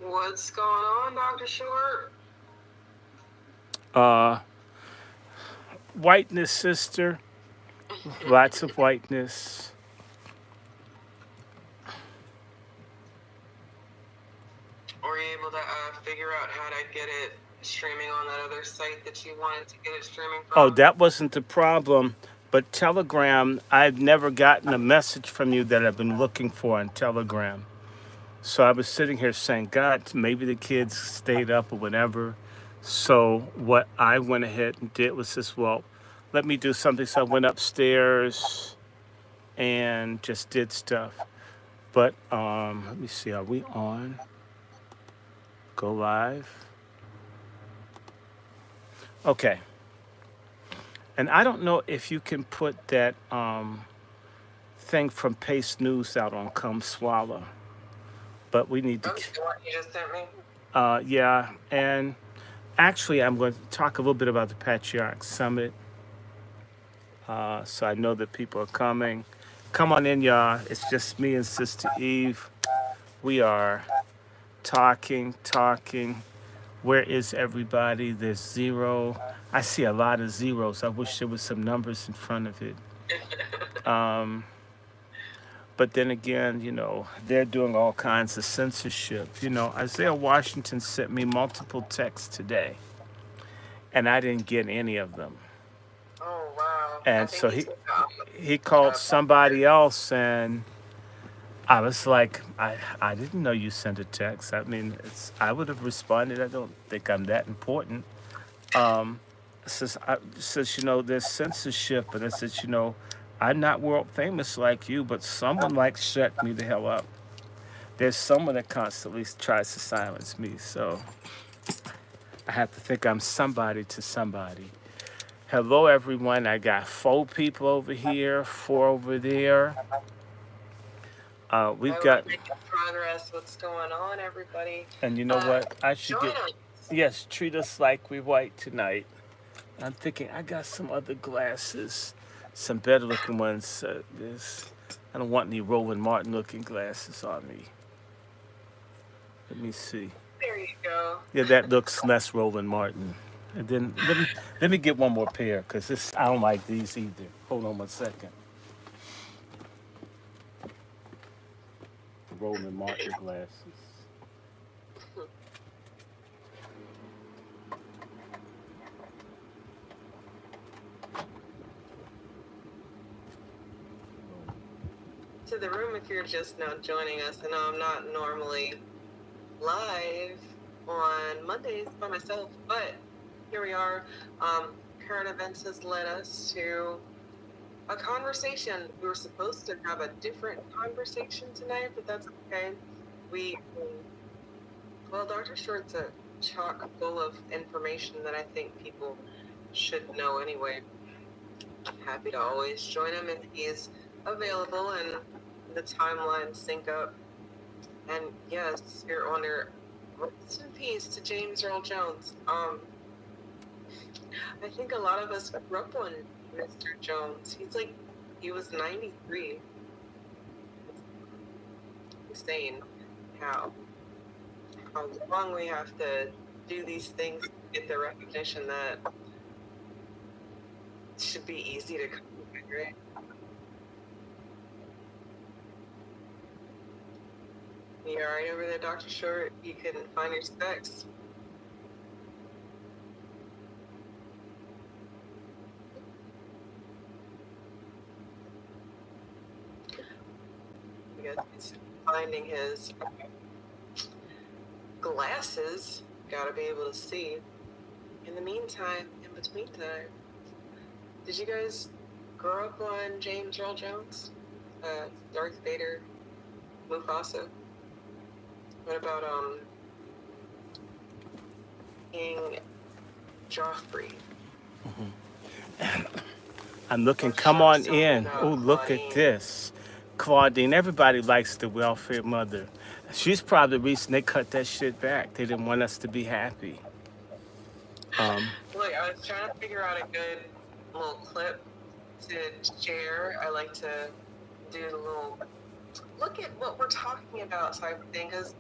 What's going on, Dr. Short? Uh, Whiteness, sister. Lots of whiteness. Were you able to figure out how to get it streaming on that other site that you wanted to get it streaming Oh, from? that wasn't the problem. But Telegram, I've never gotten a message from you that I've been looking for on Telegram. So I was sitting here saying, God, maybe the kids stayed up or whatever. So what I went ahead and did was this, well, let me do something. So I went upstairs and just did stuff. But let me see, are we on? Go live. Okay. And I don't know if you can put that thing from Pace News out on Kumswalla, but we need to. Oh, the one you just sent me? Yeah, and actually, I'm going to talk a little bit about the Patriarch Summit, so I know that people are coming. Come on in, y'all. It's just me and Sister Eve. We are talking. Where is everybody? There's zero. I see a lot of zeros. I wish there was some numbers in front of it. Um, But then again, they're doing all kinds of censorship. Isaiah Washington sent me multiple texts today, and I didn't get any of them. Oh, wow. I And think so he's he called there. somebody else, and I was like, I didn't know you sent a text. I mean, I would have responded. I don't think I'm that important. Um, says there's censorship, and I says, I'm not world famous like you, but someone like shut me the hell up. There's someone that constantly tries to silence me. So I have to think I'm somebody to somebody. Hello, everyone. I got 4 people over here, 4 over there. We've Oh, we're got, making progress. What's going on, everybody? and you know Uh, what? I should Join get, us. yes, treat us like we white tonight. I'm thinking I got some other glasses, some better looking ones. I don't want any Roland Martin looking glasses on me. Let me see. There you go. Yeah, that looks less Roland Martin. And then let me get one more pair because this I don't like these either. Hold on 1 second. Roland Martin glasses. To the room if you're just now joining us. I know I'm not normally live on Mondays by myself, but here we are. Current events has led us to a conversation. We were supposed to have a different conversation tonight, but that's okay. We, well, Dr. Short's a chock full of information that I think people should know anyway. I'm happy to always join him if he's available and the timelines sync up. And yes, Your Honor, rest in peace to James Earl Jones. I think a lot of us grew up on Mr. Jones. He was 93. It's insane how long we have to do these things to get the recognition that should be easy to come by, right? You all right over there, Dr. Short? You couldn't find your specs? I guess he's finding his glasses. Gotta be able to see. In the meantime, in between time, did you guys grow up on James Earl Jones? Darth Vader, Mufasa? What about King Joffrey? I'm looking. I'm Come sure on something in. Oh, about look at Claudine. this. Claudine. Everybody likes the welfare mother. She's probably the reason they cut that shit back. They didn't want us to be happy. Look, I was trying to figure out a good little clip to share. I like to do the little look at what we're talking about type of thing because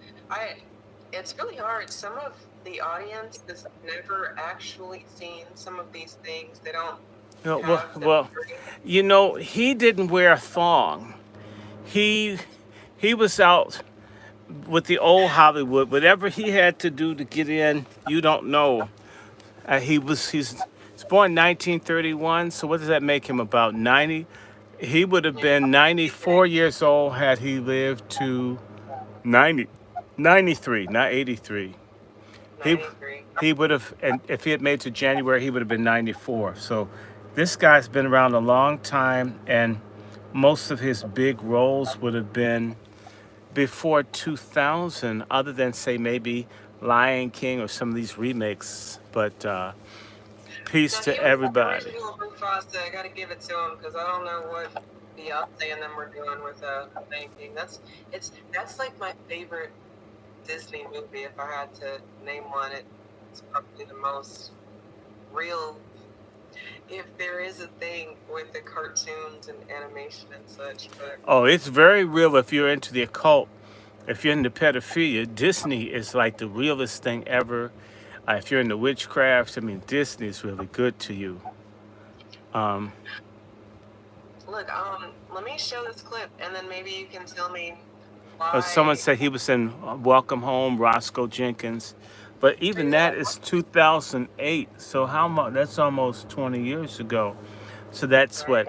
it's really hard. Some of the audience has never actually seen some of these things. They don't No, have the well, memory. he didn't wear a thong. He he was out with the old Hollywood. Whatever he had to do to get in, you don't know. He's born 1931. So what does that make him? About 90. He would have Yeah, been 94 years old had he lived to 90, 93, not 83. He 93. he would have, and if he had made it to January, he would have been 94. So this guy's been around a long time, and most of his big roles would have been before 2000, other than say maybe Lion King or some of these remakes. But peace Now to he was the everybody. original Mufasa. I got to give it to him because I don't know what Beyonce and them were doing with banking. That's like my favorite Disney movie. If I had to name one, it's probably the most real. If there is a thing with the cartoons and animation and such, but Oh, it's very real if you're into the occult. If you're into pedophilia, Disney is like the realest thing ever. If you're into witchcraft, I mean, Disney is really good to you. Um, look, let me show this clip, and then maybe you can tell me Someone why. said he was in Welcome Home, Roscoe Jenkins, but even that Exactly. is 2008. So how much? That's almost 20 years ago. So that's Right. what,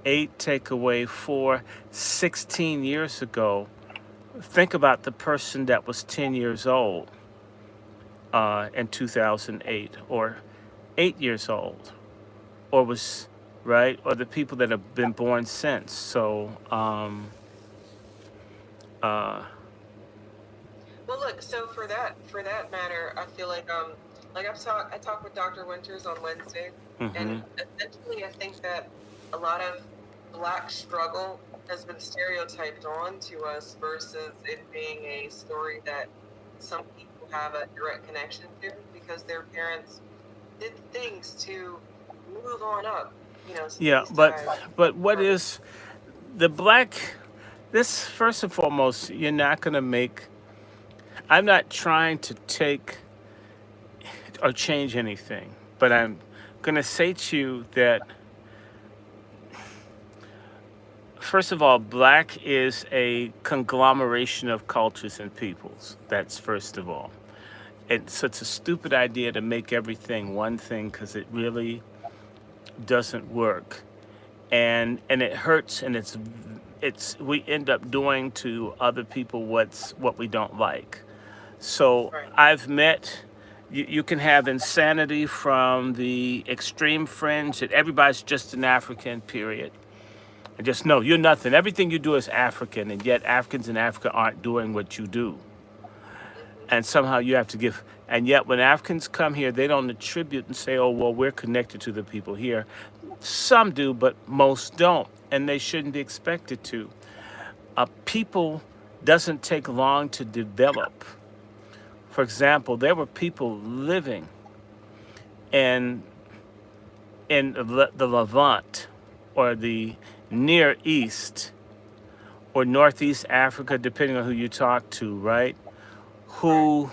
eight take away four, 16 years ago. Think about the person that was 10 years old in 2008, or 8 years old, or was right, or the people that have been born since. So, uh, Well, look. So for that matter, I feel like I talked with Dr. Winters on Wednesday, and hmm essentially I think that a lot of Black struggle has been stereotyped onto us versus it being a story that some people have a direct connection to because their parents did things to move on up, some of yeah, these but ties. what Um, is the black? This first and foremost, you're not gonna make. I'm not trying to take or change anything, but I'm gonna say to you that first of all, black is a conglomeration of cultures and peoples. That's first of all. And so it's a stupid idea to make everything one thing because it really doesn't work. And it hurts, and it's we end up doing to other people what we don't like. So right. I've met you can have insanity from the extreme fringe that everybody's just an African, period. And just know you're nothing. Everything you do is African, and yet Africans in Africa aren't doing what you do. Hmm. And somehow you have to give. And yet when Africans come here, they don't attribute and say, oh, well, we're connected to the people here. Some do, but most don't. And they shouldn't be expected to. People doesn't take long to develop. For example, there were people living in the Levant or the Near East or Northeast Africa, depending on who you talk to, right? Right. Who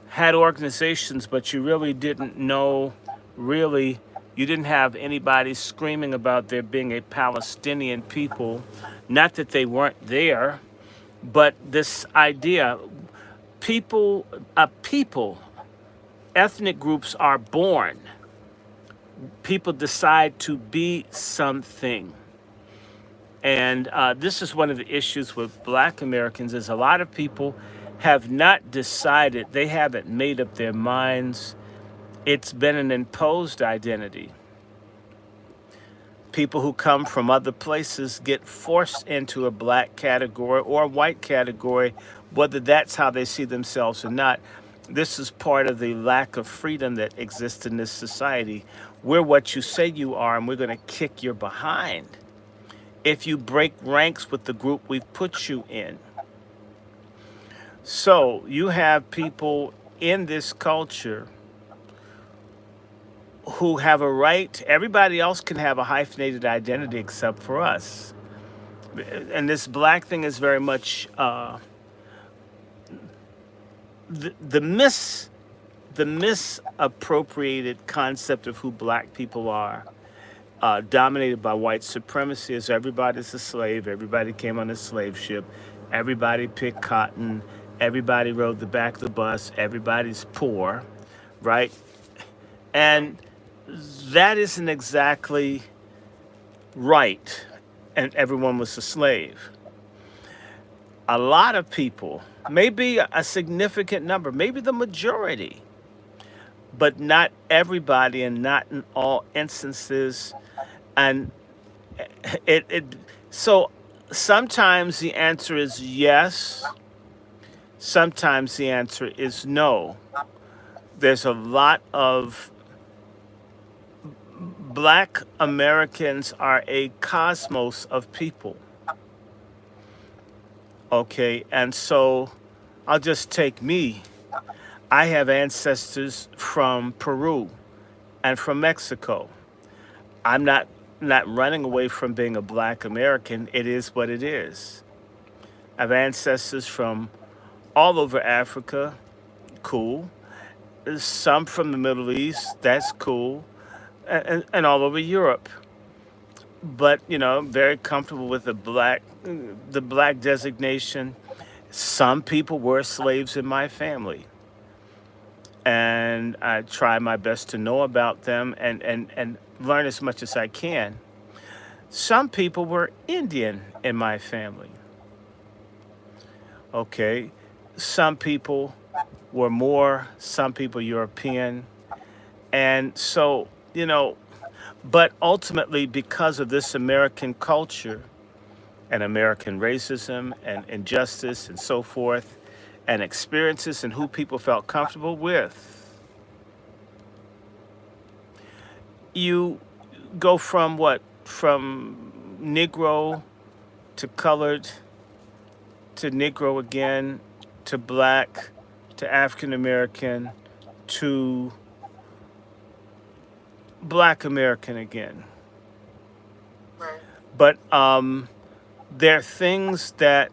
had organizations, but you really didn't know, really, you didn't have anybody screaming about there being a Palestinian people. Not that they weren't there, but this idea, people, people, ethnic groups are born. People decide to be something. And this is one of the issues with black Americans is a lot of people have not decided, they haven't made up their minds. It's been an imposed identity. People who come from other places get forced into a black category or a white category, whether that's how they see themselves or not. This is part of the lack of freedom that exists in this society. We're what you say you are, and we're going to kick your behind if you break ranks with the group we've put you in. So you have people in this culture who have a right, everybody else can have a hyphenated identity except for us. And this black thing is very much the the misappropriated concept of who black people are, dominated by white supremacy, is everybody's a slave. Everybody came on a slave ship. Everybody picked cotton. Everybody rode the back of the bus. Everybody's poor, right? And that isn't exactly right. And everyone was a slave. A lot of people, maybe a significant number, maybe the majority, but not everybody and not in all instances. And it so sometimes the answer is yes, sometimes the answer is no. There's a lot of black Americans are a cosmos of people. Okay, and so I'll just take me. I have ancestors from Peru and from Mexico. I'm not running away from being a black American. It is what it is. I have ancestors from all over Africa. Cool. Some from the Middle East. That's cool. And all over Europe. But I'm very comfortable with the black designation. Some people were slaves in my family, and I try my best to know about them and learn as much as I can. Some people were Indian in my family. Okay. Some people were more, some people European. And so, but ultimately, because of this American culture and American racism and injustice and so forth, and experiences and who people felt comfortable with, you go from what? From Negro to colored to Negro again to black to African American to black American again. Right. But there are things that,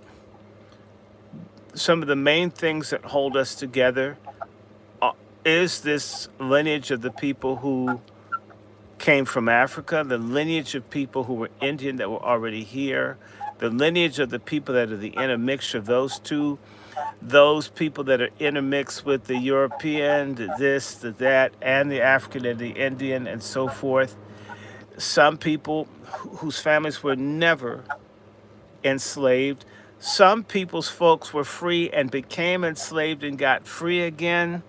some of the main things that hold us together, uh, is this lineage of the people who came from Africa, the lineage of people who were Indian that were already here, the lineage of the people that are the intermixture of those two, those people that are intermixed with the European, the this, the that, and the African and the Indian, and so forth. Some people whose families were never enslaved. Some people's folks were free and became enslaved and got free again.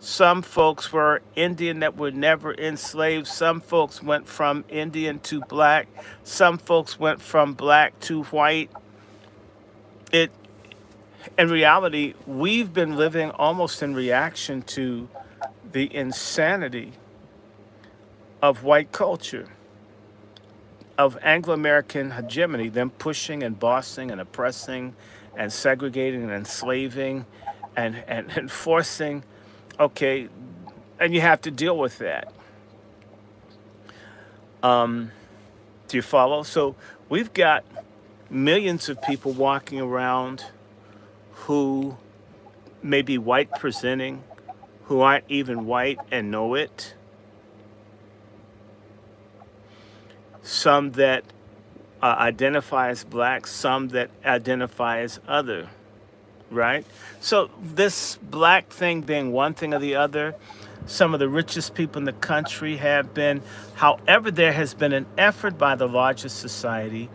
Some folks were Indian that were never enslaved. Some folks went from Indian to black. Some folks went from black to white. It, in reality, we've been living almost in reaction to the insanity of white culture, of Anglo American hegemony, them pushing and bossing and oppressing and segregating and enslaving and enforcing. Okay, and you have to deal with that. Um, do you follow? So we've got millions of people walking around who may be white presenting, who aren't even white and know it. Some that identify as black, some that identify as other, right? So this black thing being one thing or the other, some of the richest people in the country have been. However, there has been an effort by the largest society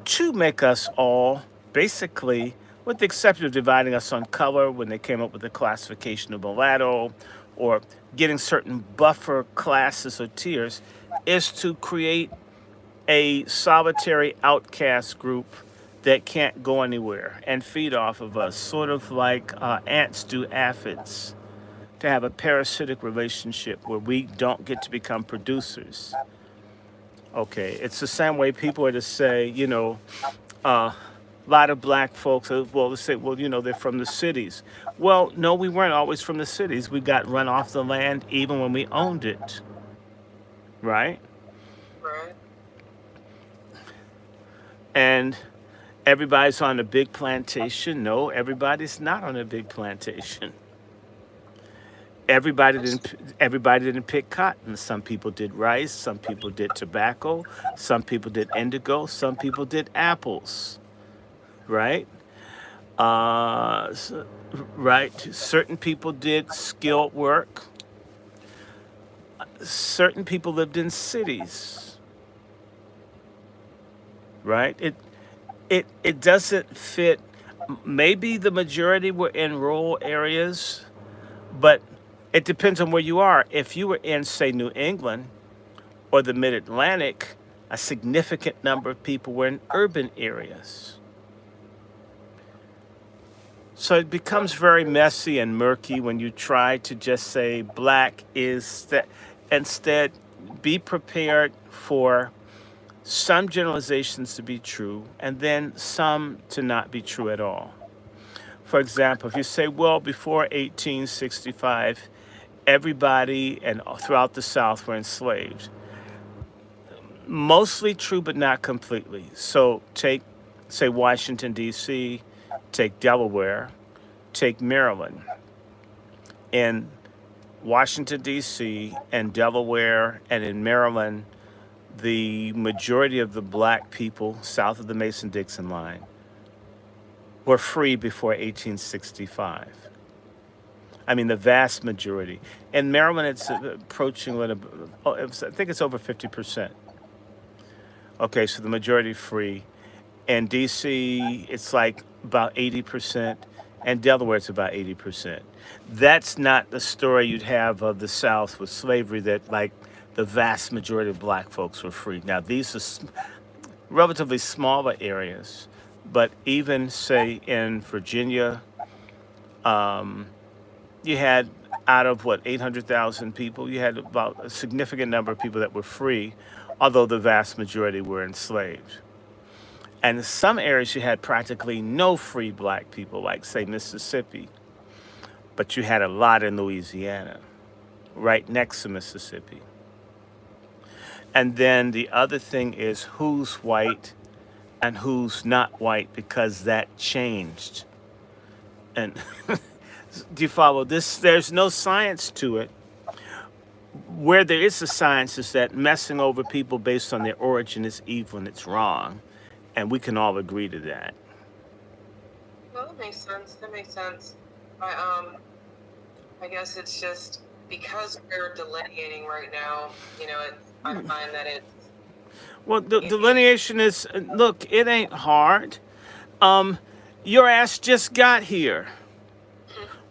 to make us all, basically, with the exception of dividing us on color when they came up with the classification of mulatto, or getting certain buffer classes or tiers, is to create a solitary outcast group that can't go anywhere and feed off of us, sort of like ants do aphids, to have a parasitic relationship where we don't get to become producers. Okay, it's the same way people are to say, a lot of black folks, well, let's say, well, they're from the cities. Well, no, we weren't always from the cities. We got run off the land even when we owned it, right? Right. And Everybody's on a big plantation. No, everybody's not on a big plantation. Everybody That's didn't. Everybody didn't pick cotton. Some people did rice. Some people did tobacco. Some people did indigo. Some people did apples. Right. Uh, s- right. Certain people did skilled work. Certain people lived in cities. Right. It doesn't fit. Maybe the majority were in rural areas, but it depends on where you are. If you were in, say, New England or the Mid Atlantic, a significant number of people were in urban areas. So it becomes very messy and murky when you try to just say black is that. Instead, be prepared for some generalizations to be true and then some to not be true at all. For example, if you say, well, before 1865, everybody and throughout the South were enslaved. Mostly true, but not completely. So take, say, Washington, D.C., take Delaware, take Maryland. In Washington, D.C., and Delaware, and in Maryland, the majority of the black people south of the Mason Dixon line were free before 1865. I mean, the vast majority. In Maryland, it's approaching, I think it's over 50%. Okay, so the majority free. In DC, it's like about 80%, and Delaware, it's about 80%. That's not the story you'd have of the South with slavery, that like the vast majority of black folks were free. Now, these are relatively smaller areas, but even, say, in Virginia, um, you had out of what 800,000 people, you had about a significant number of people that were free, although the vast majority were enslaved. And in some areas, you had practically no free black people, like, say, Mississippi, but you had a lot in Louisiana, right next to Mississippi. And then the other thing is who's white and who's not white, because that changed. And do you follow this? There's no science to it. Where there is a science is that messing over people based on their origin is evil and it's wrong. And we can all agree to that. well, that makes sense. That makes sense. I I guess it's just because we're delineating right now. I find that Well, the it delineation is, look, it ain't hard. Um, your ass just got here.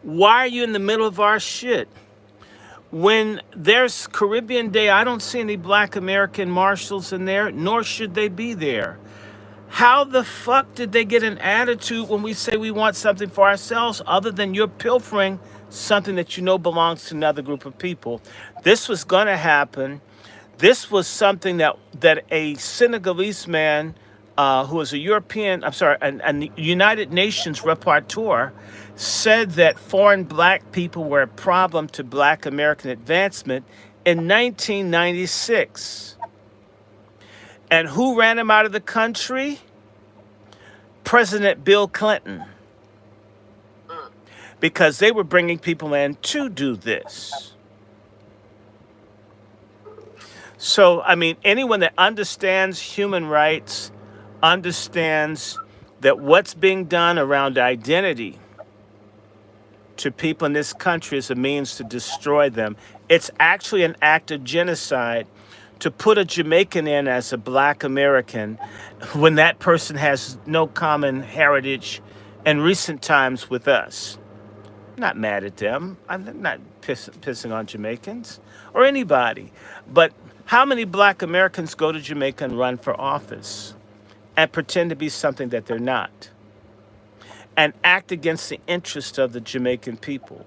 Why are you in the middle of our shit? When there's Caribbean Day, I don't see any black American marshals in there, nor should they be there. How the fuck did they get an attitude when we say we want something for ourselves other than you're pilfering something that you know belongs to another group of people? This was going to happen. This was something that a Senegalese man who was a European, I'm sorry, a United Nations rapporteur said that foreign black people were a problem to black American advancement in 1996. And who ran him out of the country? President Bill Clinton, mm, because they were bringing people in to do this. So, I mean, anyone that understands human rights understands that what's being done around identity to people in this country is a means to destroy them. It's actually an act of genocide to put a Jamaican in as a black American when that person has no common heritage in recent times with us. I'm not mad at them. I'm not pissing on Jamaicans or anybody. But how many black Americans go to Jamaica and run for office and pretend to be something that they're not and act against the interest of the Jamaican people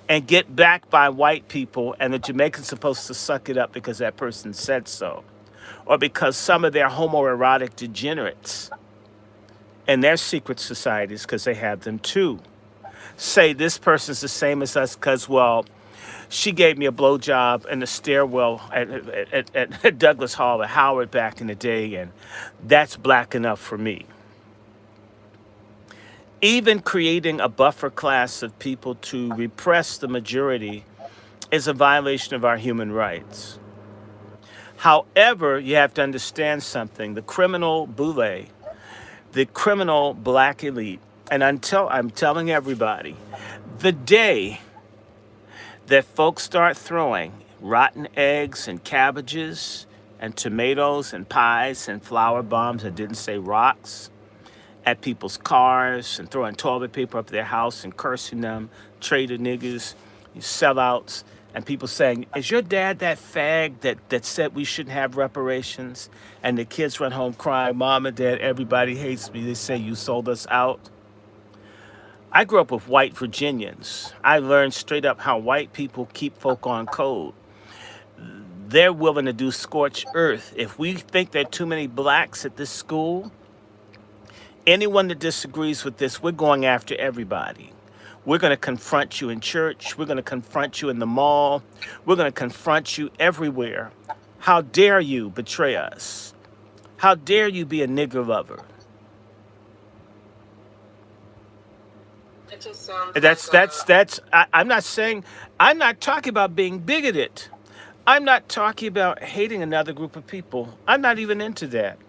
and get backed by white people, and the Jamaicans supposed to suck it up because that person said so, or because some of their homoerotic degenerates and their secret societies, because they have them too, say this person's the same as us because, well, she gave me a blowjob in the stairwell at Douglas Hall at Howard back in the day, and that's black enough for me. Even creating a buffer class of people to repress the majority is a violation of our human rights. However, you have to understand something. The criminal boule, the criminal black elite, and I'm telling everybody, the day that folks start throwing rotten eggs and cabbages and tomatoes and pies and flour bombs that didn't say rocks at people's cars and throwing toilet paper up their house and cursing them, traitor niggas, you sellouts, and people saying, is your dad that fag that said we shouldn't have reparations? And the kids run home crying, Mom and Dad, everybody hates me. They say you sold us out. I grew up with white Virginians. I learned straight up how white people keep folk on code. They're willing to do scorched earth. If we think there are too many blacks at this school, anyone that disagrees with this, we're going after everybody. We're going to confront you in church. We're going to confront you in the mall. We're going to confront you everywhere. How dare you betray us? How dare you be a nigger lover? It just sounds I'm not saying, I'm not talking about being bigoted. I'm not talking about hating another group of people. I'm not even into that.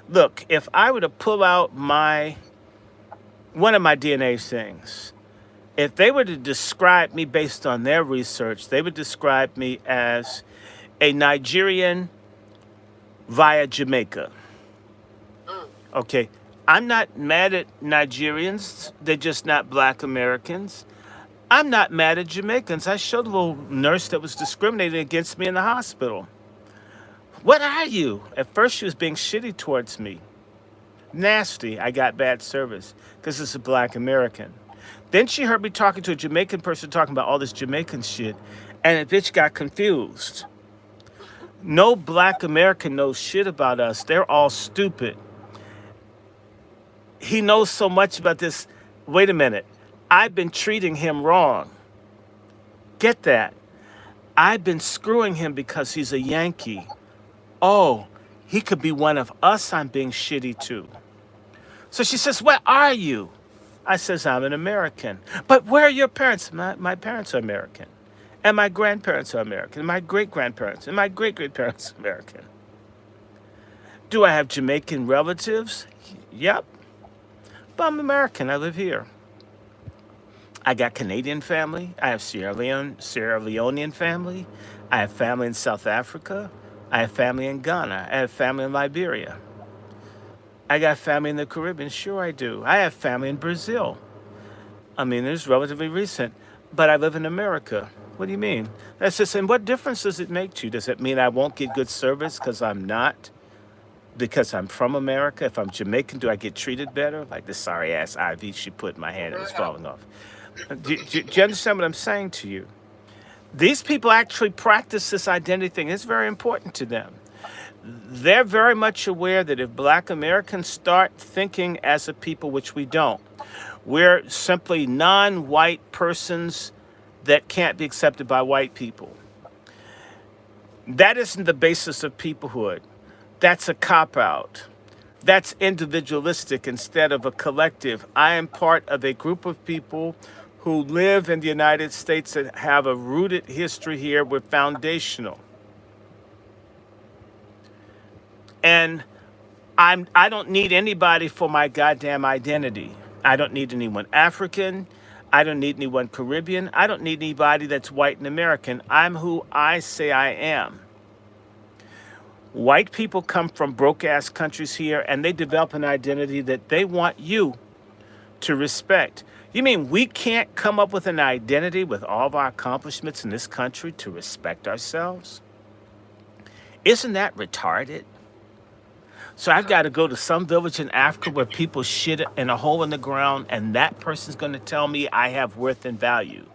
Look, if I were to pull out one of my DNA things, if they were to describe me based on their research, they would describe me as a Nigerian via Jamaica. Okay, I'm not mad at Nigerians. They're just not black Americans. I'm not mad at Jamaicans. I showed a little nurse that was discriminating against me in the hospital. What are you? At first, she was being shitty towards me. Nasty. I got bad service because it's a black American. Then she heard me talking to a Jamaican person talking about all this Jamaican shit, and the bitch got confused. No black American knows shit about us. They're all stupid. He knows so much about this. Wait a minute. I've been treating him wrong. Get that. I've been screwing him because he's a Yankee. Oh, he could be one of us I'm being shitty to. So she says, where are you? I says, I'm an American. But where are your parents? My parents are American. And my grandparents are American. And my great-grandparents. And my great-great-parents are American. Do I have Jamaican relatives? Yep. But I'm American. I live here. I got Canadian family. I have Sierra Leonean family. I have family in South Africa. I have family in Ghana. I have family in Liberia. I got family in the Caribbean. Sure I do. I have family in Brazil. I mean, it's relatively recent. But I live in America. What do you mean? That's just, and what difference does it make to you? Does it mean I won't get good service because I'm not? Because I'm from America? If I'm Jamaican, do I get treated better? Like the sorry ass IV she put in my hand, it was falling off. Do you understand what I'm saying to you? These people actually practice this identity thing. It's very important to them. They're very much aware that if black Americans start thinking as a people, which we don't, we're simply non-white persons that can't be accepted by white people. That isn't the basis of peoplehood. That's a cop-out. That's individualistic instead of a collective. I am part of a group of people who live in the United States that have a rooted history here. We're foundational. And I don't need anybody for my goddamn identity. I don't need anyone African. I don't need anyone Caribbean. I don't need anybody that's white and American. I'm who I say I am. White people come from broke-ass countries here, and they develop an identity that they want you to respect. You mean we can't come up with an identity with all of our accomplishments in this country to respect ourselves? Isn't that retarded? So I've got to go to some village in Africa where people shit in a hole in the ground, and that person's going to tell me I have worth and value.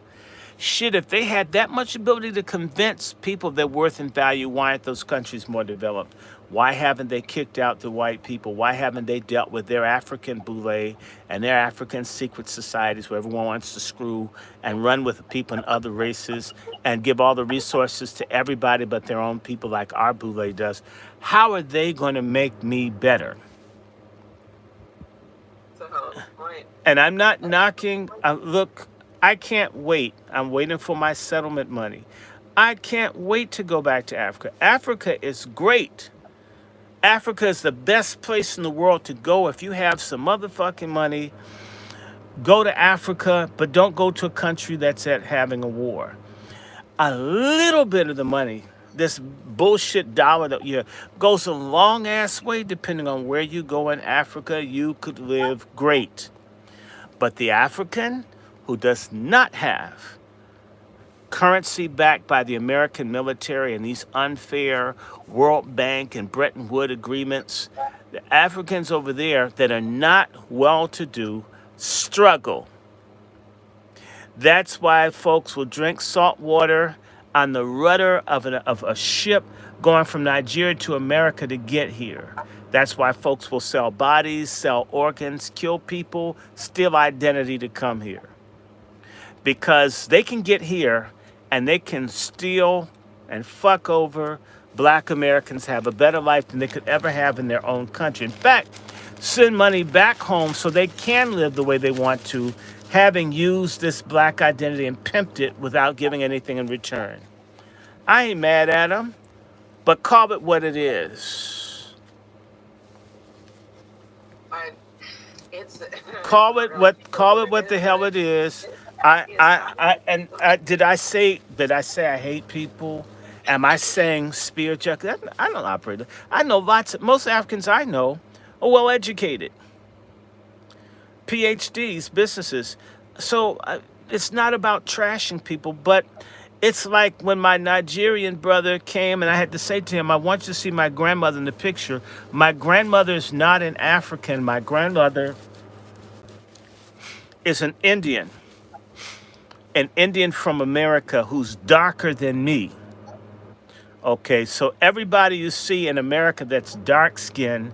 Shit, if they had that much ability to convince people of their worth and value, why aren't those countries more developed? Why haven't they kicked out the white people? Why haven't they dealt with their African boule and their African secret societies where everyone wants to screw and run with people in other races and give all the resources to everybody but their own people like our boule does? How are they going to make me better? So on point. and I'm not knocking. Look, I can't wait. I'm waiting for my settlement money. I can't wait to go back to Africa. Africa is great. Africa is the best place in the world to go if you have some motherfucking money. Go to Africa, but don't go to a country that's at having a war. A little bit of the money, this bullshit dollar that you goes a long ass way depending on where you go in Africa, you could live great. But the African who does not have currency backed by the American military and these unfair World Bank and Bretton Woods agreements, the Africans over there that are not well to do struggle. That's why folks will drink salt water on the rudder of a ship going from Nigeria to America to get here. That's why folks will sell bodies, sell organs, kill people, steal identity to come here. Because they can get here and they can steal and fuck over black Americans, have a better life than they could ever have in their own country. In fact, send money back home so they can live the way they want to, having used this black identity and pimped it without giving anything in return. I ain't mad at them, but call it what it is. I, it's Call it what what it the is, hell but it is. it's Did I say I hate people? Am I saying spirit check? I don't operate. I know most Africans I know are well educated, PhDs, businesses. So it's not about trashing people, but it's like when my Nigerian brother came and I had to say to him, I want you to see my grandmother in the picture. My grandmother is not an African. My grandmother is an Indian from America who's darker than me. Okay, so everybody you see in America that's dark skinned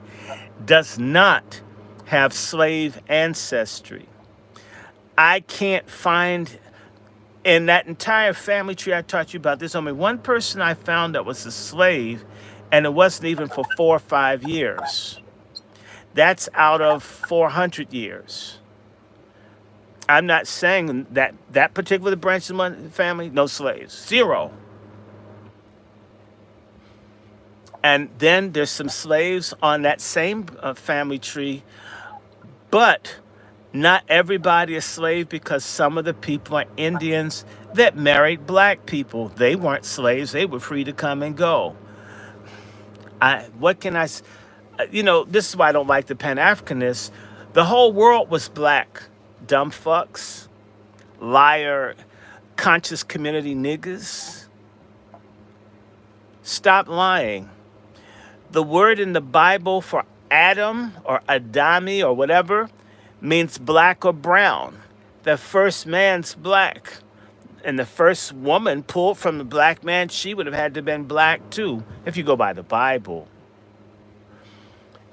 does not have slave ancestry. I can't find in that entire family tree I taught you about, there's only one person I found that was a slave, and it wasn't even for 4 or 5 years. That's out of 400 years. I'm not saying that that particular branch of the family, no slaves, zero. And then there's some slaves on that same family tree, but not everybody is slave because some of the people are Indians that married black people. They weren't slaves; they were free to come and go. What can I? This is why I don't like the Pan Africanists. The whole world was black, dumb fucks, liar, conscious community niggas. Stop lying. The word in the Bible for Adam or Adami or whatever means black or brown. The first man's black. And the first woman pulled from the black man, she would have had to have been black too, if you go by the Bible.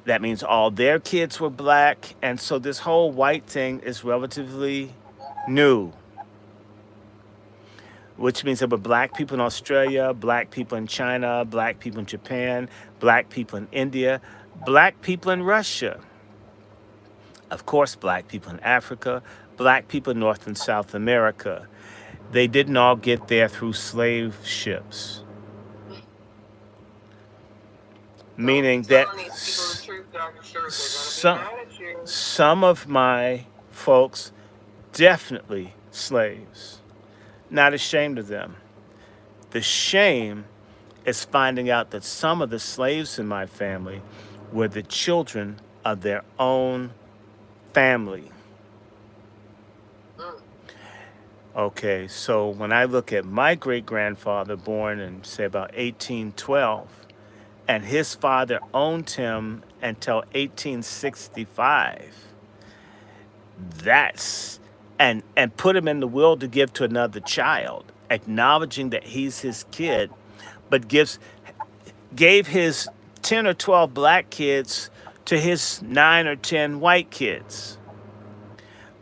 That means all their kids were black. And so this whole white thing is relatively new. Which means there were black people in Australia, black people in China, black people in Japan, black people in India, black people in Russia. Of course, black people in Africa, black people in North and South America. They didn't all get there through slave ships. Meaning that telling these people the truth, Dr. Short, they're some, gonna be mad at you. some of my folks definitely slaves. Not ashamed of them. The shame is finding out that some of the slaves in my family were the children of their own family. Mm. Okay, so when I look at my great-grandfather born in, say, about 1812, and his father owned him until 1865, that's and put him in the will to give to another child, acknowledging that he's his kid, but gave his 10 or 12 black kids to his 9 or 10 white kids,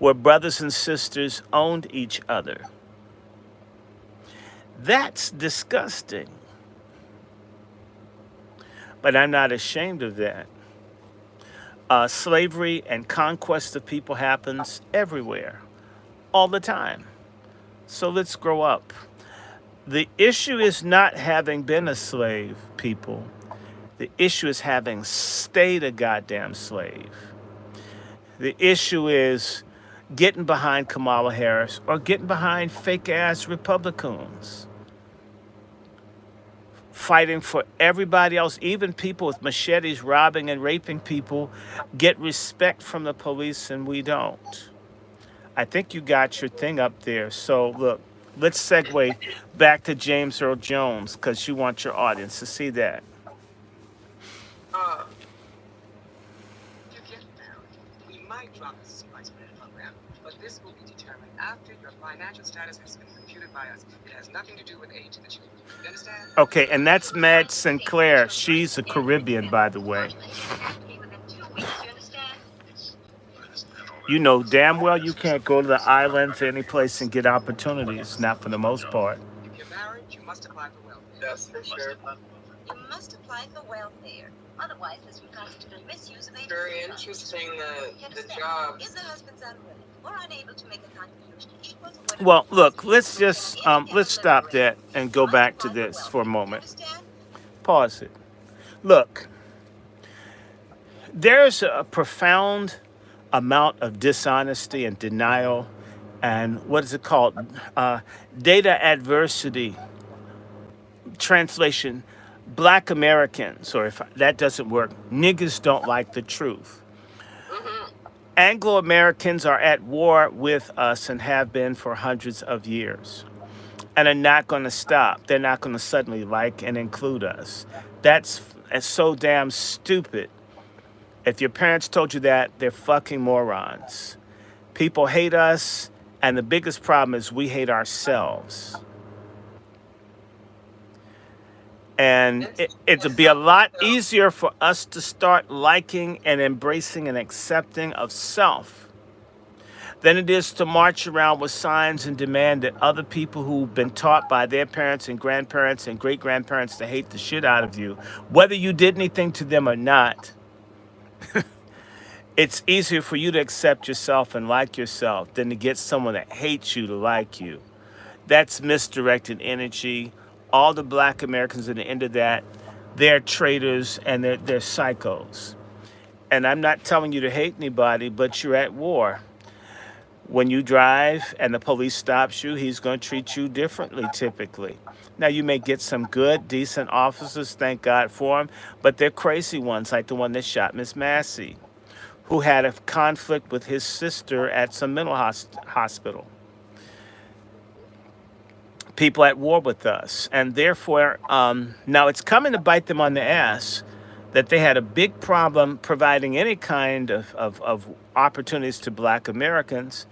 where brothers and sisters owned each other. That's disgusting. But I'm not ashamed of that. Slavery and conquest of people happens everywhere, all the time. So let's grow up. The issue is not having been a slave, people. The issue is having stayed a goddamn slave. The issue is getting behind Kamala Harris or getting behind fake ass Republicans, fighting for everybody else, even people with machetes robbing and raping people, get respect from the police and we don't. I think you got your thing up there. So look, let's segue back to James Earl Jones because you want your audience to see that. Uh, you get married. We might drop the spice bread program, but this will be determined after your financial status has been computed by us. It has nothing to do with age in the children. You understand? Okay, and that's Madge Sinclair. She's a Caribbean, by the way. You know damn well you can't go to the islands or any place and get opportunities, not for the most part. If you're married, you must apply for welfare. That's for sure. You must apply for welfare. Otherwise, this would constitute a misuse of agency Very funds. interesting You that the understand? job. If the husband's unwilling or unable to make a contribution equal to what Well, look, let's stop that and go back to this for a You moment. understand? Pause it. Look, there's a profound amount of dishonesty and denial and what is it called? Data adversity. Translation, black Americans, or if that doesn't work, niggas don't like the truth. Mm-hmm. Anglo Americans are at war with us and have been for hundreds of years and are not going to stop. They're not going to suddenly like and include us. That's so damn stupid. If your parents told you that, they're fucking morons. People hate us, and the biggest problem is we hate ourselves. And it'll be a lot easier for us to start liking and embracing and accepting of self than it is to march around with signs and demand that other people who've been taught by their parents and grandparents and great grandparents to hate the shit out of you, whether you did anything to them or not. It's easier for you to accept yourself and like yourself than to get someone that hates you to like you. That's misdirected energy. All the black Americans at the end of that, they're traitors and they're psychos. And I'm not telling you to hate anybody, but you're at war. When you drive and the police stops you, he's going to treat you differently typically. Now, you may get some good, decent officers, thank God for them, but they're crazy ones like the one that shot Miss Massey, who had a conflict with his sister at some mental hospital. People at war with us. And therefore, now it's coming to bite them on the ass that they had a big problem providing any kind of opportunities to black Americans,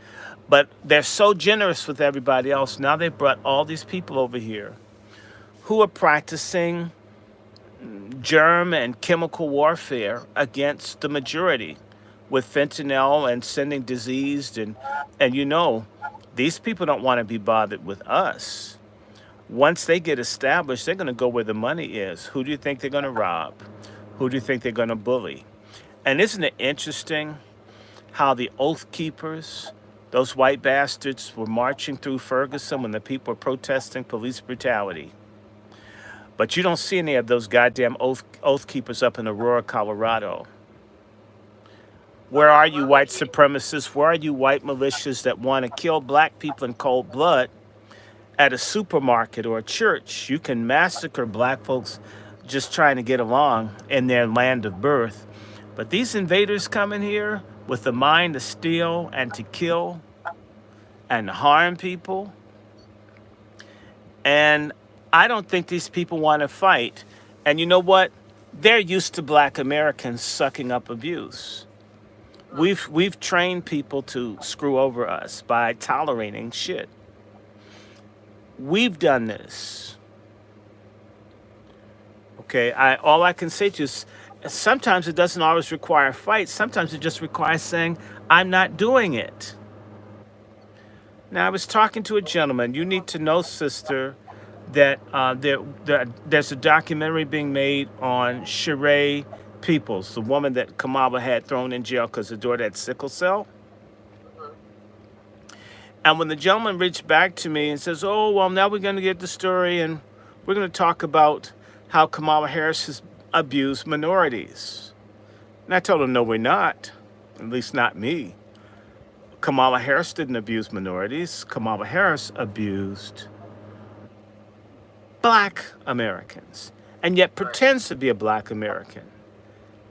but they're so generous with everybody else. Now they've brought all these people over here who are practicing germ and chemical warfare against the majority with fentanyl and sending diseased and you know, these people don't want to be bothered with us. Once they get established, they're going to go where the money is. Who do you think they're going to rob? Who do you think they're going to bully? And isn't it interesting how the Oath Keepers, those white bastards, were marching through Ferguson when the people were protesting police brutality? But you don't see any of those goddamn Oath Keepers up in Aurora, Colorado. Where are you, white supremacists? Where are you, white militias that want to kill black people in cold blood at a supermarket or a church? You can massacre black folks just trying to get along in their land of birth. But these invaders come in here with the mind to steal and to kill and harm people. And I don't think these people want to fight. And you know what? They're used to black Americans sucking up abuse. We've trained people to screw over us by tolerating shit. We've done this. Okay, all I can say to you is sometimes it doesn't always require a fight. Sometimes it just requires saying, I'm not doing it. Now, I was talking to a gentleman. You need to know, sister, that there's a documentary being made on Sheree Peoples, the woman that Kamala had thrown in jail because her daughter had sickle cell. Mhm. And when the gentleman reached back to me and says, "Oh, well, now we're going to get the story and we're going to talk about how Kamala Harris has abused minorities." And I told him, "No, we're not. At least not me. Kamala Harris didn't abuse minorities. Kamala Harris abused black Americans and yet Right. pretends to be a black American."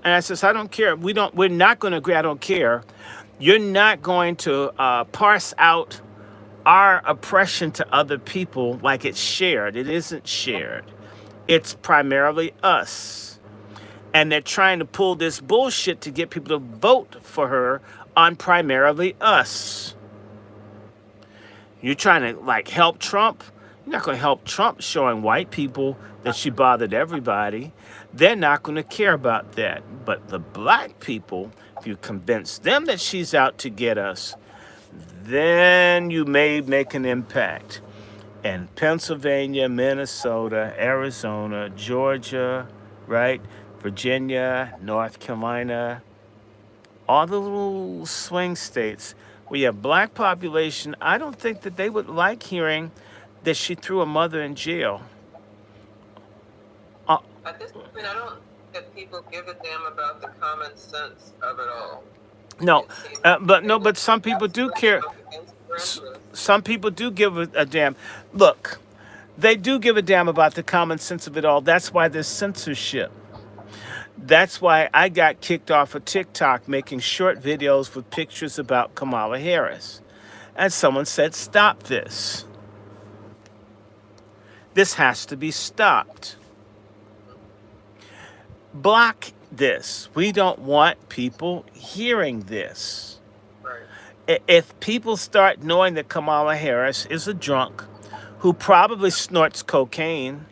And I says, "I don't care. We're not going to agree. I don't care. You're not going to parse out our oppression to other people like it's shared. It isn't shared. It's primarily us. And they're trying to pull this bullshit to get people to vote for her on primarily us. You're trying to like help Trump. You're not going to help Trump showing white people that she bothered everybody. They're not going to care about that. But the black people, if you convince them that she's out to get us, then you may make an impact. And Pennsylvania, Minnesota, Arizona, Georgia, right? Virginia, North Carolina, all the little swing states where you have black population, I don't think that they would like hearing that she threw a mother in jail. Uh, At this point, I don't think that people give a damn about the common sense of it all. no, It seems but they no, just but some people do absolutely care. vote against their interests. Some people do give a damn. Look, they do give a damn about the common sense of it all. That's why there's censorship. That's why I got kicked off of TikTok making short videos with pictures about Kamala Harris. And someone said, "Stop this. This has to be stopped. Block this. We don't want people hearing this." Right. If people start knowing that Kamala Harris is a drunk who probably snorts cocaine,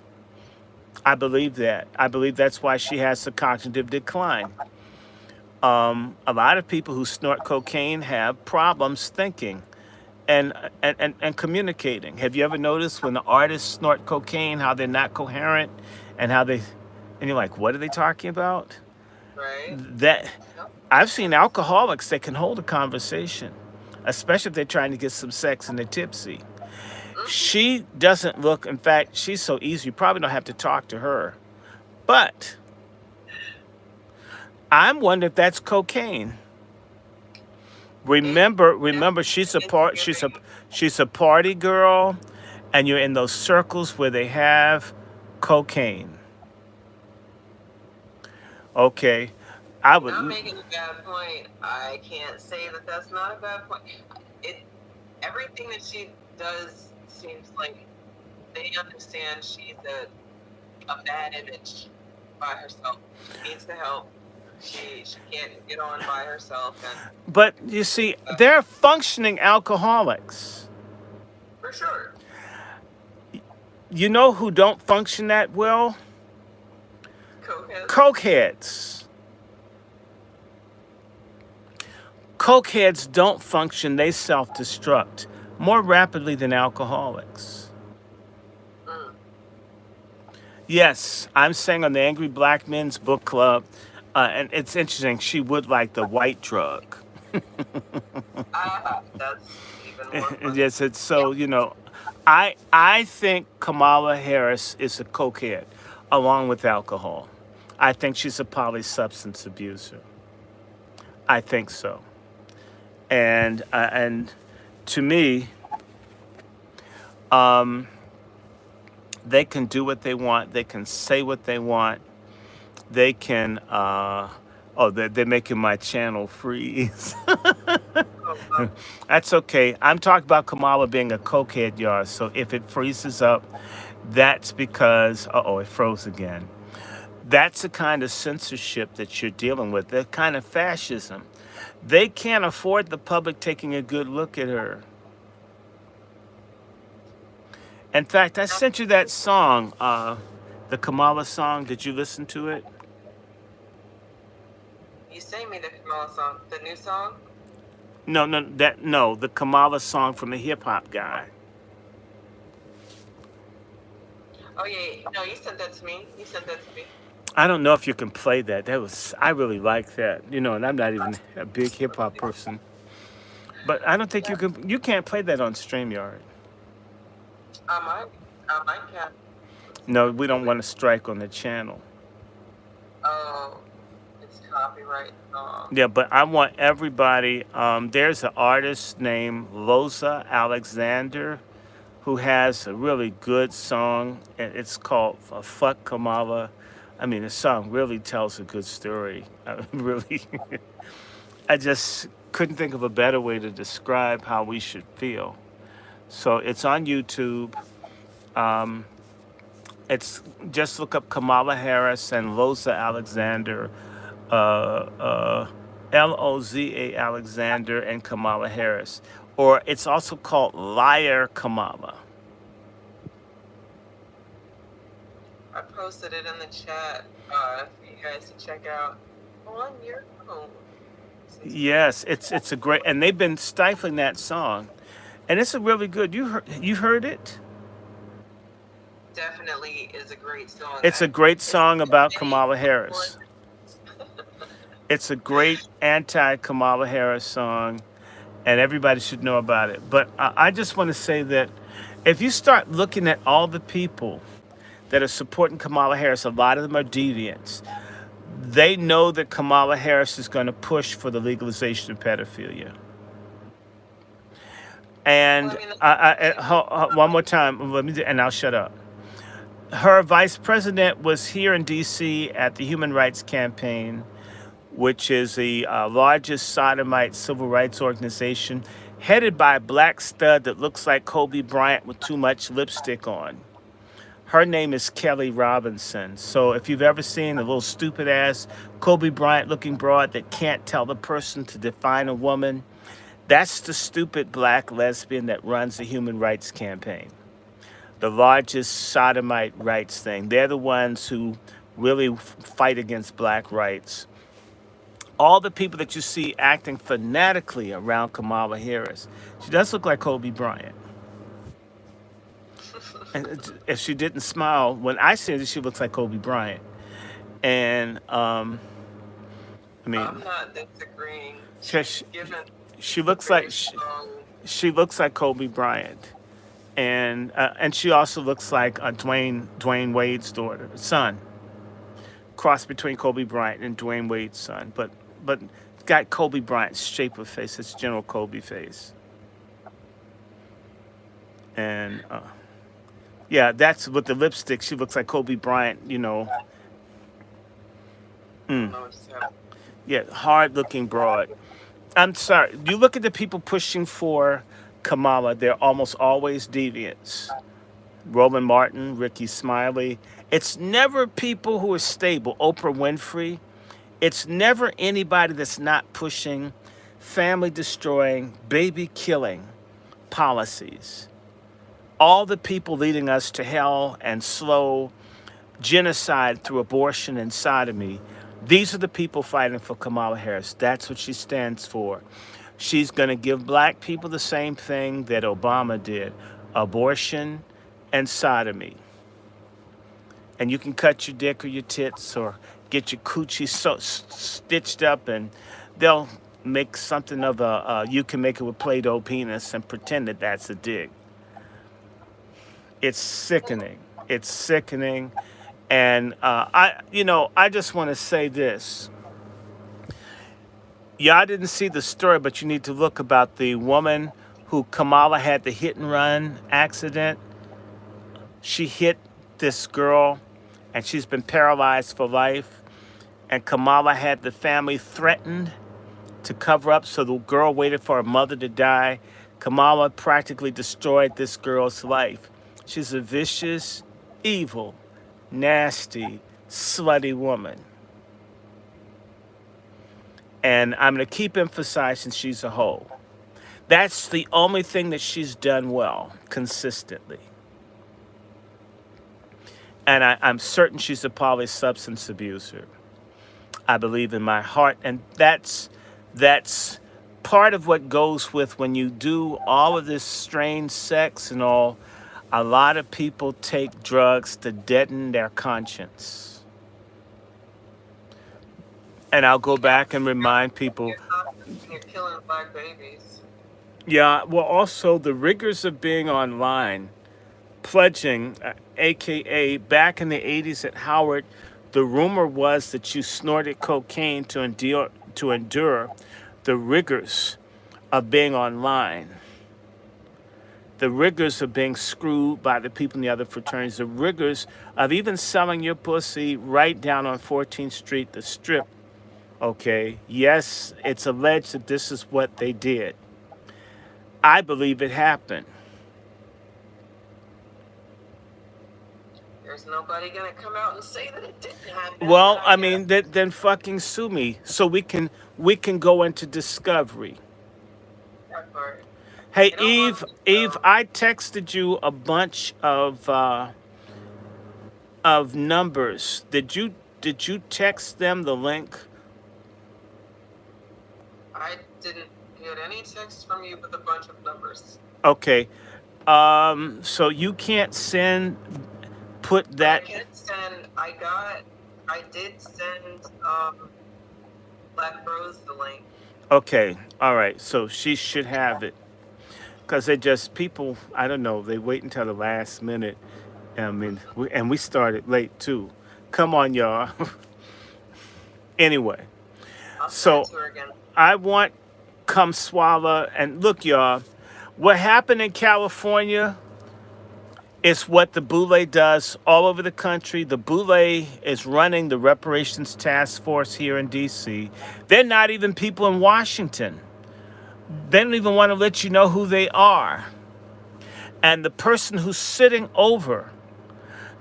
I believe that. I believe that's why she has the cognitive decline. A lot of people who snort cocaine have problems thinking and communicating. Have you ever noticed when the artists snort cocaine, how they're not coherent and and you're like, what are they talking about? Right. That Yep. I've seen alcoholics that can hold a conversation, especially if they're trying to get some sex and they're tipsy. Mhm. She doesn't look, in fact, she's so easy, you probably don't have to talk to her. But I'm wondering if that's cocaine. It Remember, definitely is giving. she's a party girl, and you're in those circles where they have cocaine. Okay, I You're would. not making a bad point. I can't say that that's not a bad point. It Everything that she does seems like they understand she's a bad image by herself. She needs the help. She can't get on by herself, and But you see, uh, they're functioning alcoholics. for sure. You know who don't function that well? Cokeheads. Cokeheads. Cokeheads don't function, they self destruct more rapidly than alcoholics. Mm. Yes, I'm saying on the Angry Black Men's Book Club, and it's interesting, she would like the white drug. That's even more fun. Yes, it's Yeah. so, I think Kamala Harris is a cokehead along with alcohol. I think she's a polysubstance abuser. I think so. And to me, um, they can do what they want. They can say what they want. They can. They're making my channel freeze. Oh, wow. That's okay. I'm talking about Kamala being a cokehead, y'all. So if it freezes up, that's because. It froze again. That's the kind of censorship that you're dealing with. That kind of fascism. They can't afford the public taking a good look at her. In fact, I sent you that song, the Kamala song. Did you listen to it? You sent me the Kamala song, the new song. No, the Kamala song from the hip hop guy. Oh yeah, no, you sent that to me. You sent that to me. I don't know if you can play that. I really like that. And I'm not even a big hip hop person, but I don't think you can't play that on StreamYard. I might, I might have No, we don't really. want to strike on the channel. Oh, it's copyright song. Yeah, but I want everybody. There's an artist named Loza Alexander who has a really good song, and it's called "Fuck Kamala." I mean, the song really tells a good story. Really, I just couldn't think of a better way to describe how we should feel. So it's on YouTube. Um, it's just look up Kamala Harris and Loza Alexander, uh, uh, Loza Alexander and Kamala Harris, or it's also called Liar Kamala. I posted it in the chat for you guys to check out on your phone. Yes, it's a great, and they've been stifling that song, and it's a really good. You heard it? Definitely is a great song. It's a great It's song too about many Kamala people. Harris. It's a great anti Kamala Harris song, and everybody should know about it. But I just want to say that if you start looking at all the people that are supporting Kamala Harris, a lot of them are deviants. They know that Kamala Harris is going to push for the legalization of pedophilia. Well, And I mean, that's one more time, and I'll shut up. Her vice president was here in D.C. at the Human Rights Campaign, which is the largest sodomite civil rights organization, headed by a black stud that looks like Kobe Bryant with too much lipstick on. Her name is Kelly Robinson. So if you've ever seen a little stupid ass Kobe Bryant looking broad that can't tell the person to define a woman, that's the stupid black lesbian that runs the Human Rights Campaign, the largest sodomite rights thing. They're the ones who really fight against black rights. All the people that you see acting fanatically around Kamala Harris, she does look like Kobe Bryant. And if she didn't smile, when I see her, she looks like Kobe Bryant. And I I'm mean, not disagreeing. she, She's given she looks very like strong. she looks like Kobe Bryant, and she also looks like Dwayne Wade's son, cross between Kobe Bryant and Dwayne Wade's son, but got Kobe Bryant's shape of face. It's General Kobe face, and yeah, that's with the lipstick. She looks like Kobe Bryant. I don't Mm, know what to say. yeah, hard looking broad. I'm sorry. You look at the people pushing for Kamala, they're almost always deviants. Roland Martin, Ricky Smiley. It's never people who are stable. Oprah Winfrey. It's never anybody that's not pushing family destroying, baby killing policies. All the people leading us to hell and slow genocide through abortion and sodomy. These are the people fighting for Kamala Harris. That's what she stands for. She's going to give black people the same thing that Obama did, abortion and sodomy. And you can cut your dick or your tits or get your coochie stitched up, and they'll make something of you can make it with Play-Doh penis and pretend that that's a dick. It's sickening. It's sickening. And I just want to say this. Y'all didn't see the story, but you need to look about the woman who Kamala had the hit and run accident. She hit this girl, and she's been paralyzed for life. And Kamala had the family threatened to cover up, so the girl waited for her mother to die. Kamala practically destroyed this girl's life. She's a vicious, evil, nasty, slutty woman. And I'm going to keep emphasizing she's a hoe. That's the only thing that she's done well, consistently. And I'm certain she's a poly substance abuser. I believe in my heart. And that's part of what goes with when you do all of this strange sex and all. A lot of people take drugs to deaden their conscience. And I'll go back and remind people. You're not, you're killing black babies. Yeah, well, also the rigors of being online, pledging, aka back in the 80s at Howard, the rumor was that you snorted cocaine to endure the rigors of being online, the rigors of being screwed by the people in the other fraternities, the rigors of even selling your pussy right down on 14th Street, the strip. Okay, yes, it's alleged that this is what they did. I believe it happened. There's nobody gonna come out and say that it didn't happen, but Well, I I guess mean, then fucking sue me so we can go into discovery. that part. Hey, They don't want Eve, me to Eve, know. I texted you a bunch of numbers. Did you text them the link? I didn't get any text from you with a bunch of numbers. Okay. So you can't put But I that. can send. I did send Black Rose the link. Okay. All right. So she should have it. Because people, I don't know, they wait until the last minute. I mean, we started late too. Come on, y'all. Anyway, I'll send it so to her again. I want Kumswalla. And look, y'all, what happened in California is what the Boule does all over the country. The Boule is running the reparations task force here in D.C. They're not even people in Washington. They don't even want to let you know who they are. And the person who's sitting over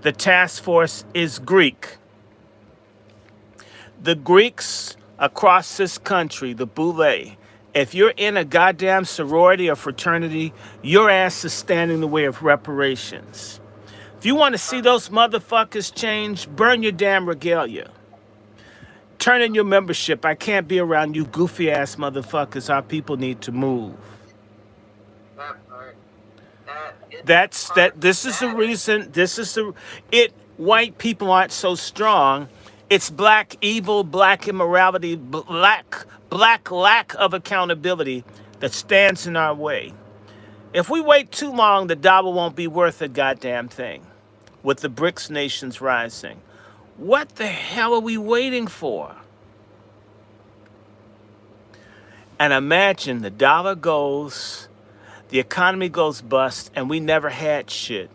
the task force is Greek. The Greeks across this country, the Boule, if you're in a goddamn sorority or fraternity, your ass is standing in the way of reparations. If you want to see those motherfuckers change, burn your damn regalia. Turn in your membership. I can't be around you goofy ass motherfuckers. Our people need to move. That part. That is That's part. that. This is the That is reason. This is the it. White people aren't so strong. It's black evil, black immorality, black lack of accountability that stands in our way. If we wait too long, the dollar won't be worth a goddamn thing. With the BRICS nations rising, what the hell are we waiting for? And imagine the dollar goes, the economy goes bust, and we never had shit.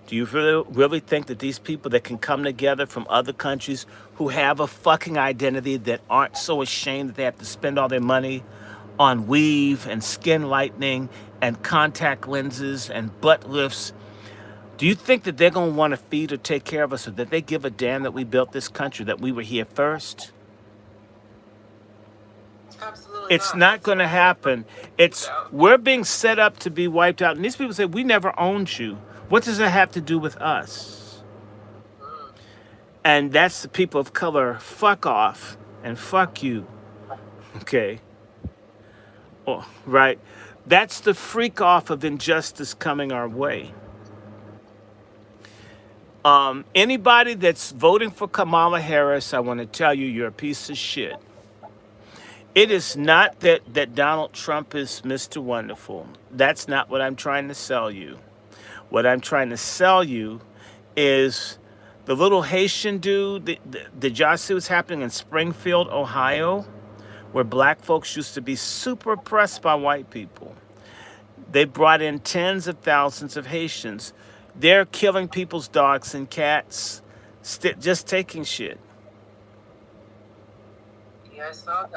Do you really think that these people that can come together from other countries who have a fucking identity that aren't so ashamed that they have to spend all their money on weave and skin lightening and contact lenses and butt lifts, do you think that they're going to want to feed or take care of us, or that they give a damn that we built this country, that we were here first? absolutely It's not. not That's going to why happen. it's It's out. We're being set up to be wiped out. And these people say, we never owned you. What does that have to do with us? Mm. And that's the people of color. Fuck off and fuck you. Okay. Oh, right. That's the freak off of injustice coming our way. Anybody that's voting for Kamala Harris, I want to tell you, you're a piece of shit. It is not that Donald Trump is Mr. Wonderful. That's not what I'm trying to sell you. What I'm trying to sell you is the little Haitian dude. Did y'all see what's happening in Springfield, Ohio, where black folks used to be super oppressed by white people? They brought in tens of thousands of Haitians. They're killing people's dogs and cats, just taking shit. Yeah, I saw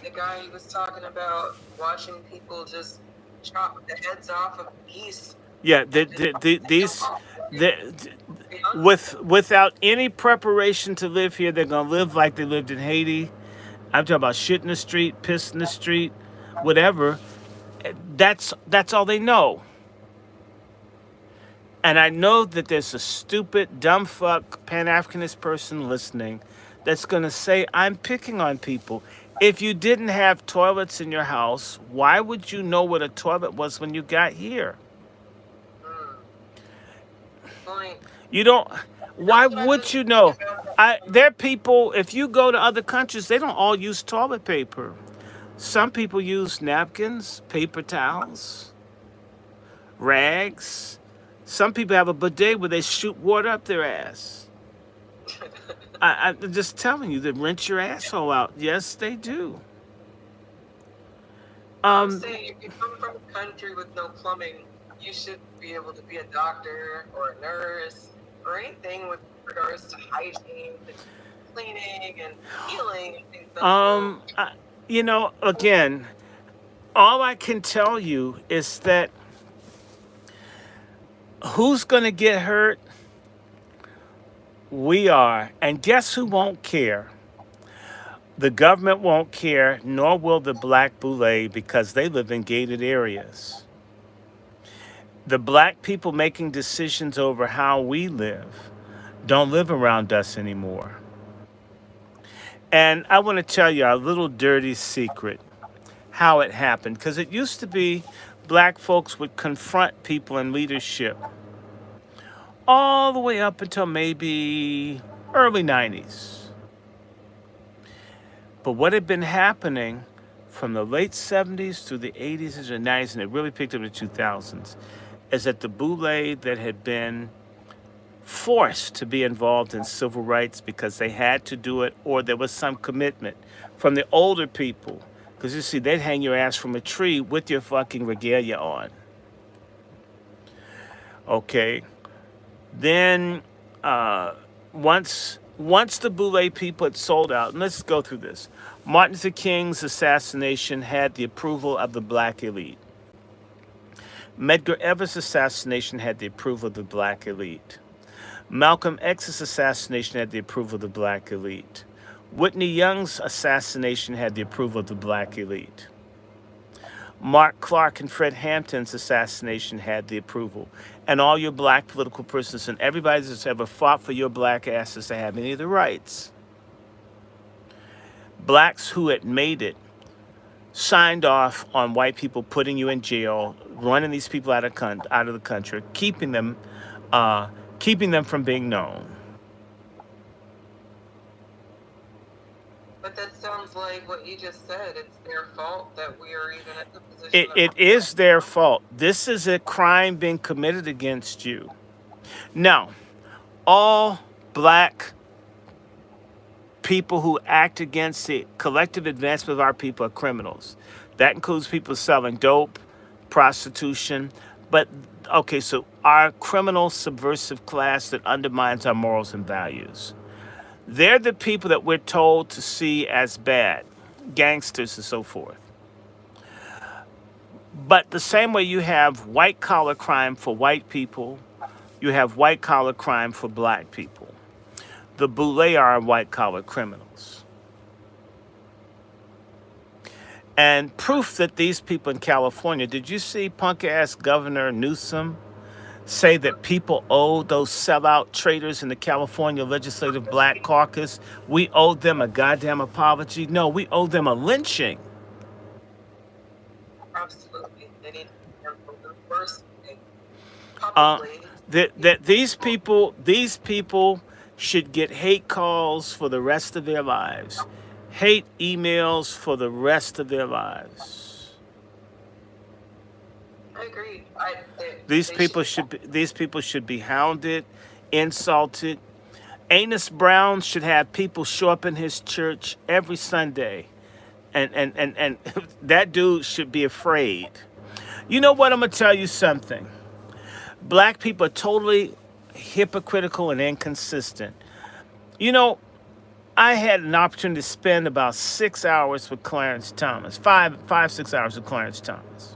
the guy he was talking about watching people just chop the heads off of geese Yeah, and just these, jump off. without any preparation to live here, they're gonna live like they lived in Haiti. I'm talking about shit in the street, piss in the street, whatever. That's all they know. And I know that there's a stupid, dumb fuck Pan-Africanist person listening that's going to say, I'm picking on people. If you didn't have toilets in your house, why would you know what a toilet was when you got here? Mm. Point. You don't. Why That's what I've been would you thinking know? about. There are people, if you go to other countries, they don't all use toilet paper. Some people use napkins, paper towels, rags. Some people have a bidet where they shoot water up their ass. I'm just telling you, they rinse your asshole out. Yes, they do. I'm Um, saying if you come from a country with no plumbing, you should be able to be a doctor or a nurse or anything with regards to hygiene and cleaning and healing and things. That's real. um, I, again, all I can tell you is that who's going to get hurt? We are. And guess who won't care? The government won't care, nor will the black boule because they live in gated areas. The black people making decisions over how we live don't live around us anymore. And I want to tell you a little dirty secret how it happened. Because it used to be black folks would confront people in leadership all the way up until maybe early 90s. But what had been happening from the late 70s through the 80s and the 90s, and it really picked up in the 2000s, is that the boule that had been forced to be involved in civil rights because they had to do it or there was some commitment from the older people. Because you see, they'd hang your ass from a tree with your fucking regalia on. Okay. Then once the boule people had sold out, and let's go through this. Martin Luther King's assassination had the approval of the black elite. Medgar Evers' assassination had the approval of the black elite. Malcolm X's assassination had the approval of the black elite. Whitney Young's assassination had the approval of the black elite. Mark Clark and Fred Hampton's assassination had the approval. And all your black political prisoners and everybody that's ever fought for your black asses to have any of the rights. Blacks who had made it signed off on white people putting you in jail, running these people out of the country, keeping them from being known. But that sounds like what you just said. It's their fault that we are even at the position It is their fault. This is a crime being committed against you. Now, all black people who act against the collective advancement of our people are criminals. That includes people selling dope, prostitution, but okay, so our criminal subversive class that undermines our morals and values. They're the people that we're told to see as bad, gangsters and so forth. But the same way you have white collar crime for white people, you have white collar crime for black people. The boule are white collar criminals. And proof that these people in California, did you see punk ass Governor Newsom say that people owe those sellout traitors in the California Legislative Black Caucus, we owe them a goddamn apology? No, we owe them a lynching. absolutely. They need to be careful. The worst thing, Uh, publicly. that these people should get hate calls for the rest of their lives, hate emails for the rest of their lives. I agree. These They people should. should be hounded, insulted. Amos Brown should have people show up in his church every Sunday, and that dude should be afraid. You know what? I'm gonna tell you something. Black people are totally hypocritical and inconsistent. You know, I had an opportunity to spend about 6 hours with Clarence Thomas, 6 hours with Clarence Thomas.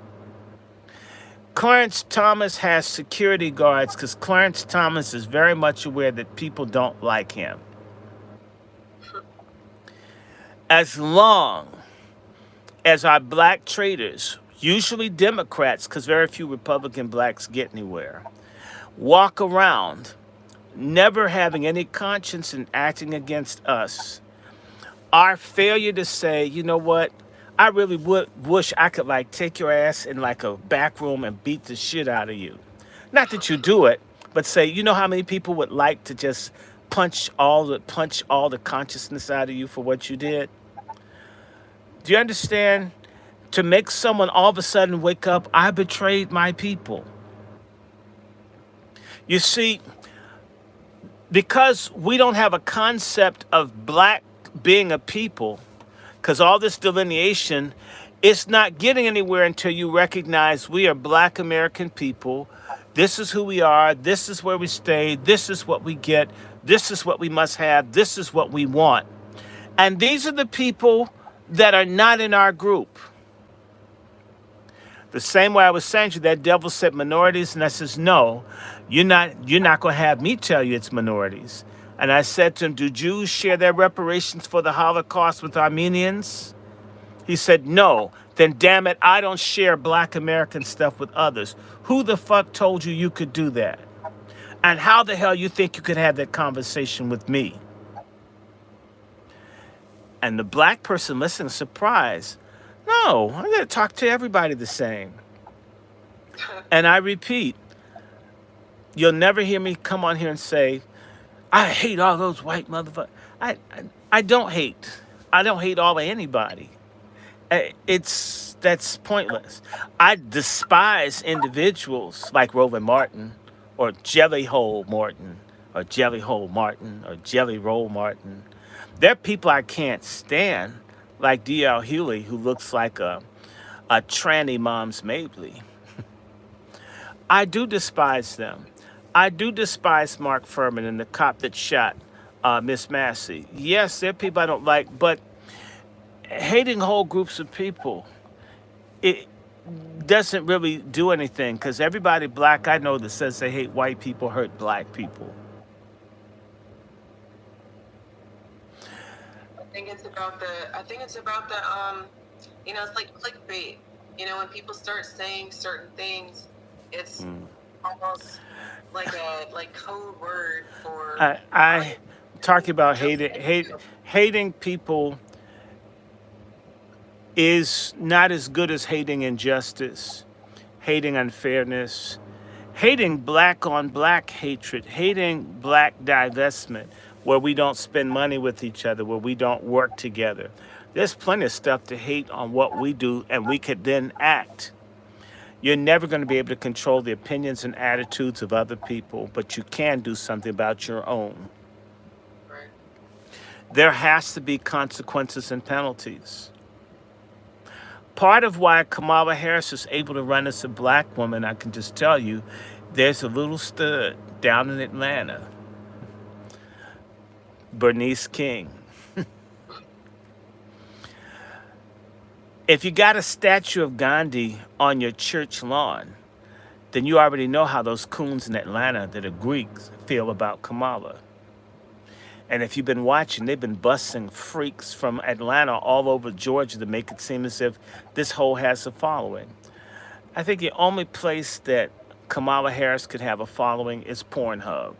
Clarence Thomas has security guards because Clarence Thomas is very much aware that people don't like him. As long as our black traitors, usually Democrats, because very few Republican blacks get anywhere, walk around never having any conscience and acting against us, our failure to say, you know what, I really would wish I could like take your ass in like a back room and beat the shit out of you. Not that you do it, but say, you know how many people would like to just punch all the consciousness out of you for what you did? Do you understand? To make someone all of a sudden wake up, I betrayed my people. You see, because we don't have a concept of black being a people, because all this delineation, it's not getting anywhere until you recognize we are black American people. This is who we are. This is where we stay. This is what we get. This is what we must have. This is what we want. And these are the people that are not in our group. The same way I was saying to you, that devil said minorities, and I says, no, you're not gonna have me tell you it's minorities. And I said to him, do Jews share their reparations for the Holocaust with Armenians? He said, no. Then damn it, I don't share black American stuff with others. Who the fuck told you you could do that? And how the hell you think you could have that conversation with me? And the black person listening, surprised. No, I'm going to talk to everybody the same. And I repeat, you'll never hear me come on here and say, I hate all those white motherfuckers. I don't hate. I don't hate all of anybody. That's pointless. I despise individuals like Roland Martin or Jelly Hole Martin or Jelly Hole Martin or Jelly Roll Martin. There are people I can't stand, like D.L. Hewley, who looks like a tranny mom's Mabley. I do despise them. I do despise Mark Furman and the cop that shot Miss Massey. Yes, there are people I don't like, but hating whole groups of people, it doesn't really do anything, because everybody black I know that says they hate white people hurt black people. I think it's about the it's like clickbait. When people start saying certain things, it's almost like a code word for I talking about hating people is not as good as hating injustice, hating unfairness, hating black on black hatred, hating black divestment, where we don't spend money with each other, where we don't work together. There's plenty of stuff to hate on what we do, and we could then act. You're never going to be able to control the opinions and attitudes of other people, but you can do something about your own. right. There has to be consequences and penalties. Part of why Kamala Harris is able to run as a black woman, I can just tell you, there's a little stud down in Atlanta, Bernice King. If you got a statue of Gandhi on your church lawn, then you already know how those coons in Atlanta that are Greeks feel about Kamala. And if you've been watching, they've been busting freaks from Atlanta all over Georgia to make it seem as if this whole has a following. I think the only place that Kamala Harris could have a following is Pornhub.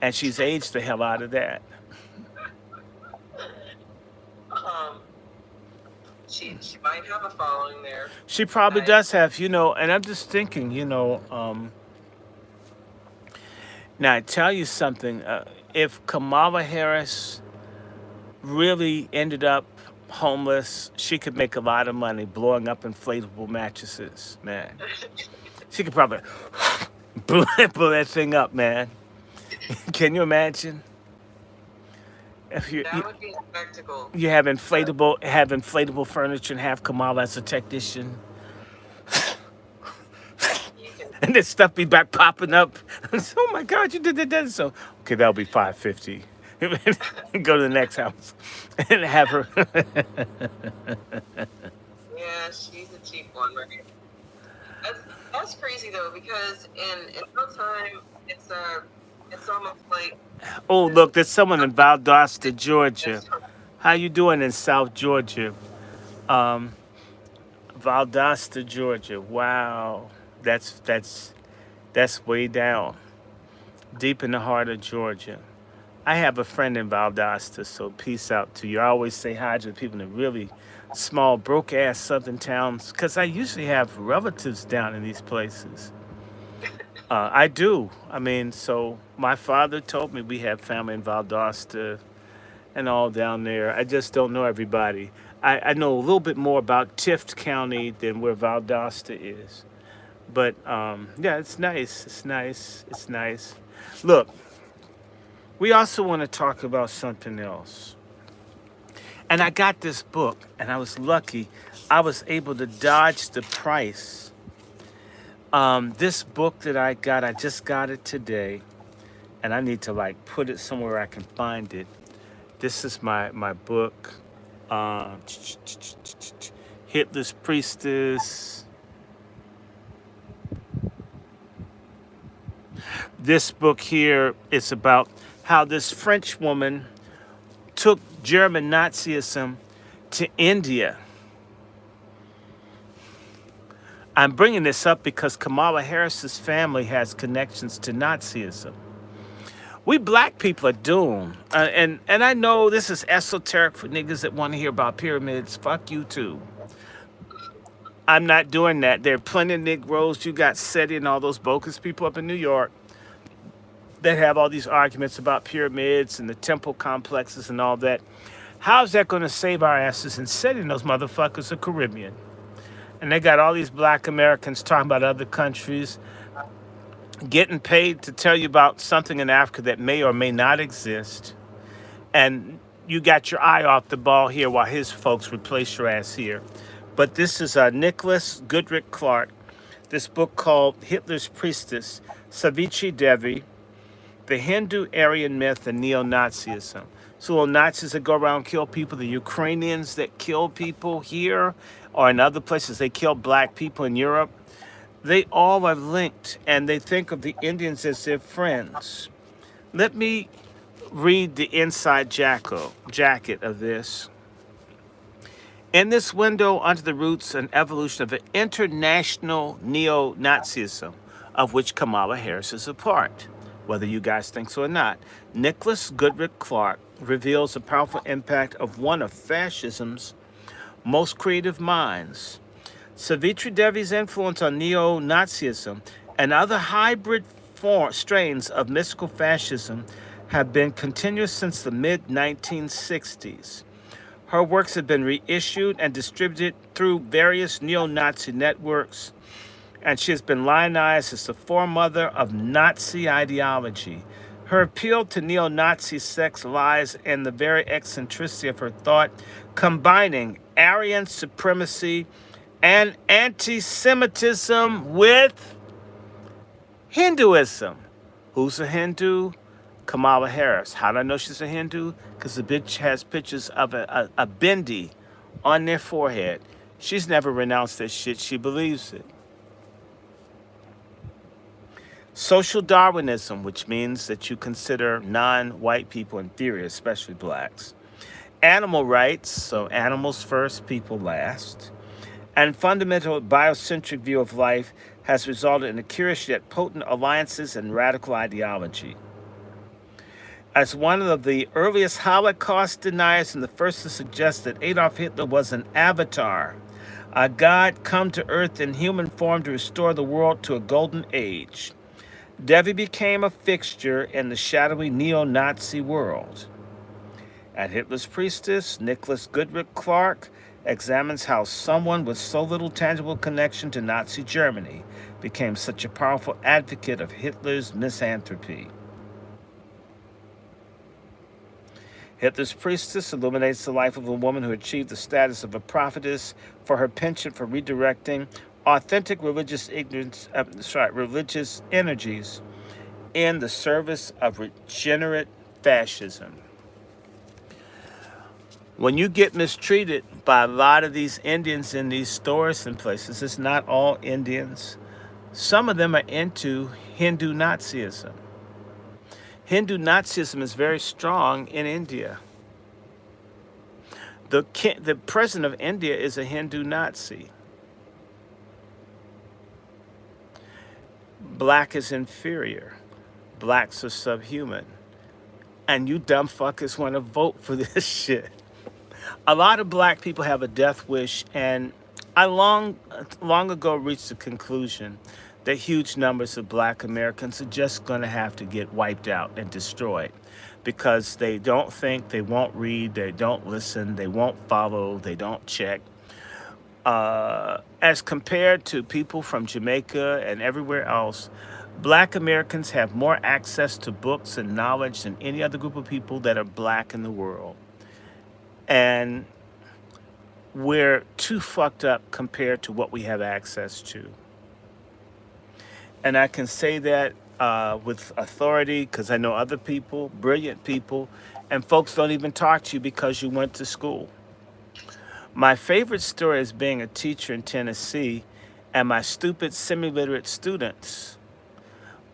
And she's aged the hell out of that. Um, she might have a following there. She probably does have, and I'm just thinking, now I tell you something, if Kamala Harris really ended up homeless, she could make a lot of money blowing up inflatable mattresses, man. She could probably blow that thing up, man. Can you imagine? If That would be a spectacle. you have inflatable furniture and have Kamala as a technician, You can and this stuff be back popping up. Oh my God, you did that. So okay, that'll be $550. Go to the next house and have her. Yeah, she's a cheap one, right? That's crazy though, because in no time it's almost like Oh, look, there's someone in Valdosta, Georgia. it's How you doing in South Georgia? Um, Valdosta, Georgia. Wow, that's way down, deep in the heart of Georgia. I have a friend in Valdosta, so peace out to you. I always say hi to people in really small, broke ass southern towns, because I usually have relatives down in these places. I do. I mean, so my father told me we have family in Valdosta and all down there. I just don't know everybody. I know a little bit more about Tift County than where Valdosta is. But yeah, it's nice. It's nice. It's nice. Look, we also want to talk about something else. And I got this book, and I was lucky. I was able to dodge the price. This book that I got, I just got it today, and I need to like put it somewhere I can find it. This is my book, uh, Hitler's Priestess. This book here is about how this French woman took German Nazism to India. I'm bringing this up because Kamala Harris's family has connections to Nazism. We black people are doomed. And I know this is esoteric for niggas that want to hear about pyramids. Fuck you too. I'm not doing that. There are plenty of Negroes. You got SETI and all those bogus people up in New York that have all these arguments about pyramids and the temple complexes and all that. How's that going to save our asses? And SETI and those motherfuckers are Caribbean. And they got all these black Americans talking about other countries, getting paid to tell you about something in Africa that may or may not exist. And you got your eye off the ball here while his folks replace your ass here. But this is Nicholas Goodrick Clark. This book called Hitler's Priestess, Savitri Devi, the Hindu Aryan Myth and Neo-Nazism. So little Nazis that go around and kill people, the Ukrainians that kill people here or in other places, they kill black people in Europe. They all are linked, and they think of the Indians as their friends. Let me read the inside jacket of this. In this window, under the roots and evolution of an international neo-Nazism, of which Kamala Harris is a part, whether you guys think so or not, Nicholas Goodrick Clark reveals the powerful impact of one of fascism's most creative minds. Savitri Devi's influence on neo-Nazism and other hybrid strains of mystical fascism have been continuous since the mid-1960s. Her works have been reissued and distributed through various neo-Nazi networks, and she has been lionized as the foremother of Nazi ideology. Her appeal to neo-Nazi sects lies in the very eccentricity of her thought, combining Aryan supremacy and anti-Semitism with Hinduism. Who's a Hindu? Kamala Harris. How do I know she's a Hindu? Because the bitch has pictures of a bindi on their forehead. She's never renounced that shit. She believes it. Social Darwinism, which means that you consider non-white people inferior, especially blacks. Animal rights, so animals first, people last. And fundamental biocentric view of life has resulted in a curious yet potent alliances and radical ideology. As one of the earliest Holocaust deniers and the first to suggest that Adolf Hitler was an avatar, a god come to earth in human form to restore the world to a golden age, Devi became a fixture in the shadowy neo-Nazi world. At Hitler's Priestess, Nicholas Goodrick Clark examines how someone with so little tangible connection to Nazi Germany became such a powerful advocate of Hitler's misanthropy. Hitler's Priestess illuminates the life of a woman who achieved the status of a prophetess for her penchant for redirecting authentic religious religious energies in the service of regenerate fascism. When you get mistreated by a lot of these Indians in these stores and places, it's not all Indians. Some of them are into Hindu Nazism. Hindu Nazism is very strong in India. The president of India is a Hindu Nazi. Black is inferior. Blacks are subhuman. And you dumb fuckers want to vote for this shit. A lot of black people have a death wish, and I long ago reached the conclusion that huge numbers of black Americans are just going to have to get wiped out and destroyed because they don't think, they won't read, they don't listen, they won't follow, they don't check. As compared to people from Jamaica and everywhere else, black Americans have more access to books and knowledge than any other group of people that are black in the world. And we're too fucked up compared to what we have access to. And I can say that with authority because I know other people, brilliant people, and folks don't even talk to you because you went to school. My favorite story is being a teacher in Tennessee, and my stupid semi literate students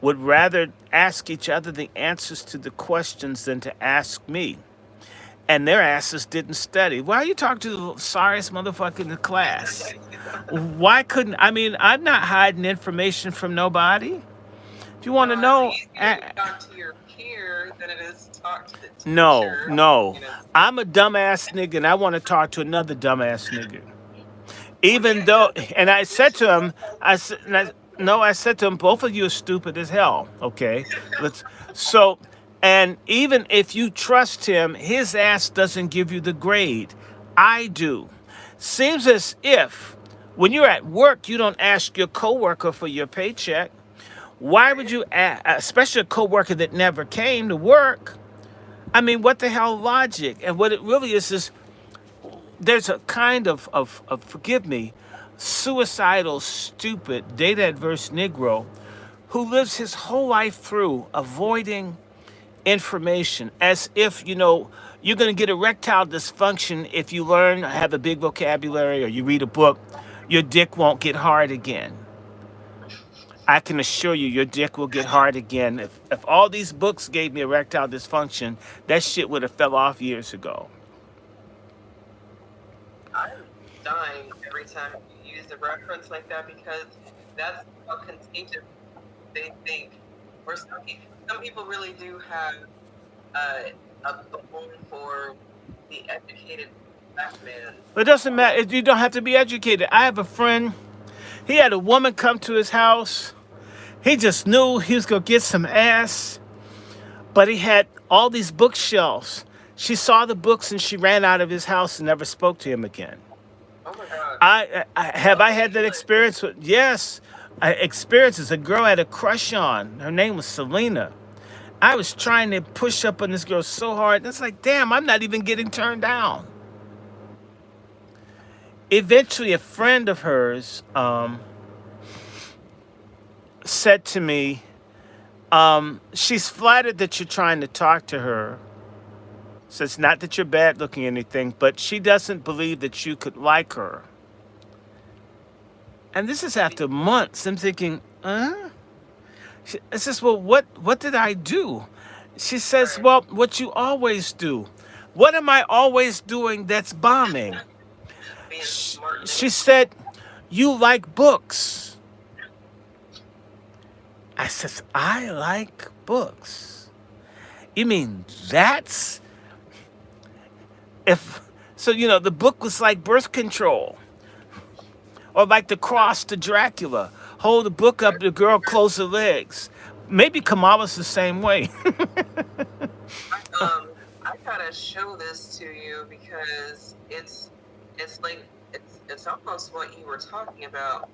would rather ask each other the answers to the questions than to ask me. And their asses didn't study. Why are you talking to the sorriest motherfucker in the class? Why couldn't I mean? I'm not hiding information from nobody. If you want to No, it's know, easier to talk to your peer than it is to talk to the no, teacher. no. You know, I'm a dumbass nigga, and I want to talk to another dumbass nigga. well, Even yeah, though, because and I teachers said to him, I said, no, I said to him, both of you are stupid as hell. Okay, let's. So, and even if you trust him, his ass doesn't give you the grade. I do. Seems as if when you're at work, you don't ask your coworker for your paycheck. Why would you, especially a coworker that never came to work? I mean, what the hell logic? And what it really is there's a kind of forgive me, suicidal, stupid, data adverse Negro who lives his whole life through avoiding information as if, you're going to get erectile dysfunction if you learn, have a big vocabulary, or you read a book, your dick won't get hard again. I can assure you, your dick will get hard again. If all these books gave me erectile dysfunction, that shit would have fell off years ago. I'm dying every time you use a reference like that because that's how contagious they think. Or some people really do have uh, a bone for the educated black man. It doesn't matter. You don't have to be educated. I have a friend. He had a woman come to his house. He just knew he was going to get some ass, but he had all these bookshelves. She saw the books and she ran out of his house and never spoke to him again. Oh my God. I had that Good. experience with, yes, I experiences. A girl I had a crush on. Her name was Selena. I was trying to push up on this girl so hard. And it's like, damn, I'm not even getting turned down. Eventually, a friend of hers said to me, she's flattered that you're trying to talk to her. So it's not that you're bad looking or anything, but she doesn't believe that you could like her. And this is after months. I'm thinking, huh? I says, well, what did I do? She says, Right. well, what you always do. What am I always doing that's bombing? Being Sh- smart and She said, you like books. I says, I like books. You mean that's if so the book was like birth control or like the cross to Dracula. Hold the book up, the girl close her legs. Maybe Kamala's the same way. I gotta show this to you because it's like it's almost what you were talking about.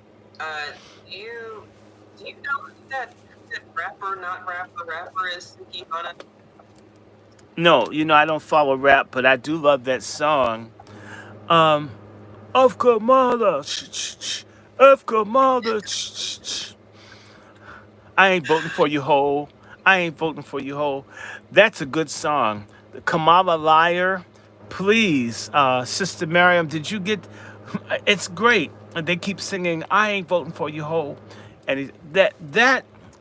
You do you know who that rapper, not rapper is Suki Hana? No, I don't follow rap, but I do love that song. Um, of Kamala, of Kamala. I ain't voting for you, ho. I ain't voting for you, ho. That's a good song. Kamala Liar. Please, Sister Miriam, did you get? It's great. And they keep singing, "I ain't voting for you, ho," and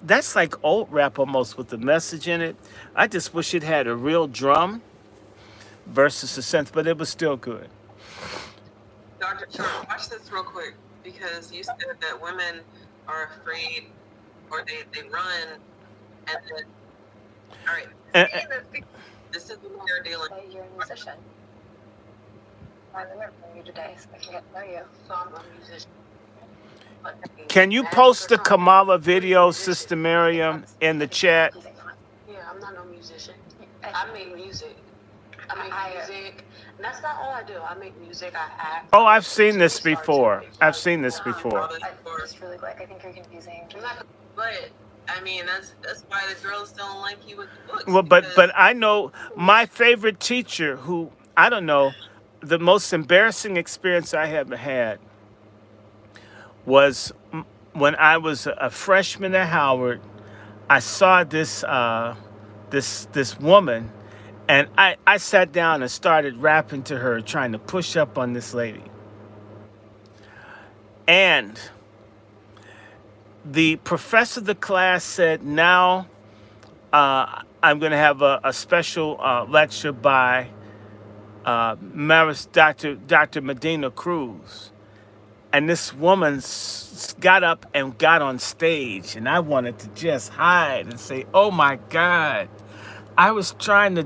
that's like old rap almost with the message in it. I just wish it had a real drum versus a synth, but it was still good. Dr. Short, watch this real quick because you said that women are afraid or they run and then all right. And, This is what we're dealing. You're a musician. I learned from you today, so I can get to know you. So I'm a musician. Can you post the Kamala video, Sister Miriam, in the chat? Yeah, I'm not no musician. I make music. I make music. And that's not all I do. I make music. I act. Oh, I've seen this before. I've seen this before. Just really quick. I think you're confusing. But I mean, that's why the girls don't like you with the books. Well, but I know my favorite teacher, who I don't know, the most embarrassing experience I ever had was when I was a freshman at Howard. I saw this woman, and I sat down and started rapping to her, trying to push up on this lady. And the professor of the class said, now I'm going to have a special lecture by Dr. Medina Cruz. And this woman got up and got on stage, and I wanted to just hide and say, "Oh my God, I was trying to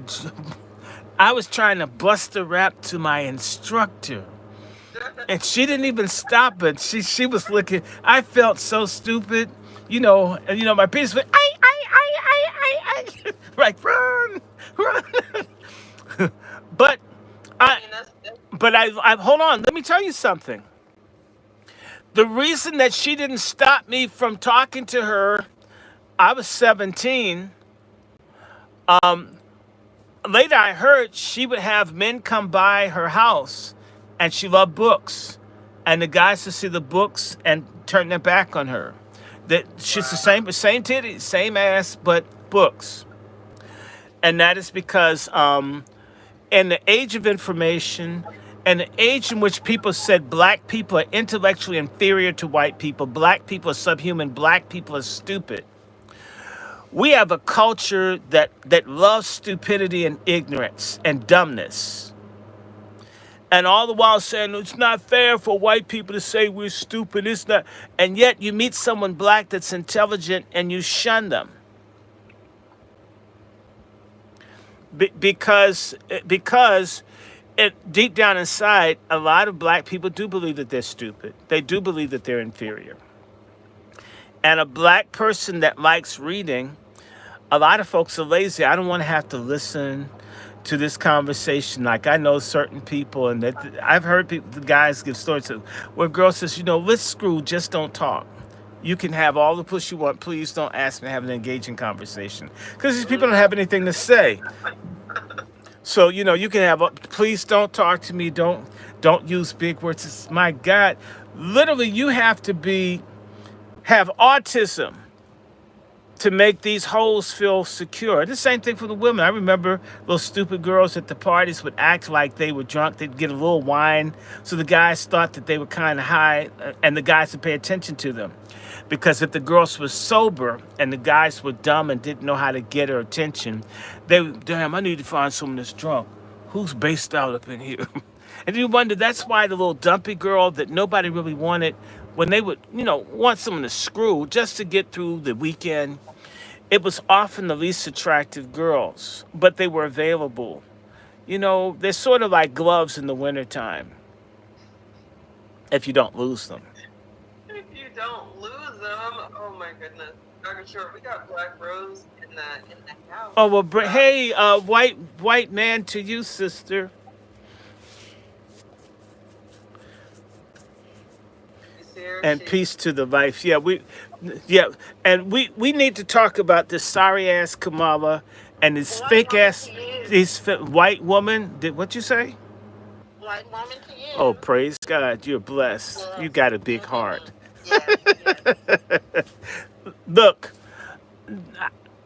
bust a rap to my instructor." And she didn't even stop it. She was looking. I felt so stupid, And my peers went, I, like run. But I mean, I hold on. Let me tell you something. The reason that she didn't stop me from talking to her, I was 17. Later, I heard she would have men come by her house, and she loved books, and the guys would see the books and turn their back on her. That she's the same titties, same ass, but books. And that is because in the age of information, and the age in which people said black people are intellectually inferior to white people, black people are subhuman, black people are stupid. We have a culture that loves stupidity and ignorance and dumbness. And all the while saying it's not fair for white people to say we're stupid, it's not. And yet you meet someone black that's intelligent and you shun them. Because deep down inside, a lot of black people do believe that they're stupid. They do believe that they're inferior. And a black person that likes reading, a lot of folks are lazy. I don't want to have to listen to this conversation. Like, I know certain people, and that I've heard the guys give stories where a girl says, let's screw, just don't talk. You can have all the push you want. Please don't ask me to have an engaging conversation. Because these people don't have anything to say. So, you can have, please don't talk to me. Don't use big words. It's, my God, literally you have to have autism to make these hoes feel secure. The same thing for the women. I remember those stupid girls at the parties would act like they were drunk. They'd get a little wine. So the guys thought that they were kind of high, and the guys would pay attention to them. Because if the girls were sober and the guys were dumb and didn't know how to get her attention, they would, damn, I need to find someone that's drunk. Who's based out up in here? And you wonder, that's why the little dumpy girl that nobody really wanted, when they would, want someone to screw just to get through the weekend, it was often the least attractive girls, but they were available. They're sort of like gloves in the wintertime, if you don't lose them. if you don't lose them, oh my goodness. Dr. Short, we got Black Rose in the house. Oh, well, hey, white man to you, sister. And peace to the life. And we need to talk about this sorry ass Kamala and this fake ass, white woman. What you say? White woman to you. Oh, praise God, you're blessed. You got a big heart. Yes. Look,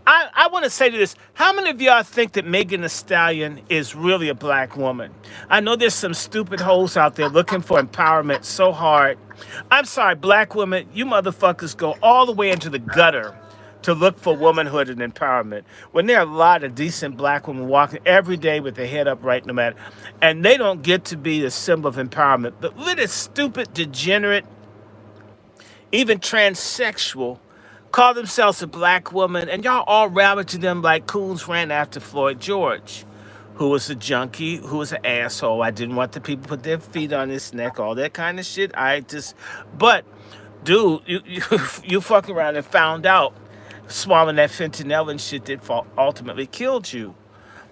I want to say to this, how many of y'all think that Megan Thee Stallion is really a black woman? I know there's some stupid hoes out there looking for empowerment so hard. I'm sorry, black women, you motherfuckers go all the way into the gutter to look for womanhood and empowerment, when there are a lot of decent black women walking every day with their head upright no matter, and they don't get to be the symbol of empowerment. But little stupid, degenerate, even transsexual, call themselves a black woman, and y'all all rally to them like coons ran after Floyd George. who was a junkie, who was an asshole. I didn't want the people to put their feet on his neck, all that kind of shit. But, dude, you fucking around and found out swallowing that fentanyl and shit that ultimately killed you.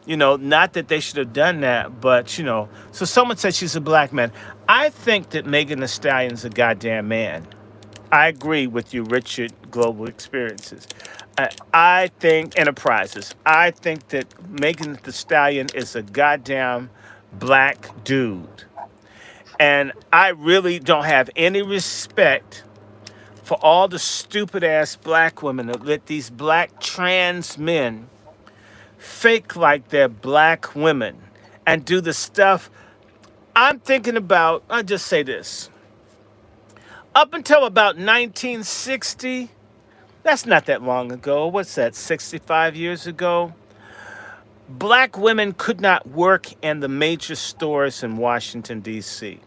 Not that they should have done that, but, so someone said she's a black man. I think that Megan Thee Stallion's a goddamn man. I agree with you, Richard, Global Experiences. I think Enterprises. I think that Megan Thee Stallion is a goddamn black dude. And I really don't have any respect for all the stupid ass black women that let these black trans men fake like they're black women and do the stuff. I'm thinking about, I'll just say this. Up until about 1960, that's not that long ago. What's that, 65 years ago? Black women could not work in the major stores in Washington, D.C.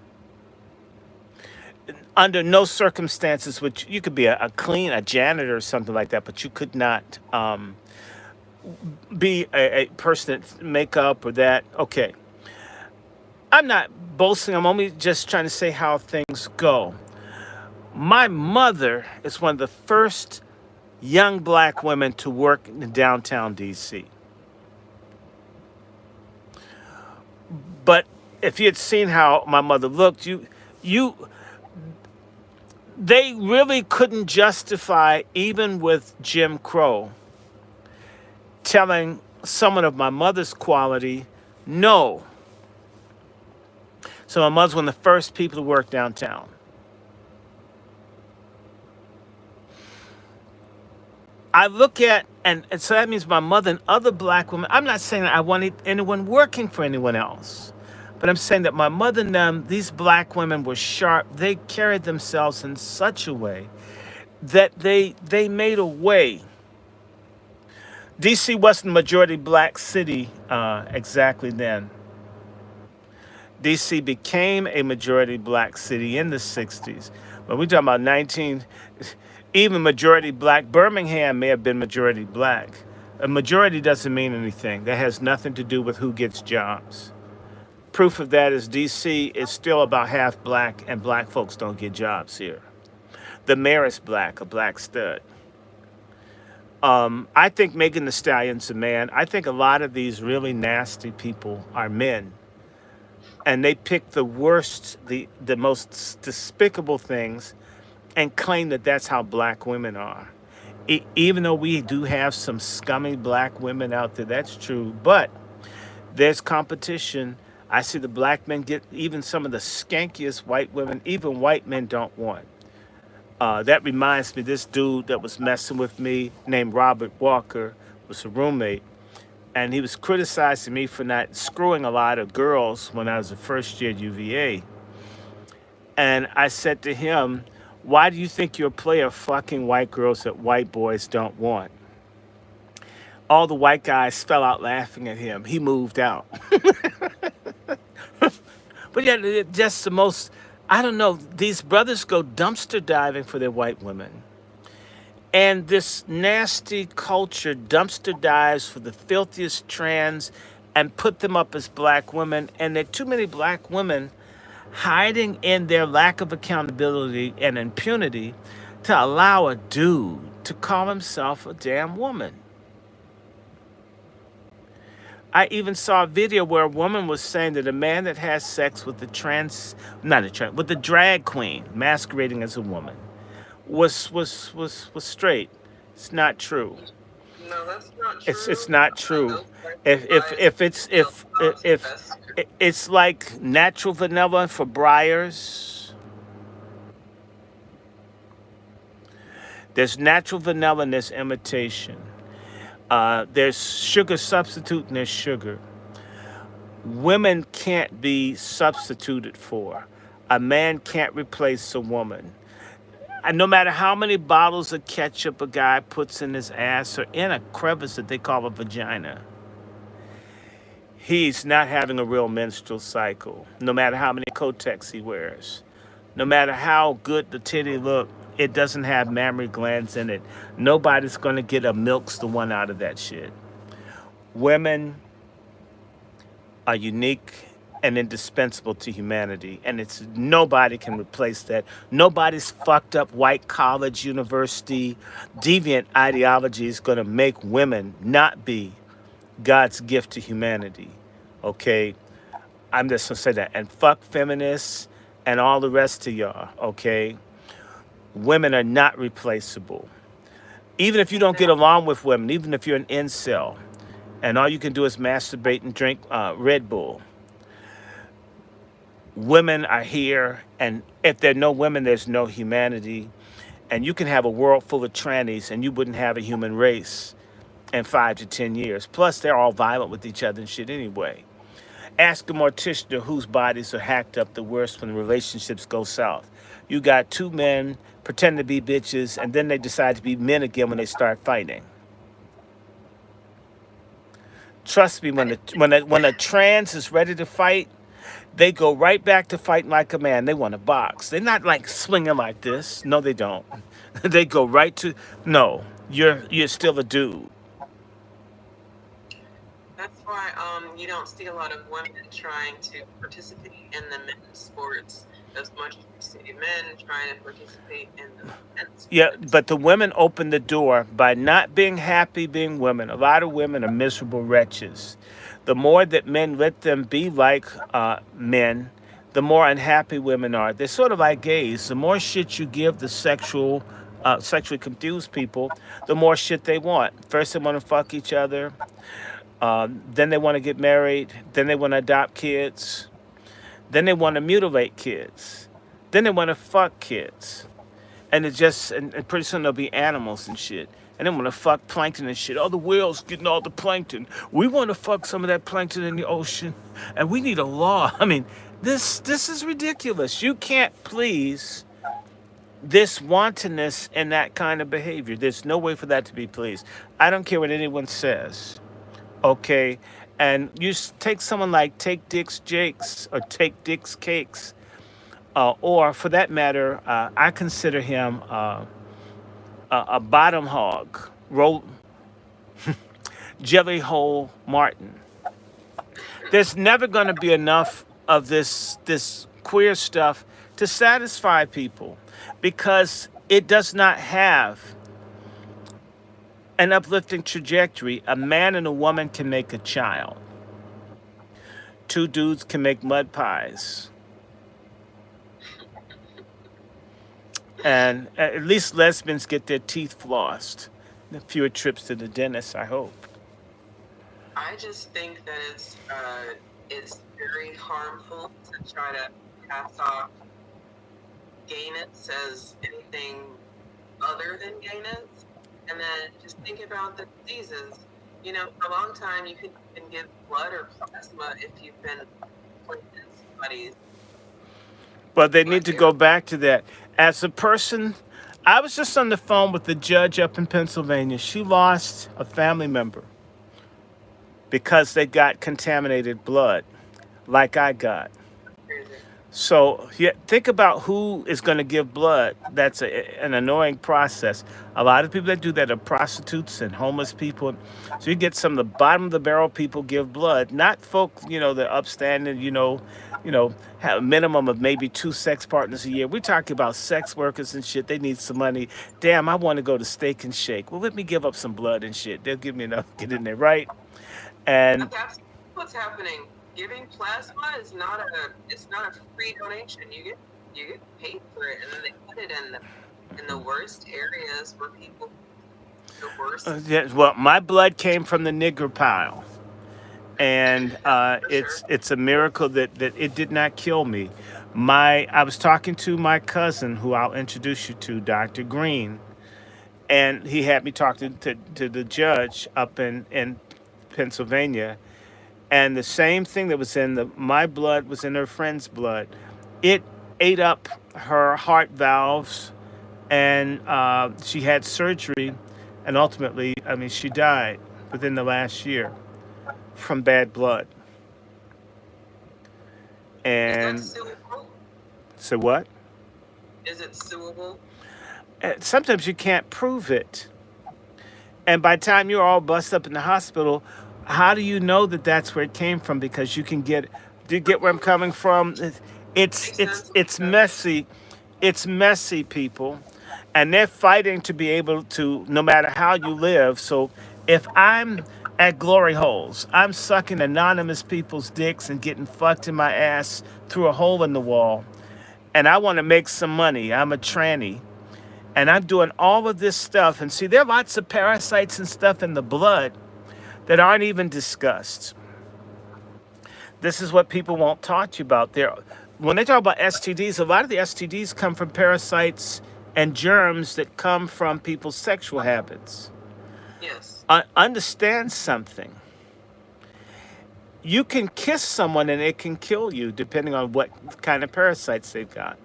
Under no circumstances, which you could be a janitor or something like that, but you could not be a person that makeup or that. Okay. I'm not boasting. I'm only just trying to say how things go. My mother is one of the first young black women to work in downtown D.C. But if you had seen how my mother looked, they really couldn't justify, even with Jim Crow, telling someone of my mother's quality, no. So my mother's one of the first people to work downtown. I look at, and so that means my mother and other black women, I'm not saying that I wanted anyone working for anyone else, but I'm saying that my mother and them, these black women were sharp. They carried themselves in such a way that they made a way. D.C. wasn't a majority black city exactly then. D.C. became a majority black city in the 60s. But we're talking about even majority black. Birmingham may have been majority black. A majority doesn't mean anything. That has nothing to do with who gets jobs. Proof of that is D.C. is still about half black, and black folks don't get jobs here. The mayor is black, a black stud. I think Megan Thee Stallion's a man. I think a lot of these really nasty people are men. And they pick the worst, the most despicable things and claim that that's how black women are. Even though we do have some scummy black women out there, that's true. But there's competition. I see the black men get even some of the skankiest white women, even white men don't want. That reminds me, this dude that was messing with me named Robert Walker was a roommate. And he was criticizing me for not screwing a lot of girls when I was a first year at UVA. And I said to him, why do you think you're a player fucking white girls that white boys don't want? All the white guys fell out laughing at him. He moved out. But yeah, just the most, I don't know, these brothers go dumpster diving for their white women. And this nasty culture dumpster dives for the filthiest trans and put them up as black women. And there are too many black women hiding in their lack of accountability and impunity to allow a dude to call himself a damn woman. I even saw a video where a woman was saying that a man that has sex with with the drag queen masquerading as a woman was straight. It's not true. No, that's not true. It's not true. If it's like natural vanilla for Breyers. There's natural vanilla and there's imitation. There's sugar substitute and there's sugar. Women can't be substituted for. A man can't replace a woman. And no matter how many bottles of ketchup a guy puts in his ass or in a crevice that they call a vagina, he's not having a real menstrual cycle. No matter how many Kotex he wears. No matter how good the titty look, it doesn't have mammary glands in it. Nobody's going to get a milks the one out of that shit. Women are unique and indispensable to humanity, and it's nobody can replace that. Nobody's fucked up white college, university, deviant ideology is going to make women not be God's gift to humanity. Okay, I'm just gonna say that, and fuck feminists and all the rest of y'all. Okay, women are not replaceable. Even if you don't get Exactly. along with women, even if you're an incel, and all you can do is masturbate and drink Red Bull, women are here, and if there are no women, there's no humanity. And you can have a world full of trannies, and you wouldn't have a human race in 5 to 10 years. Plus, they're all violent with each other and shit anyway. Ask a mortician whose bodies are hacked up the worst when relationships go south. You got two men pretend to be bitches, and then they decide to be men again when they start fighting. Trust me, I, when a trans is ready to fight, they go right back to fighting like a man. They want to box. They're not like swinging like this. No, they don't. They go right to no. You're still a dude. that's why you don't see a lot of women trying to participate in the men's sports as much as you see men trying to participate in the men's Yeah, sports. but the women open the door by not being happy being women. A lot of women are miserable wretches. The more that men let them be like men, the more unhappy women are. They're sort of like gays. The more shit you give the sexually confused people, the more shit they want. First, they want to fuck each other. Then they want to get married. Then they want to adopt kids. Then they want to mutilate kids. Then they want to fuck kids. And pretty soon there'll be animals and shit. And then want to fuck plankton and shit. All the whales getting all the plankton. We want to fuck some of that plankton in the ocean, and we need a law. I mean, this is ridiculous. You can't please this wantonness and that kind of behavior. There's no way for that to be pleased. I don't care what anyone says. Okay, and take someone like Take Dick's Jakes or Take Dick's Cakes, or for that matter, I consider him. A bottom hog, jelly hole Martin. There's never going to be enough of this queer stuff to satisfy people because it does not have an uplifting trajectory. A man and a woman can make a child. Two dudes can make mud pies. And at least lesbians get their teeth flossed. Fewer trips to the dentist, I hope. I just think that it's very harmful to try to pass off gayness as anything other than gayness, and then just think about the diseases. You know, for a long time you could even give blood or plasma if you've been in somebody's But they need blood to here. go back to that. As a person, I was just on the phone with the judge up in Pennsylvania. She lost a family member because they got contaminated blood, like I got. Crazy. So yeah, think about who is going to give blood. That's an annoying process. A lot of people that do that are prostitutes and homeless people. So you get some of the bottom of the barrel people give blood, not folk, the upstanding, have a minimum of maybe two sex partners a year. We're talking about sex workers and shit. They need some money. Damn, I want to go to Steak and Shake. Well, let me give up some blood and shit. They'll give me enough to get in there, right? And That's absolutely what's happening. Giving plasma is not a free donation. You get paid for it, and then they put it in the worst areas where people the worst yeah, well, my blood came from the nigger pile. And for sure. it's a miracle that it did not kill me. I was talking to my cousin, who I'll introduce you to, Dr. Green, and he had me talk to the judge up in Pennsylvania, and the same thing that was in my blood was in her friend's blood. It ate up her heart valves, and she had surgery, and ultimately, I mean, she died within the last year from bad blood. Is that And suable? so what? Is it suable? Sometimes you can't prove it. And by the time you're all bust up in the hospital, How do you know that that's where it came from? Because you can get. Do you get where I'm coming from? It's Makes it's sense. it's messy. It's messy, people, and they're fighting to be able to, no matter how you live. So if I'm at glory holes, I'm sucking anonymous people's dicks and getting fucked in my ass through a hole in the wall, and I want to make some money. I'm a tranny, and I'm doing all of this stuff. And see, there are lots of parasites and stuff in the blood that aren't even discussed. This is what people won't talk to you about. There, when they talk about STDs, a lot of the STDs come from parasites and germs that come from people's sexual habits. Yes. Understand something. You can kiss someone and it can kill you depending on what kind of parasites they've got.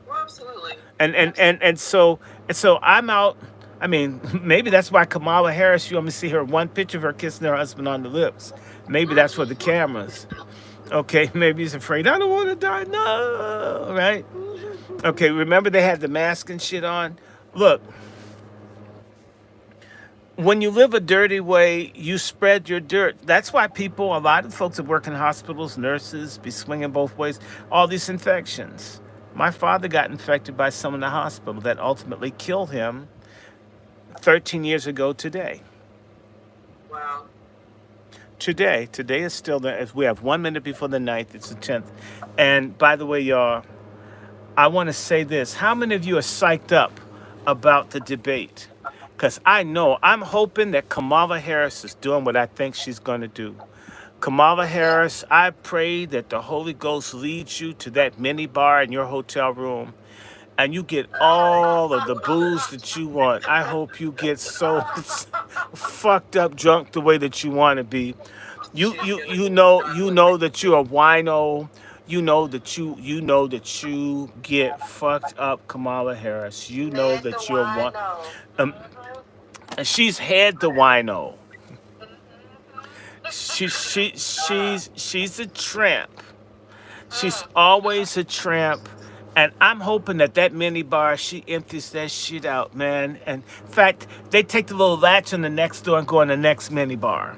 Well, absolutely. And so I'm out. I mean, maybe that's why Kamala Harris. You only see her one picture of her kissing her husband on the lips. Maybe that's for the cameras. Okay, maybe he's afraid. I don't want to die. No, right? Okay, remember they had the mask and shit on? Look, when you live a dirty way, you spread your dirt. That's why people, a lot of folks that work in hospitals, nurses, be swinging both ways, all these infections. My father got infected by someone in the hospital that ultimately killed him 13 years ago today. Wow. Today is still there. We have 1 minute before the 9th. It's the 10th. And by the way, y'all, I want to say this. How many of you are psyched up about the debate? Because I know, I'm hoping that Kamala Harris is doing what I think she's going to do. Kamala Harris, I pray that the Holy Ghost leads you to that mini bar in your hotel room and you get all of the booze that you want. I hope you get so fucked up drunk the way that you want to be. You know that you're a wino. You know that you get fucked up, Kamala Harris. You know Head the that you're one. wino. Um, and she's had the wino. She's a tramp. She's always a tramp. And I'm hoping that mini bar, she empties that shit out, man. And in fact, they take the little latch on the next door and go in the next mini bar.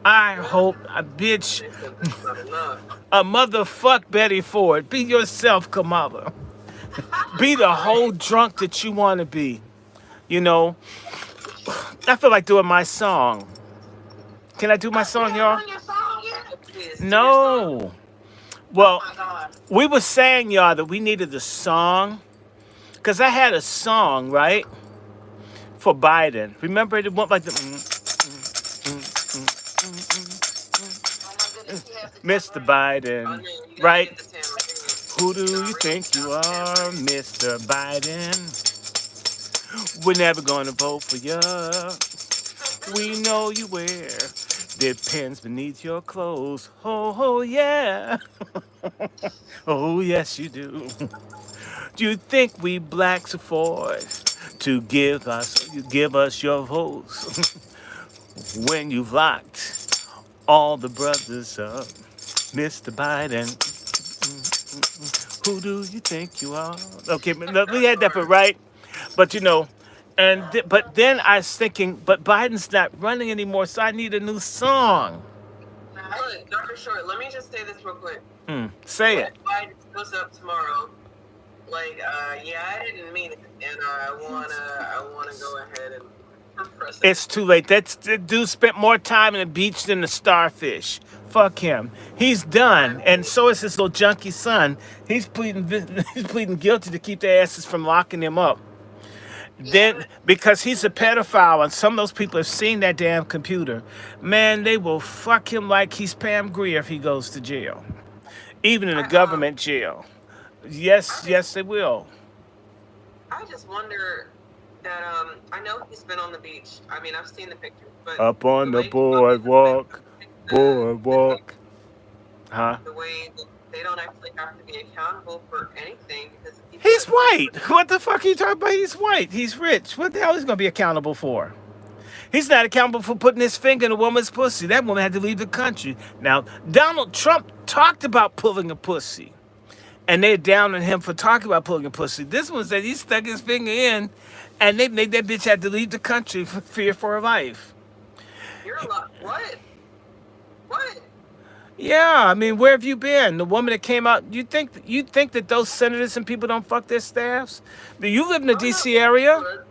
I hope, a bitch, They said that's not enough. a motherfuck Betty Ford. Be yourself, Kamala. Be the whole drunk that you want to be. You know, I feel like doing my song. Can I do my You song, haven't y'all? done your song yet? Please, do your song. No. Oh Well, my God. we were saying, y'all, that we needed a song. Because I had a song, right? For Biden. Remember it went like the Oh my goodness. He has the Mr. tambourine. Oh, Biden, no, you gotta right? get the tambourine. Who do No, you really, think you not the are, tambourine. Mr. Biden? We're never gonna vote for you. We know you wear depends beneath your clothes. Oh yeah. Oh yes you do. Do you think we blacks afford to give us your votes when you've locked all the brothers up, Mr. Biden? Who do you think you are? Okay, but we had that for right, but but then I was thinking, but Biden's not running anymore, so I need a new song. Right? Look, Dr. Short, let me just say this real quick. Say What it. if Biden goes up tomorrow? Like, yeah, I didn't mean it, and I wanna go ahead and for president. It's too late. That dude spent more time in the beach than the starfish. Fuck him. He's done, and so is his little junkie son. He's pleading he's pleading guilty to keep their asses from locking him up. Yeah. Then, because he's a pedophile, and some of those people have seen that damn computer, man, they will fuck him like he's Pam Grier if he goes to jail, even in a I government jail. Yes, I yes, they will. I just wonder that I know he's been on the beach. I mean, I've seen the pictures, but Up the on the way he probably boardwalk, the boardwalk. Huh? the way that they don't actually have to be accountable for anything because the people He's that do white. What the fuck are you talking about? He's white. He's rich. What the hell is he gonna be accountable for? He's not accountable for putting his finger in a woman's pussy. That woman had to leave the country. Now, Donald Trump talked about pulling a pussy, and they're down on him for talking about pulling a pussy. This one said he stuck his finger in, and that bitch had to leave the country for fear for her life. you're a lot. What? What? Yeah, I mean, where have you been? The woman that came out. You think that those senators and people don't fuck their staffs? Do you live in the Oh no. D.C. area? Good.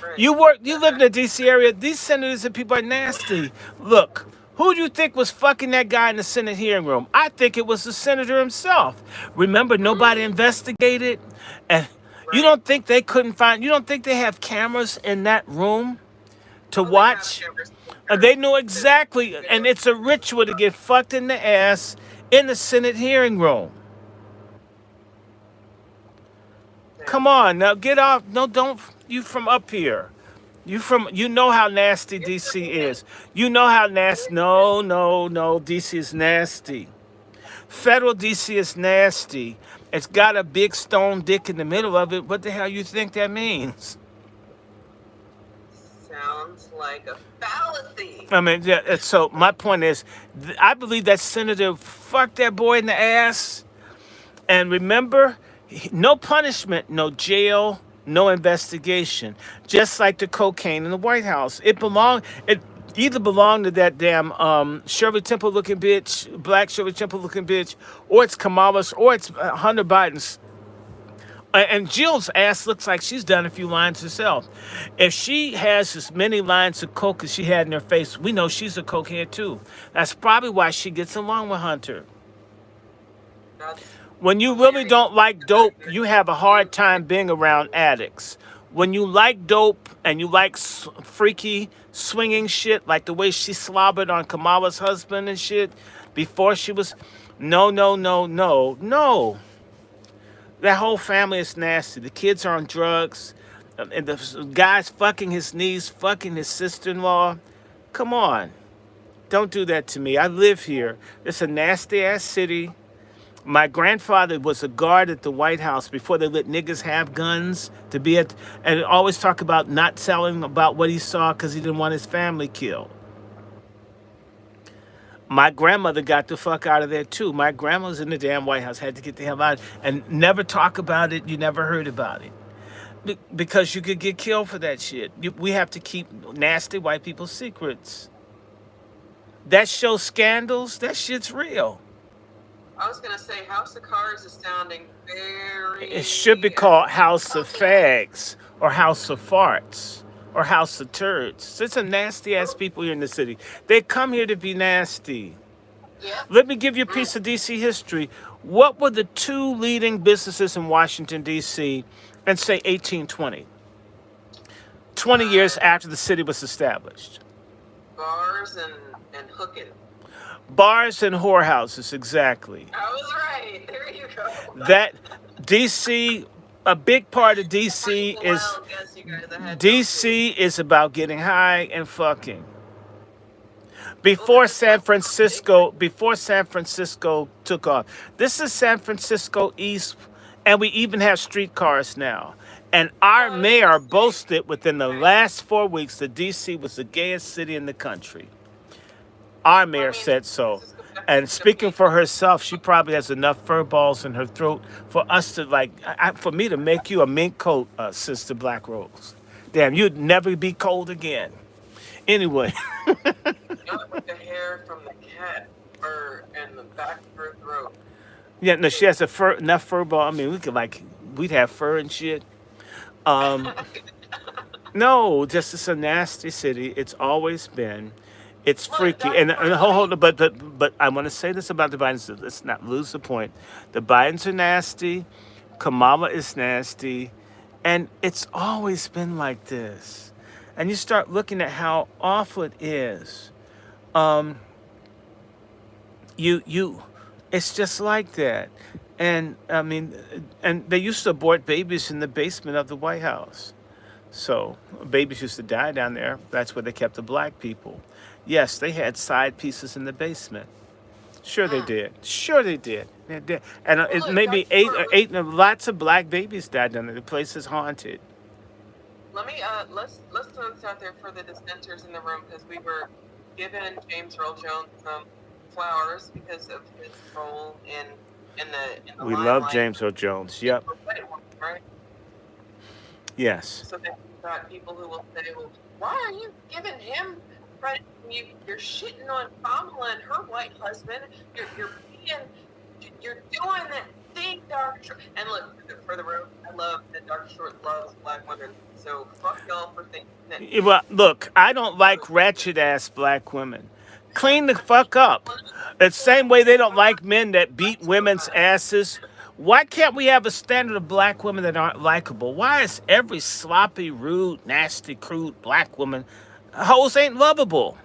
Right. You live in the D.C. area. These senators and people are nasty. Look, who do you think was fucking that guy in the Senate hearing room? I think it was the senator himself. Remember, nobody Mm, investigated, and you right. don't think they couldn't find? You don't think they have cameras in that room to Oh, they have watch? cameras for sure. They know There's exactly, and video. it's a ritual to get fucked in the ass in the Senate hearing room. Yeah. Come on, now get off. No, don't. You from up here. You know how nasty It's DC okay. is. You know how nasty. No, no, no. DC is nasty. Federal DC is nasty. It's got a big stone dick in the middle of it. What the hell you think that means? Sounds like a fallacy. I mean, yeah, so my point is, I believe that senator fucked that boy in the ass. And remember, no punishment, no jail, no investigation. Just like the cocaine in the White House. It either belonged to that damn Shirley Temple looking bitch, black Shirley Temple looking bitch, or it's Kamala's, or it's Hunter Biden's. And Jill's ass looks like she's done a few lines herself. If she has as many lines of coke as she had in her face, we know she's a cokehead too. That's probably why she gets along with Hunter. That's When you really hilarious. don't like Because dope, you're you have a being hard time very being around addicts. When you like dope and you like freaky swinging shit, like the way she slobbered on Kamala's husband and shit before she was, no, no, no, no, no. That whole family is nasty. The kids are on drugs, and the guy's fucking his niece, fucking his sister-in-law. Come on, don't do that to me. I live here. It's a nasty ass city. My grandfather was a guard at the White House before they let niggas have guns to be at, and always talk about not telling about what he saw because he didn't want his family killed. My grandmother got the fuck out of there too. My grandma was in the damn White House, had to get the hell out, and never talk about it. You never heard about it because you could get killed for that shit. We have to keep nasty white people's secrets. That show Scandals, that shit's real. I was gonna say House of Cards is sounding It should be very called House of okay. Fags or House of Farts or House of Turds. There's some nasty ass people here in the city. They come here to be nasty. Yeah. Let me give you a Mm, piece of DC history. What were the two leading businesses in Washington, DC, in say 1820? 20 years uh, after the city was established. bars and hooking. Bars and whorehouses, exactly. I was right. There you go. That DC, a big part of That DC was a is wild guess, you guys. I had no clue. DC is about getting high and fucking. Well, then it's not bigger. Before San Francisco took off. This is San Francisco East, and we even have streetcars now. And our Well, I was gonna mayor say, boasted within the right. last 4 weeks that DC was the gayest city in the country. Our Well, I mayor mean, San said so. Francisco And definitely speaking showcased. for herself, she probably has enough fur balls in her throat for us to like, for me to make you a mink coat, Sister Black Rose. Damn, you'd never be cold again. Anyway, Not with the hair from the cat fur and the back of her throat. yeah, no, she has enough fur ball. I mean, we'd have fur and shit. Um, no, just it's a nasty city. It's always been. It's Look, freaky. that's And why. hold, Let me. hold, but I want to say this about the Bidens. Let's not lose the point. The Bidens are nasty. Kamala is nasty, and it's always been like this. And you start looking at how awful it is. Um, you it's just like that. And I mean, and they used to abort babies in the basement of the White House. So babies used to die down there. That's where they kept the black people. Yes, they had side pieces in the basement. Sure they Mm. did. Sure they did. They did. And Well, it look, maybe that's for. lots of black babies died down there. The place is haunted. Let me. Let's throw this out there for the dissenters in the room because we were giving James Earl Jones some flowers because of his role in the We love limelight. James Earl Jones. Being Yep. a white woman, right? Yes. So then you've got people who will say, "Well, why are you giving him front, you're shitting on Kamala and her white husband. You're doing that thing, Dr. And look, for the room, I love that Dr. Short loves black women. So fuck y'all for thinking that. Well, look, I don't like ratchet ass black women. Clean the fuck up. The same way they don't like men that beat women's asses. Why can't we have a standard of black women that aren't likable? Why is every sloppy, rude, nasty, crude black woman, hoes ain't lovable?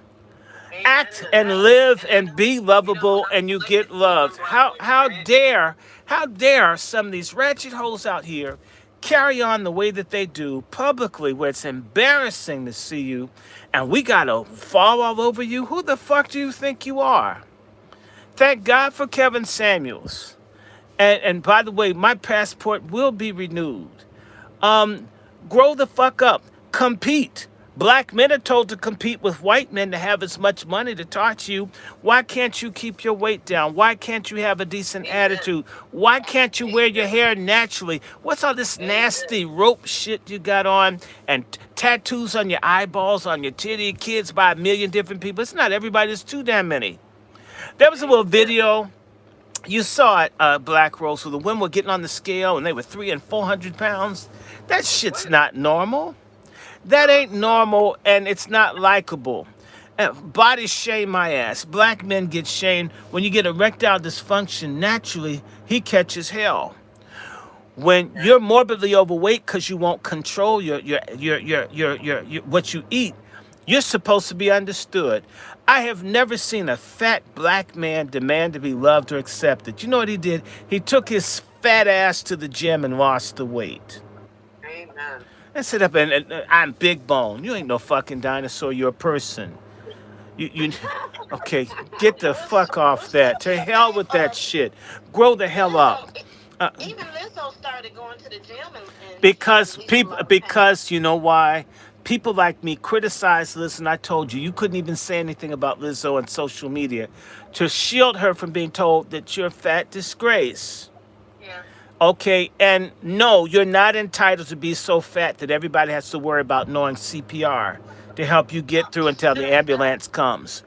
Act and live and be lovable and you get loved. How dare some of these ratchet hoes out here carry on the way that they do publicly, where it's embarrassing to see you and we gotta fall all over you? Who the fuck do you think you are? Thank God for Kevin Samuels. And by the way, my passport will be renewed. Grow the fuck up. Compete. Black men are told to compete with white men to have as much money to talk to you. Why can't you keep your weight down? Why can't you have a decent attitude? Why can't you wear your hair naturally? What's all this nasty rope shit you got on and tattoos on your eyeballs, on your titty, kids by a million different people? It's not everybody. There's too damn many. There was a little video. You saw it, Black Rose, so the women were getting on the scale and they were 300 and 400 pounds. That shit's not normal. That ain't normal, and it's not likable. Body shame my ass. Black men get shamed. When you get erectile dysfunction, naturally, he catches hell. When you're morbidly overweight because you won't control your what you eat, you're supposed to be understood. I have never seen a fat black man demand to be loved or accepted. You know what he did? He took his fat ass to the gym and lost the weight. Amen. And sit up and I'm big bone. You ain't no fucking dinosaur. You're a person. You okay? Get the fuck off that. To hell with that shit. Grow the hell up. Even Lizzo started going to the gym and Because you know why? People like me criticize Lizzo, and I told you couldn't even say anything about Lizzo on social media to shield her from being told that you're a fat disgrace. Yeah. Okay, and no, you're not entitled to be so fat that everybody has to worry about knowing CPR to help you get through until the ambulance comes.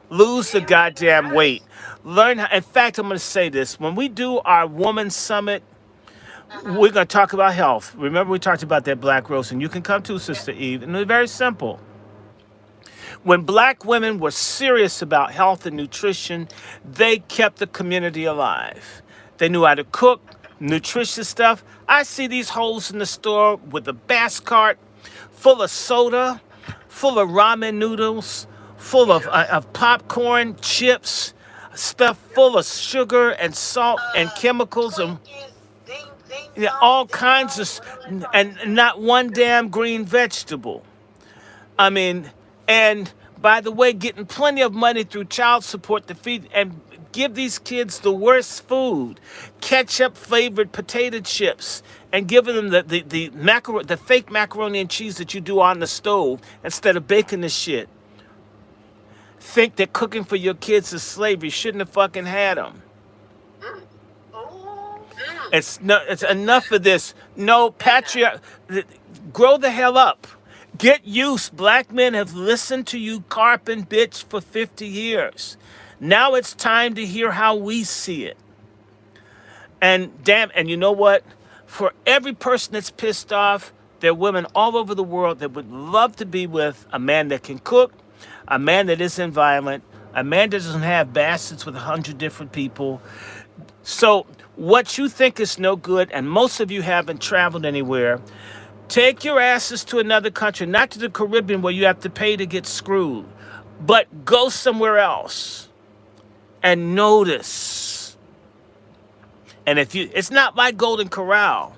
Lose the goddamn weight. Learn how, in fact, I'm going to say this. When we do our Woman Summit, we're going to talk about health. Remember, we talked about that, Black Rose, and you can come too, Sister Eve. And it's very simple. When black women were serious about health and nutrition, they kept the community alive. They knew how to cook, nutritious stuff. I see these hoes in the store with a bass cart full of soda, full of ramen noodles, full of popcorn, chips, stuff full of sugar and salt and chemicals and all kinds of, and not one damn green vegetable. I mean, and by the way, getting plenty of money through child support to feed and give these kids the worst food, ketchup flavored potato chips, and giving them the fake macaroni and cheese that you do on the stove instead of baking the shit. Think that cooking for your kids is slavery. Shouldn't have fucking had them. It's enough of this. No patriarch. Grow the hell up. Get used. Black men have listened to you carping bitch for 50 years. Now it's time to hear how we see it. And you know what? For every person that's pissed off, there are women all over the world that would love to be with a man that can cook, a man that isn't violent, a man that doesn't have bastards with 100 different people. So what you think is no good, and most of you haven't traveled anywhere, take your asses to another country, not to the Caribbean where you have to pay to get screwed, but go somewhere else and notice. And it's not like Golden Corral.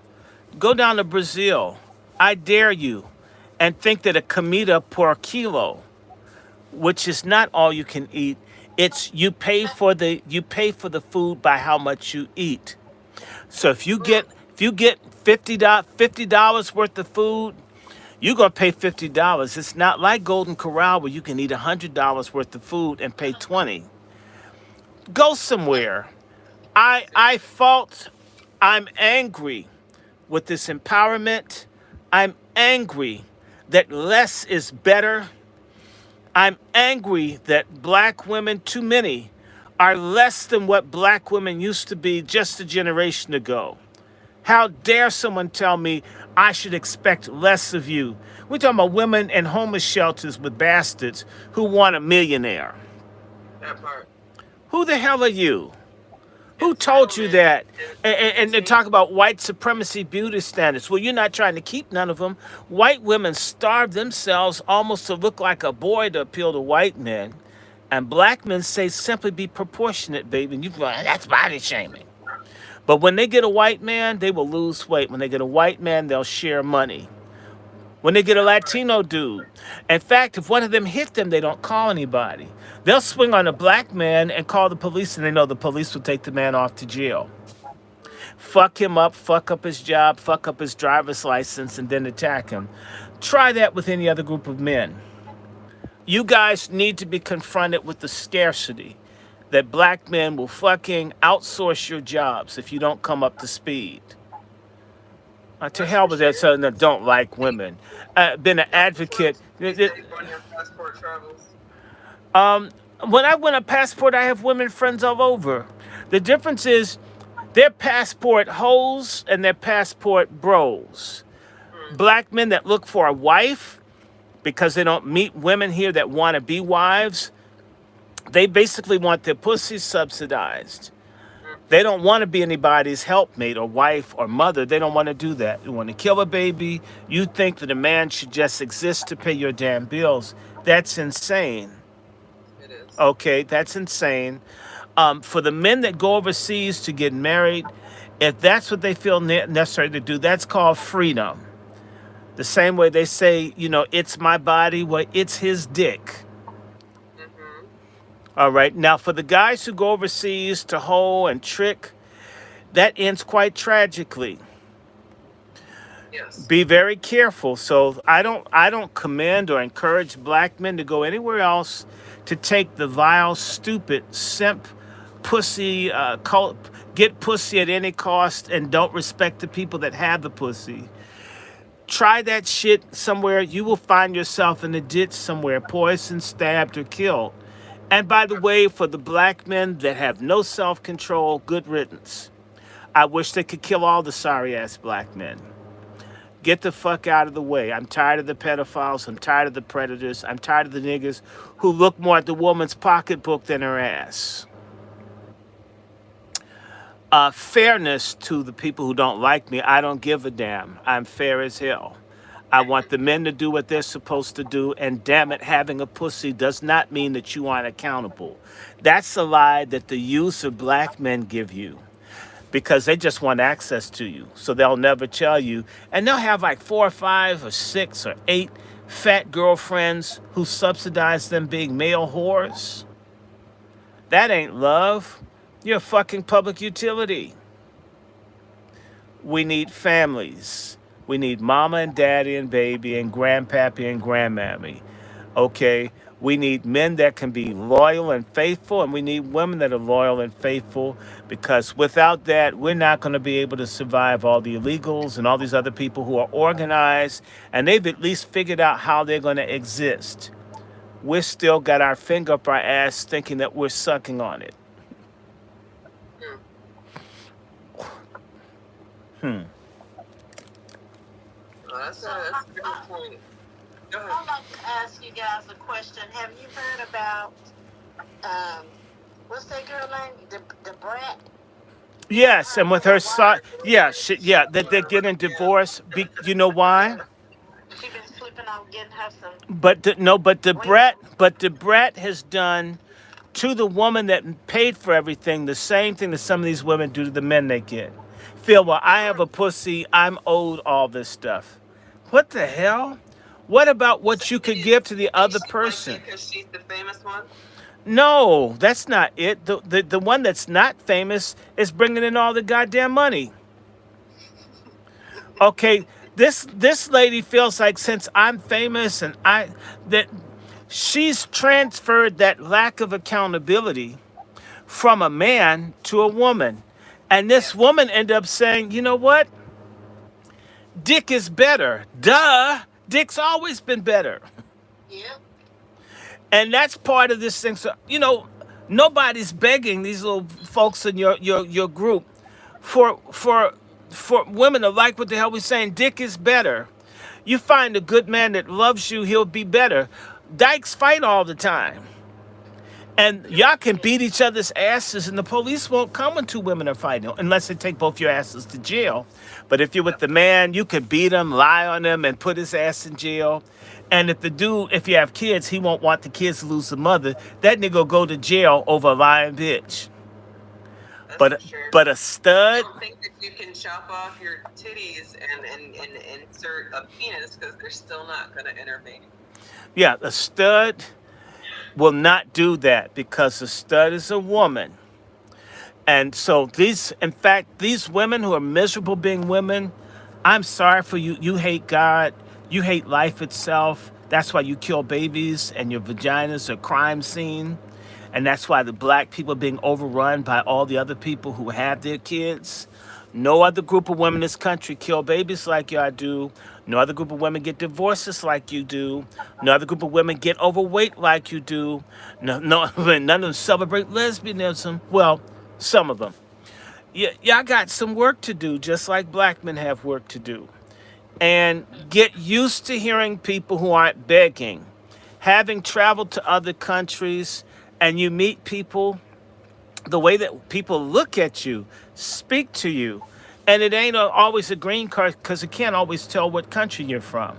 Go down to Brazil. I dare you. And think that a comida por kilo, which is not all you can eat, it's you pay for the food by how much you eat. So if you get $50 worth of food, you're gonna pay $50. It's not like Golden Corral where you can eat $100 worth of food and pay $20. Go somewhere. I'm angry with this empowerment. I'm angry that less is better. I'm angry that black women, too many, are less than what black women used to be just a generation ago. How dare someone tell me I should expect less of you? We're talking about women in homeless shelters with bastards who want a millionaire. That part. Who the hell are you? Who told you Entitlement that? is And they insane. talk about white supremacy beauty standards. Well, you're not trying to keep none of them. White women starve themselves almost to look like a boy to appeal to white men. And black men say simply be proportionate, baby. And you go, that's body shaming. But when they get a white man, they will lose weight. When they get a white man, they'll share money. When they get a That part. Latino dude, in fact, if one of them hit them, they don't call anybody. They'll swing on a black man and call the police, and they know the police will take the man off to jail. Fuck him up, fuck up his job, fuck up his driver's license, and then attack him. Try that with any other group of men. You guys need to be confronted with the scarcity that black men will fucking outsource your jobs if you don't come up to speed. To That's hell for with that, sure. so that don't like women. Been an How many advocate. times do you take on your passport travels? Um, when I win a passport, I have women friends all over. The difference is their passport hoes and their passport bros. Mm, Black men that look for a wife because they don't meet women here that want to be wives, they basically want their pussy subsidized. mm, They don't want to be anybody's helpmate or wife or mother. They don't want to do that. You want to kill a baby. You think that a man should just exist to pay your damn bills. That's insane. it is. Okay, that's insane. For the men that go overseas to get married, if that's what they feel necessary to do, that's called freedom. The same way they say, it's my body, well, it's his dick. Mm-hmm. All right. Now, for the guys who go overseas to hoe and trick, that ends quite tragically. Yes. Be very careful. So I don't commend or encourage black men to go anywhere else to take the vile, stupid, simp, pussy, get pussy at any cost and don't respect the people that have the pussy. Try that shit somewhere. You will find yourself in a ditch somewhere, poisoned, stabbed, or killed. And by the way, for the black men that have no self control, good riddance. I wish they could kill all the sorry ass black men. Get the fuck out of the way. I'm tired of the pedophiles. I'm tired of the predators. I'm tired of the niggas who look more at the woman's pocketbook than her ass. Fairness to the people who don't like me. I don't give a damn. I'm fair as hell. I want the men to do what they're supposed to do, and damn it, having a pussy does not mean that you aren't accountable. That's a lie that the youth of black men give you because they just want access to you. So they'll never tell you. And they'll have like 4 or 5 or 6 or 8 fat girlfriends who subsidize them being male whores. That ain't love. You're a fucking public utility. We need families. We need mama and daddy and baby and grandpappy and grandmammy. Okay? We need men that can be loyal and faithful, and we need women that are loyal and faithful because without that, we're not going to be able to survive all the illegals and all these other people who are organized, and they've at least figured out how they're going to exist. We're still got our finger up our ass thinking that we're sucking on it. Mm. Hmm. Well, So that's a good point. Go ahead. I'd like to ask you guys a question. Have you heard about um, what's that girl name? The brat? Yes, and with her son, Wife? yeah, that they're Whatever. getting Yeah. divorced. You know why? Yeah. She been flipping out, getting her some But rings. the brat has done to the woman that paid for everything the same thing that some of these women do to the men they get. Feel well, I have a pussy, I'm owed all this stuff. What the hell? What about So what you could is give to the is other she like person? you because she's the famous one? No, that's not it. The one that's not famous is bringing in all the goddamn money. Okay, this lady feels like since I'm famous and that she's transferred that lack of accountability from a man to a woman. And this Yes. woman ended up saying, you know what? Dick is better. Duh. Dick's always been better. Yeah. And that's part of this thing. So, nobody's begging these little folks in your group for for for women to like what the hell we're saying. Dick is better. You find a good man that loves you, he'll be better. Dykes fight all the time. And y'all can beat each other's asses, and the police won't come when two women are fighting unless they take both your asses to jail. But if you're with the man, you can beat him, lie on him, and put his ass in jail. And if you have kids, he won't want the kids to lose the mother. That nigga will go to jail over a lying bitch. That's for But sure. but a I stud, don't think that you can chop off your titties and insert a penis because they're still not going to intervene. yeah, a stud will not do that because a stud is a woman. And so in fact, these women who are miserable being women, I'm sorry for you. You hate God. You hate life itself. That's why you kill babies and your vaginas are crime scene. And that's why the black people are being overrun by all the other people who have their kids. No other group of women in this country kill babies like y'all do. No other group of women get divorces like you do. No other group of women get overweight like you do. No, none of them celebrate lesbianism. Well, some of them. Y'all got some work to do, just like black men have work to do. And get used to hearing people who aren't begging. Having traveled to other countries and you meet people, the way that people look at you, speak to you, and it ain't always a green card because it can't always tell what country you're from.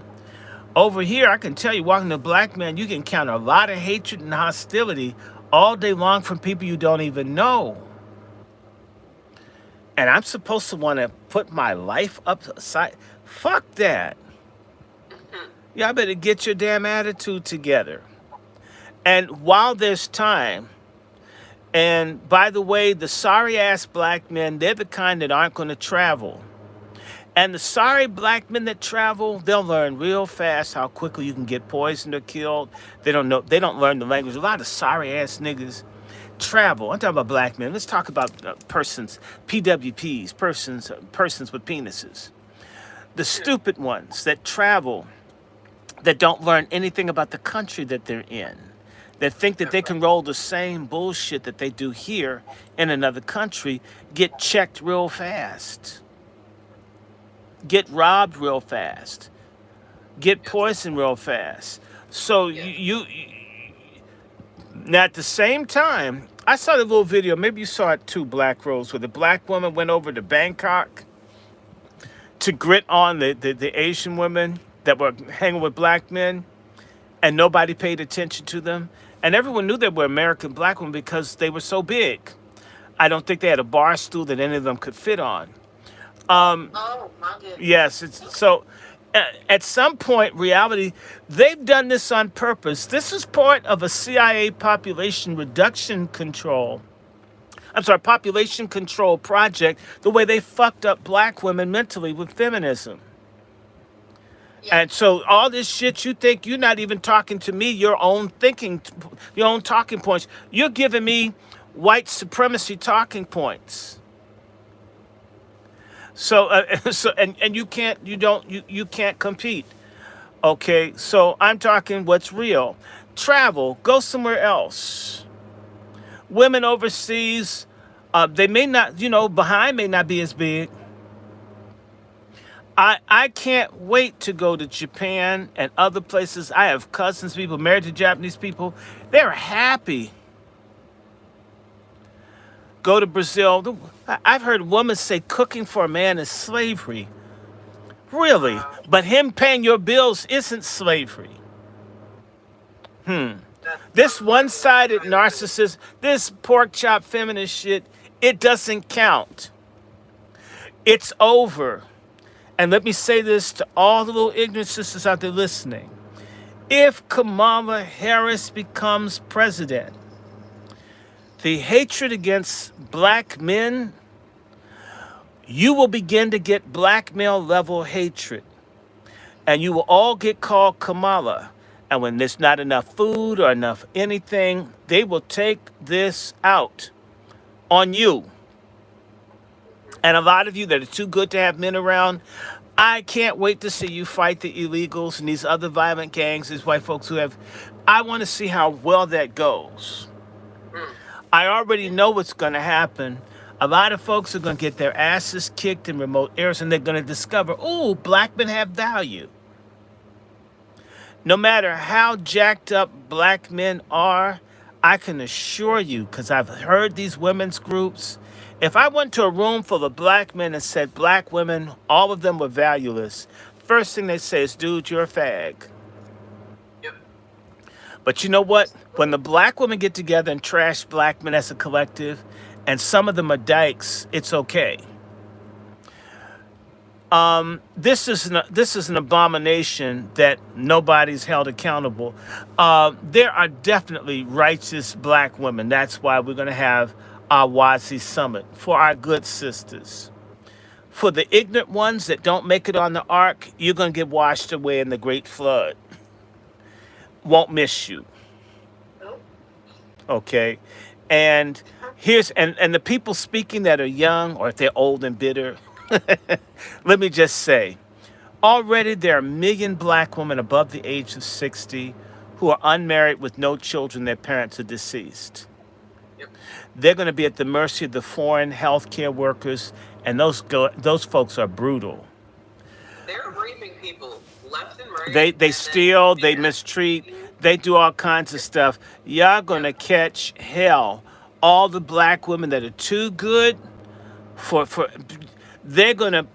Over here, I can tell you, walking to a black man, you can encounter a lot of hatred and hostility all day long from people you don't even know. And I'm supposed to want to put my life up aside. Fuck that. Y'all better get your damn attitude together. And while there's time, and by the way, the sorry ass black men, they're the kind that aren't going to travel. And the sorry black men that travel, they'll learn real fast how quickly you can get poisoned or killed. They don't learn the language. A lot of sorry ass niggas travel. I'm talking about black men. Let's talk about persons, PWPs, persons with penises. The stupid ones that travel, that don't learn anything about the country that they're in, that think that they can roll the same bullshit that they do here in another country, get checked real fast, get robbed real fast, get poisoned real fast. So now at the same time, I saw the little video, maybe you saw it too, Black Rose, where the black woman went over to Bangkok to grit on the Asian women that were hanging with black men, and nobody paid attention to them. And everyone knew they were American black women because they were so big. I don't think they had a bar stool that any of them could fit on. Oh my goodness. Yes, so at some point, reality, they've done this on purpose. This is part of a CIA population control project, the way they fucked up black women mentally with feminism. Yeah. And so all this shit, you think you're not even talking to me, your own thinking, your own talking points. You're giving me white supremacy talking points. So, and you can't compete. Okay, so I'm talking what's real. Travel, go somewhere else. Women overseas, they may not, behind may not be as big. I can't wait to go to Japan and other places. I have cousins, people married to Japanese people. They're happy. Go to Brazil. I've heard women say cooking for a man is slavery. Really? But him paying your bills isn't slavery. This one-sided narcissist, this pork chop feminist shit, it doesn't count. It's over. And let me say this to all the little ignorant sisters out there listening. If Kamala Harris becomes president, the hatred against black men, you will begin to get blackmail level hatred. And you will all get called Kamala. And when there's not enough food or enough anything, they will take this out on you. And a lot of you that are too good to have men around, I can't wait to see you fight the illegals and these other violent gangs, these white folks who have. I want to see how well that goes. Mm. I already know what's going to happen. A lot of folks are going to get their asses kicked in remote areas and they're going to discover, ooh, black men have value. No matter how jacked up black men are, I can assure you, because I've heard these women's groups, if I went to a room full of black men and said black women, all of them were valueless, first thing they say is, dude, you're a fag. Yep. But you know what? When the black women get together and trash black men as a collective, and some of them are dykes, it's okay. This is an abomination that nobody's held accountable. There are definitely righteous black women. That's why we're going to have our WASI Summit for our good sisters. For the ignorant ones that don't make it on the ark, you're going to get washed away in the great flood. Won't miss you. Nope. Okay? And and the people speaking that are young, or if they're old and bitter, let me just say, already there are 1 million black women above the age of 60 who are unmarried with no children. Their parents are deceased. Yep. They're going to be at the mercy of the foreign healthcare workers, and those folks are brutal. They're raping people left and right. They and then steal, they yeah. mistreat, they do all kinds of stuff. Y'all going to catch hell. All the black women that are too good for they're going to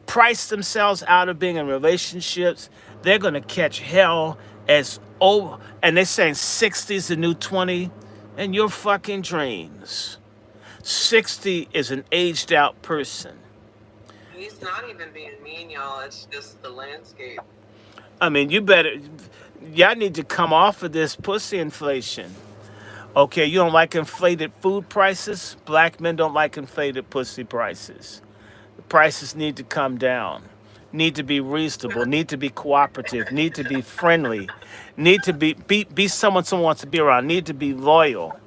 price themselves out of being in relationships. They're going to catch hell as oh, and they're saying 60 is the new 20, and your fucking dreams. 60 is an aged out person. He's not even being mean, y'all. It's just the landscape. I mean, y'all need to come off of this pussy inflation. Okay, you don't like inflated food prices? Black men don't like inflated pussy prices. The prices need to come down, need to be reasonable, need to be cooperative, need to be friendly, need to be someone wants to be around, need to be loyal.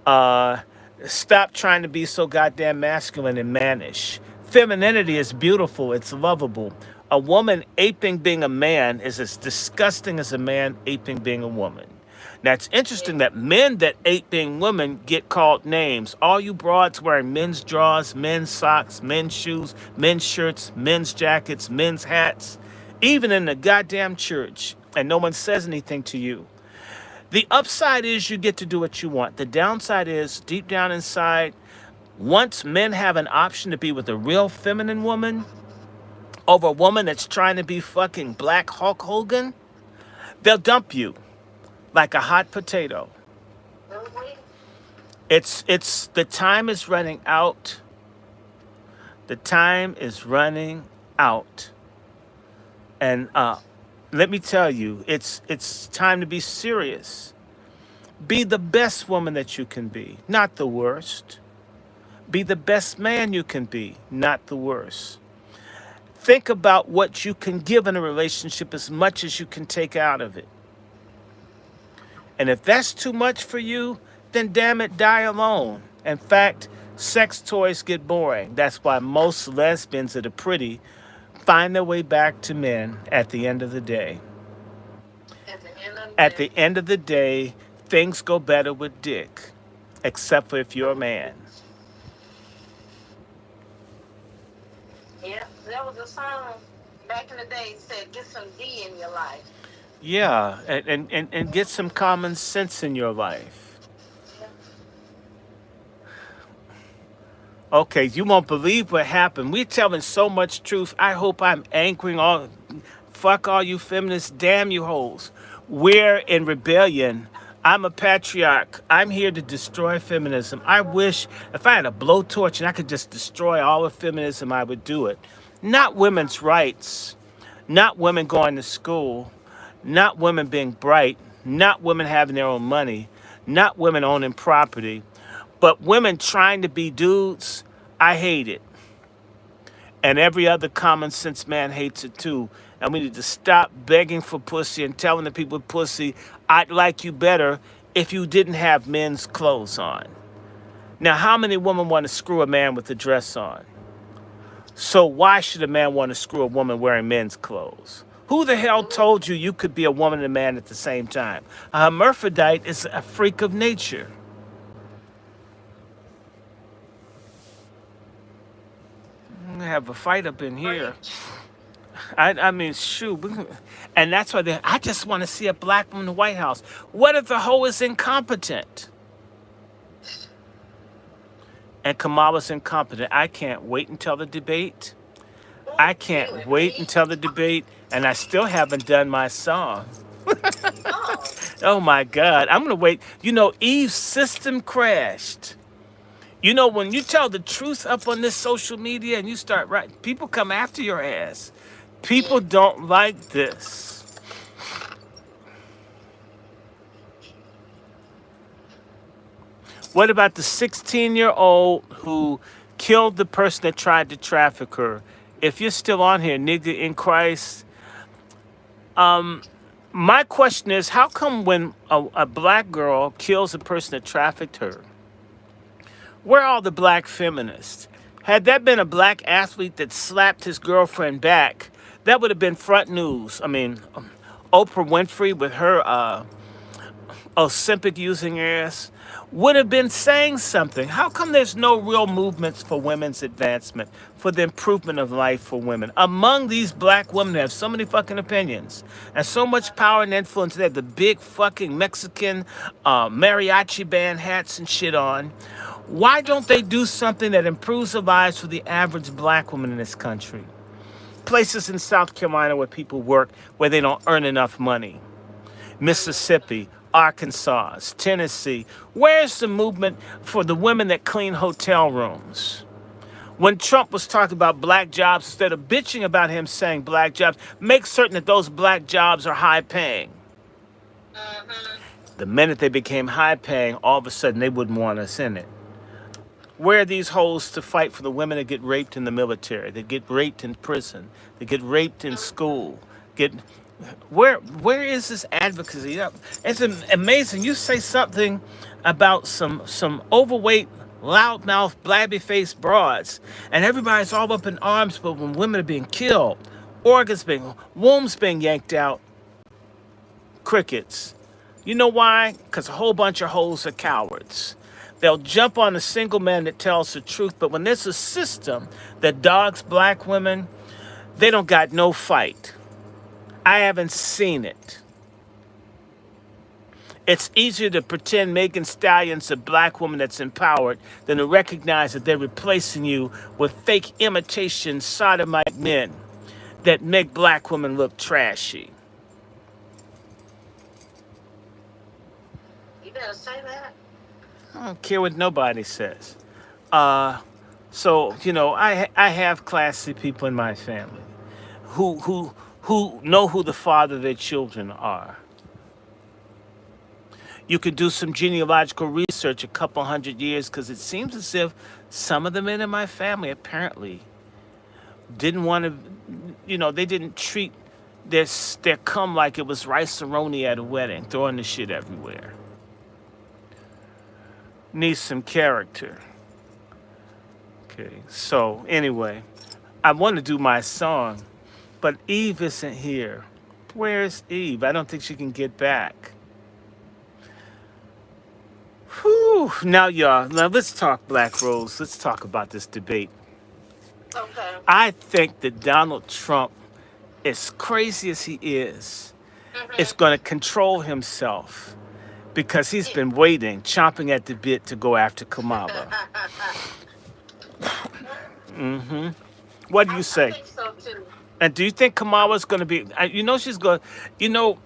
Stop trying to be so goddamn masculine and mannish. Femininity is beautiful, it's lovable. A woman aping being a man is as disgusting as a man aping being a woman. Now, it's interesting that men that ape being women get called names. All you broads wearing men's drawers, men's socks, men's shoes, men's shirts, men's jackets, men's hats, even in the goddamn church, and no one says anything to you. The upside is you get to do what you want. The downside is, deep down inside, once men have an option to be with a real feminine woman over a woman that's trying to be fucking Black Hulk Hogan, they'll dump you like a hot potato. It's the time is running out. The time is running out. And let me tell you, it's time to be serious. Be the best woman that you can be, not the worst. Be the best man you can be, not the worst. Think about what you can give in a relationship as much as you can take out of it. And if that's too much for you, then damn it, die alone. In fact, sex toys get boring. That's why most lesbians that are pretty find their way back to men at the end of the day. At the end of the day, things go better with dick, except for if you're a man. Yeah, there was a song back in the day said, "Get some D in your life." Yeah, and get some common sense in your life. Okay, you won't believe what happened. We're telling so much truth. I hope I'm anchoring all. Fuck all you feminists. Damn you hoes. We're in rebellion. I'm a patriarch. I'm here to destroy feminism. I wish if I had a blowtorch and I could just destroy all of feminism, I would do it. Not women's rights. Not women going to school. Not women being bright, not women having their own money, not women owning property, but women trying to be dudes. I hate it. And every other common sense man hates it too. And we need to stop begging for pussy and telling the people with pussy, I'd like you better if you didn't have men's clothes on. Now, how many women want to screw a man with a dress on? So why should a man want to screw a woman wearing men's clothes? Who the hell told you you could be a woman and a man at the same time? A hermaphrodite is a freak of nature. I'm gonna have a fight up in here. Preach. I mean, shoot. And that's why I just want to see a black woman in the White House. What if the hoe is incompetent? And Kamala's incompetent. I can't wait until the debate. I can't wait until the debate. And I still haven't done my song. Oh, Oh my God. I'm going to wait. You know, Eve's system crashed. You know, when you tell the truth up on this social media and you start writing, people come after your ass. People don't like this. What about the 16-year-old who killed the person that tried to traffic her? If you're still on here, nigga in Christ, my question is, how come when a black girl kills a person that trafficked her, where are all the black feminists? Had that been a black athlete that slapped his girlfriend back, that would have been front news. I mean, Oprah Winfrey with her Ozempic using ass would have been saying something. How come there's no real movements for women's advancement, for the improvement of life for women? Among these black women who have so many fucking opinions and so much power and influence, they have the big fucking Mexican mariachi band hats and shit on. Why don't they do something that improves the lives for the average black woman in this country? Places in South Carolina where people work where they don't earn enough money. Mississippi, Arkansas, Tennessee. Where's the movement for the women that clean hotel rooms? When Trump was talking about black jobs, instead of bitching about him saying black jobs, make certain that those black jobs are high paying. The minute they became high paying, all of a sudden they wouldn't want us in it. Where are these hoes to fight for the women that get raped in the military, that get raped in prison, that get raped in school, where is this advocacy? It's amazing. You say something about some overweight, loudmouth, blabby-faced broads, and everybody's all up in arms. But when women are being killed, wombs being yanked out, crickets. You know why? Because a whole bunch of hoes are cowards. They'll jump on a single man that tells the truth, but when there's a system that dogs black women, they don't got no fight. I haven't seen it. It's easier to pretend Megan Stallion's a black woman that's empowered than to recognize that they're replacing you with fake imitation sodomite men that make black women look trashy. You better say that. I don't care what nobody says. So, you know, I have classy people in my family who know who the father of their children are. You could do some genealogical research a couple hundred years, because it seems as if some of the men in my family apparently didn't want to, you know, they didn't treat their cum like it was rice-a-roni at a wedding, throwing the shit everywhere. Needs some character. Okay, so anyway, I want to do my song, but Eve isn't here. Where's Eve? I don't think she can get back. Whew. Now, y'all, let's talk Black Rose. Let's talk about this debate. okay. I think that Donald Trump, as crazy as he is going to control himself, because he's been waiting, chomping at the bit to go after Kamala. What do you I say? think so too. And do you think Kamala's going to be, you know, she's going, you know,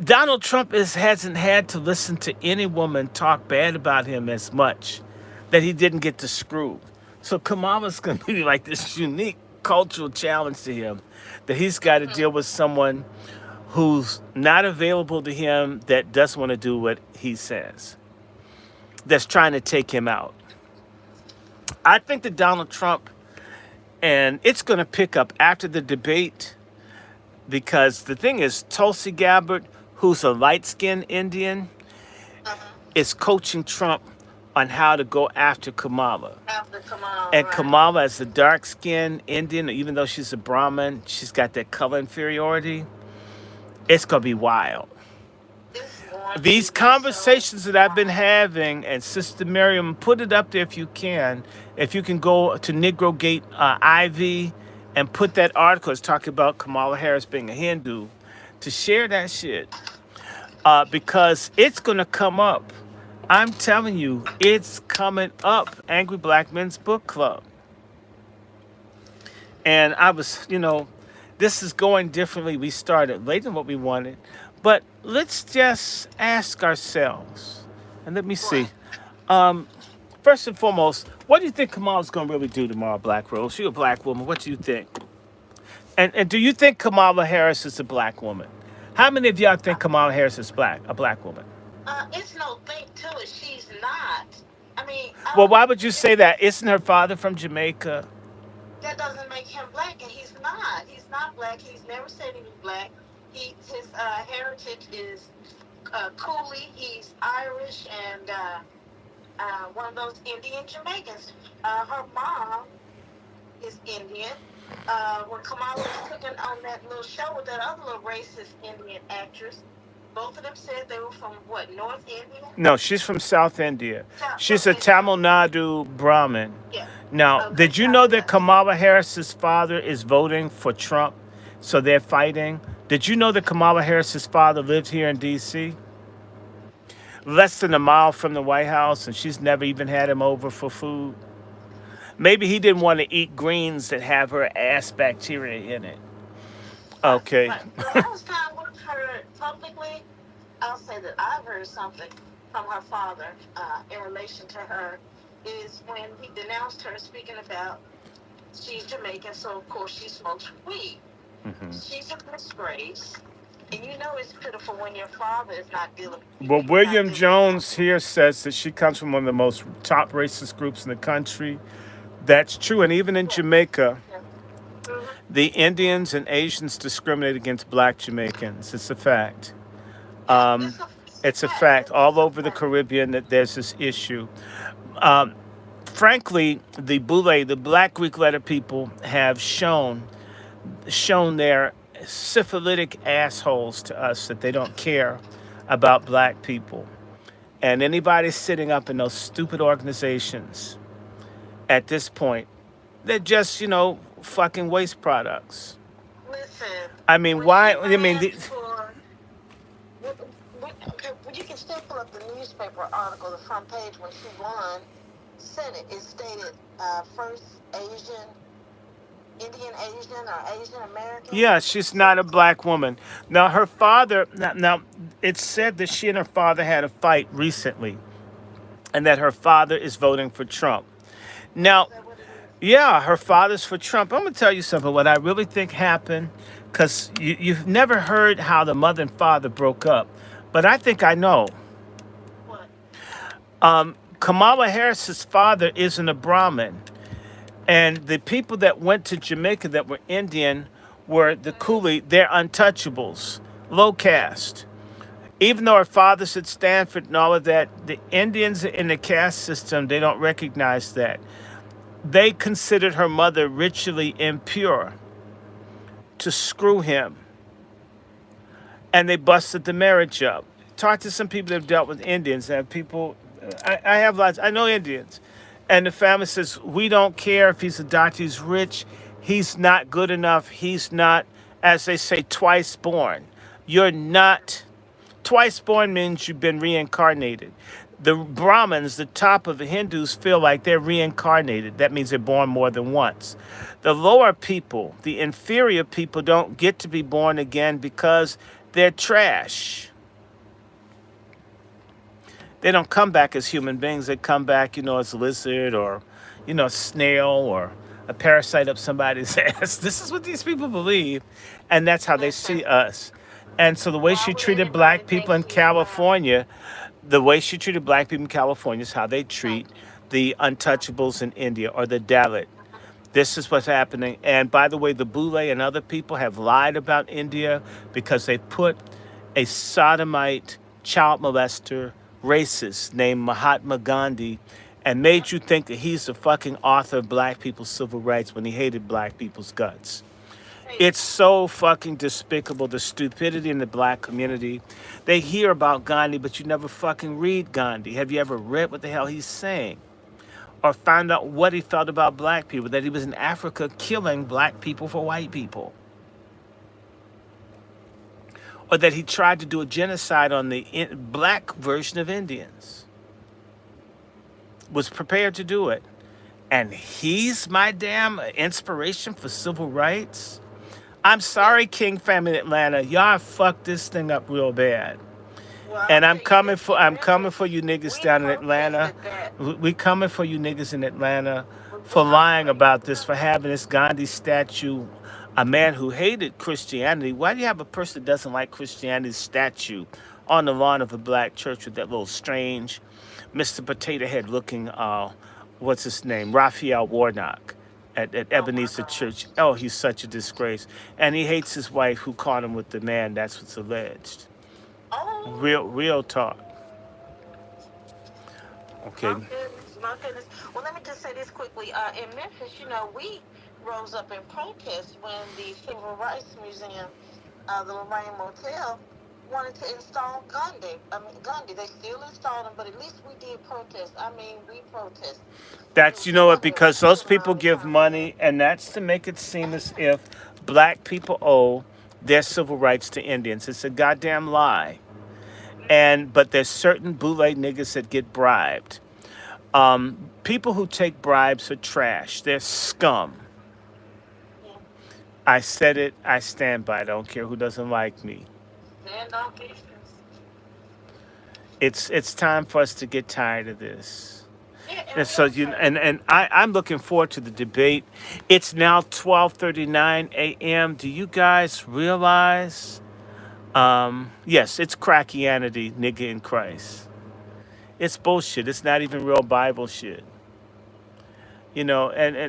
Donald Trump hasn't had to listen to any woman talk bad about him as much that he didn't get to screw. So Kamala's going to be like this unique cultural challenge to him, that he's got to deal with someone who's not available to him, that doesn't want to do what he says, that's trying to take him out. I think that Donald Trump, and it's going to pick up after the debate, because the thing is, Tulsi Gabbard, who's a light-skinned Indian, is coaching Trump on how to go after Kamala. After Kamala, And right? Kamala, as a dark-skinned Indian, even though she's a Brahmin, she's got that color inferiority. It's gonna be wild. It's going to These be so conversations that I've been wild. having, and Sister Miriam, put it up there if you can. If you can go to Negro Gate IV and put that article, it's talking about Kamala Harris being a Hindu, to share that shit. Because it's going to come up. I'm telling you, it's coming up. Angry Black Men's Book Club. And I was, this is going differently. We started later than what we wanted. But let's just ask ourselves, and let me see. What? Um, First and foremost, what do you think Kamala's going to really do tomorrow, Black Rose? She's a black woman. What do you think? And do you think Kamala Harris is a black woman? How many of y'all think Kamala Harris is a black woman? It's no think to it. She's not. I mean, Well, why would you say that? Isn't her father from Jamaica? that doesn't make him black, and he's not. He's not black. He's never said he was black. His heritage is Cooley. He's Irish and one of those Indian Jamaicans. Her mom is Indian. When Kamala was cooking on that little show with that other little racist Indian actress, both of them said they were from what, North India? No, she's from South India. She's South a India. Tamil Nadu Brahmin. Yeah. Now, Okay, did you know that yes. Kamala Harris's father is voting for Trump? So they're fighting. Did you know that Kamala Harris's father lived here in D.C.? Less than a mile from the White House, and she's never even had him over for food? Maybe he didn't want to eat greens that have her ass bacteria in it. Right, Okay. right. The last time we've heard publicly, I'll say that I've heard something from her father in relation to her is when he denounced her speaking about she's Jamaican, so of course she smokes weed. hmm She's a disgrace. And you know it's pitiful when your father is not dealing Well, not William dealing Jones here says that she comes from one of the most top racist groups in the country. That's true. And even in yeah, Jamaica, yeah. Mm-hmm. the Indians and Asians discriminate against black Jamaicans. It's a fact. Yeah, Um, it's a fact. All it's a over the fact. Caribbean that there's this issue. Um, Frankly, the Black Greek letter people have shown their syphilitic assholes to us that they don't care about black people. And anybody sitting up in those stupid organizations at this point, they're just, fucking waste products. Listen, I mean, when she why? I mean, ran for okay, well, you can still pull up the newspaper article, the front page when she won Senate. It stated first Indian Asian or Asian American. yeah, she's not a black woman. Now, her father, now, it's said that she and her father had a fight recently and that her father is voting for Trump. Now, Is that what it is? yeah, her father's for Trump. I'm going to tell you something, what I really think happened, because you've never heard how the mother and father broke up, but I think I know. What? Kamala Harris's father isn't a Brahmin. And the people that went to Jamaica that were Indian were the Coolie, they're untouchables, low caste. Even though her father's at Stanford and all of that, the Indians in the caste system, they don't recognize that. They considered her mother ritually impure to screw him. And they busted the marriage up. Talk to some people that have dealt with Indians. And people, I have lots, I know Indians. And the family says, we don't care if he's a doctor, he's rich, he's not good enough, he's not, as they say, twice born. You're not, twice born means you've been reincarnated. The Brahmins, the top of the Hindus, feel like they're reincarnated. That means they're born more than once. The lower people, the inferior people, don't get to be born again because they're trash. They don't come back as human beings. They come back, as a lizard or, a snail or a parasite up somebody's ass. This is what these people believe, and that's how they Listen, see us. And so the way why she would treated anybody black people in make you? California, the way she treated black people in California is how they treat Thank you. the Right. untouchables in India or the Dalit. This is what's happening. And by the way, the Boule and other people have lied about India because they put a sodomite, child molester, racist named Mahatma Gandhi and made you think that he's the fucking author of black people's civil rights when he hated black people's guts. Hey, It's so fucking despicable, the stupidity in the black community. They hear about Gandhi, but you never fucking read Gandhi. Have you ever read what the hell he's saying? Or found out what he felt about black people, that he was in Africa killing black people for white people? Or that he tried to do a genocide on the black version of Indians? Was prepared to do it. And he's my damn inspiration for civil rights? I'm sorry, King Fam in Atlanta. Y'all fucked this thing up real bad. well, I'll And tell you this. I'm Remember, coming for you niggas we down in Atlanta. protested that. We coming for you niggas in Atlanta But for we lying protested. about this, for having this Gandhi statue, a man who hated Christianity. Why do you have a person that doesn't like Christianity's statue on the lawn of a black church with that little strange Mr. Potato Head looking, what's his name, Raphael Warnock at Oh my Ebenezer God. Church? Oh, he's such a disgrace. And he hates his wife who caught him with the man. That's what's alleged. Oh, Real talk. Okay. my goodness, my goodness. Well, let me just say this quickly. In Memphis, we rose up in protest when the Civil Rights Museum, the Lorraine Motel, wanted to install Gandhi. Gandhi. They still installed him, but at least we did protest. We protest. It That's, was you a know what, matter of because those putting people our give time in. money, and that's to make it seem as if black people owe their civil rights to Indians. It's a goddamn lie. But there's certain boule niggas that get bribed. People who take bribes are trash. They're scum. Yeah. I said it. I stand by it. I don't care who doesn't like me. Stand on business. It's time for us to get tired of this. Yeah, And and so I'm looking forward to the debate. It's now 12:39 a.m. Do you guys realize? Yes, it's crackianity, nigga in Christ. It's bullshit. It's not even real Bible shit.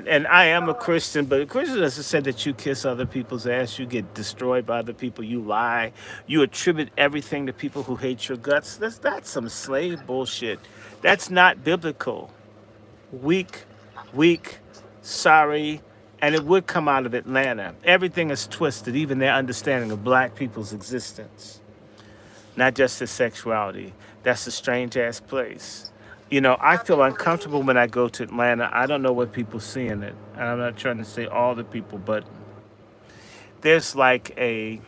And I am a Christian, but a Christian doesn't say that you kiss other people's ass, you get destroyed by other people, you lie, you attribute everything to people who hate your guts. That's some slave bullshit. That's not biblical. Weak, weak, sorry, and it would come out of Atlanta. Everything is twisted, even their understanding of black people's existence, not just their sexuality. That's a strange ass place. I I feel do believe. uncomfortable when I go to Atlanta. I don't know what people see in it. And I'm not trying to say all the people, but there's like a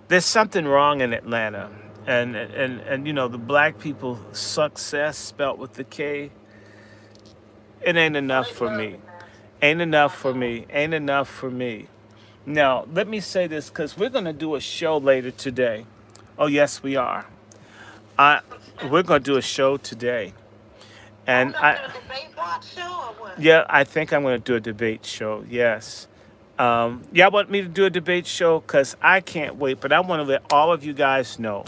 there's something wrong in Atlanta. And the black people success spelt with the K. It ain't Oh, enough they for love me. Atlanta. Ain't enough I for know. me. Ain't enough for me. Now, let me say this because we're going to do a show later today. Oh, yes, we are. I We're going to do a show today. Are we And gonna do a debate watch show or what? yeah, I think I'm going to do a debate show. Yes. Y'all want me to do a debate show? Because I can't wait, but I want to let all of you guys know.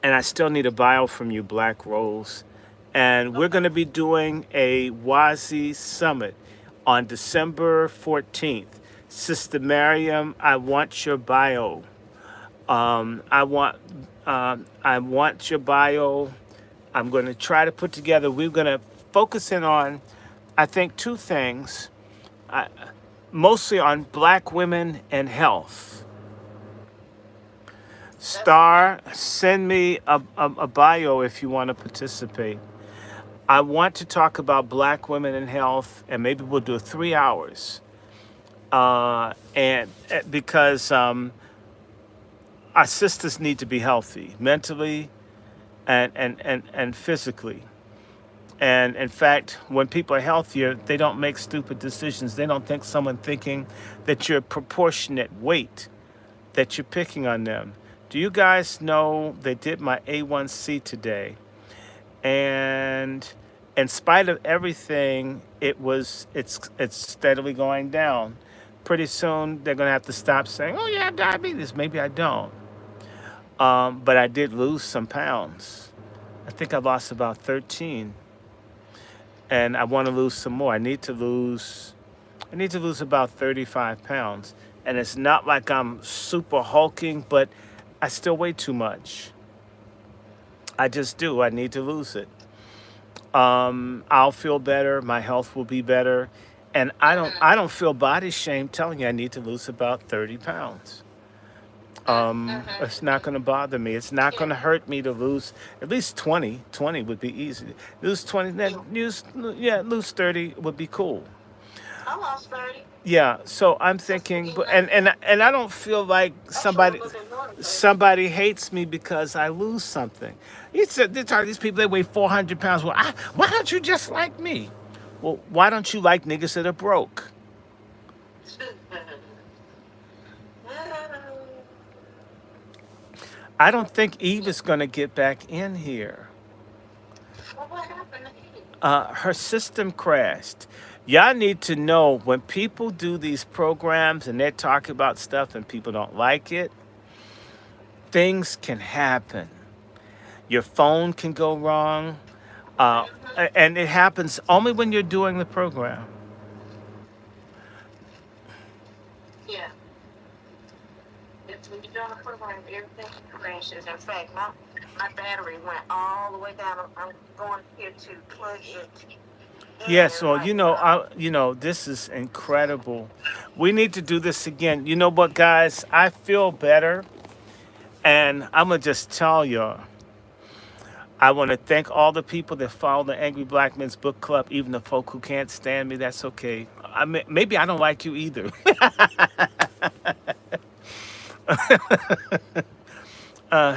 And I still need a bio from you, Black Rose. And we're Okay. going to be doing a WASI Summit on December 14th. Sister Miriam, I want your bio. I want your bio. I'm going to try to put together. We're going to focus in on, I think, two things, uh, mostly on black women and health. That's okay. Star, send me a bio if you want to participate. I want to talk about black women and health, and maybe we'll do 3 hours. And because our sisters need to be healthy mentally and physically. And in fact, when people are healthier, they don't make stupid decisions. They don't think someone thinking that you're proportionate weight, that you're picking on them. Do you guys know they did my A1C today? And in spite of everything, it's steadily going down. Pretty soon they're gonna have to stop saying, "Oh, you have diabetes." Maybe I don't. But I did lose some pounds. I think I lost about 13, and I want to lose some more. I need to lose I need to lose about 35 pounds. And it's not like I'm super hulking, but I still weigh too much. I just do. I need to lose it. I'll feel better. My health will be better. And I don't feel body shame telling you I need to lose about 30 pounds. It's not going to bother me. It's not Yeah. going to hurt me to lose at least 20. 20 would be easy. Lose 20, then Yeah. lose 30 would be cool. I lost 30. Yeah, so I'm Since the thinking, beginning but of the year. and I don't feel like I'm sure a little bit more than 30. somebody hates me because I lose something. You said they talk these people they weigh 400 pounds. Well, why don't you just like me? Well, why don't you like niggas that are broke? I don't think Eve is gonna get back in here. Well, what happened to you? Her system crashed. Y'all need to know when people do these programs and they're talking about stuff and people don't like it, things can happen. Your phone can go wrong, uh, Hmm. and it happens only when you're doing the program. Yeah. It's when you're doing a program, everything crashes. In fact, my battery went all the way down. I'm going here to plug it Yes, in well, right now. this is incredible. We need to do this again. You know what, guys? I feel better, and I'm gonna just tell you. I want to thank all the people that follow the Angry Black Men's Book Club, even the folk who can't stand me. That's okay. I mean, maybe I don't like you either.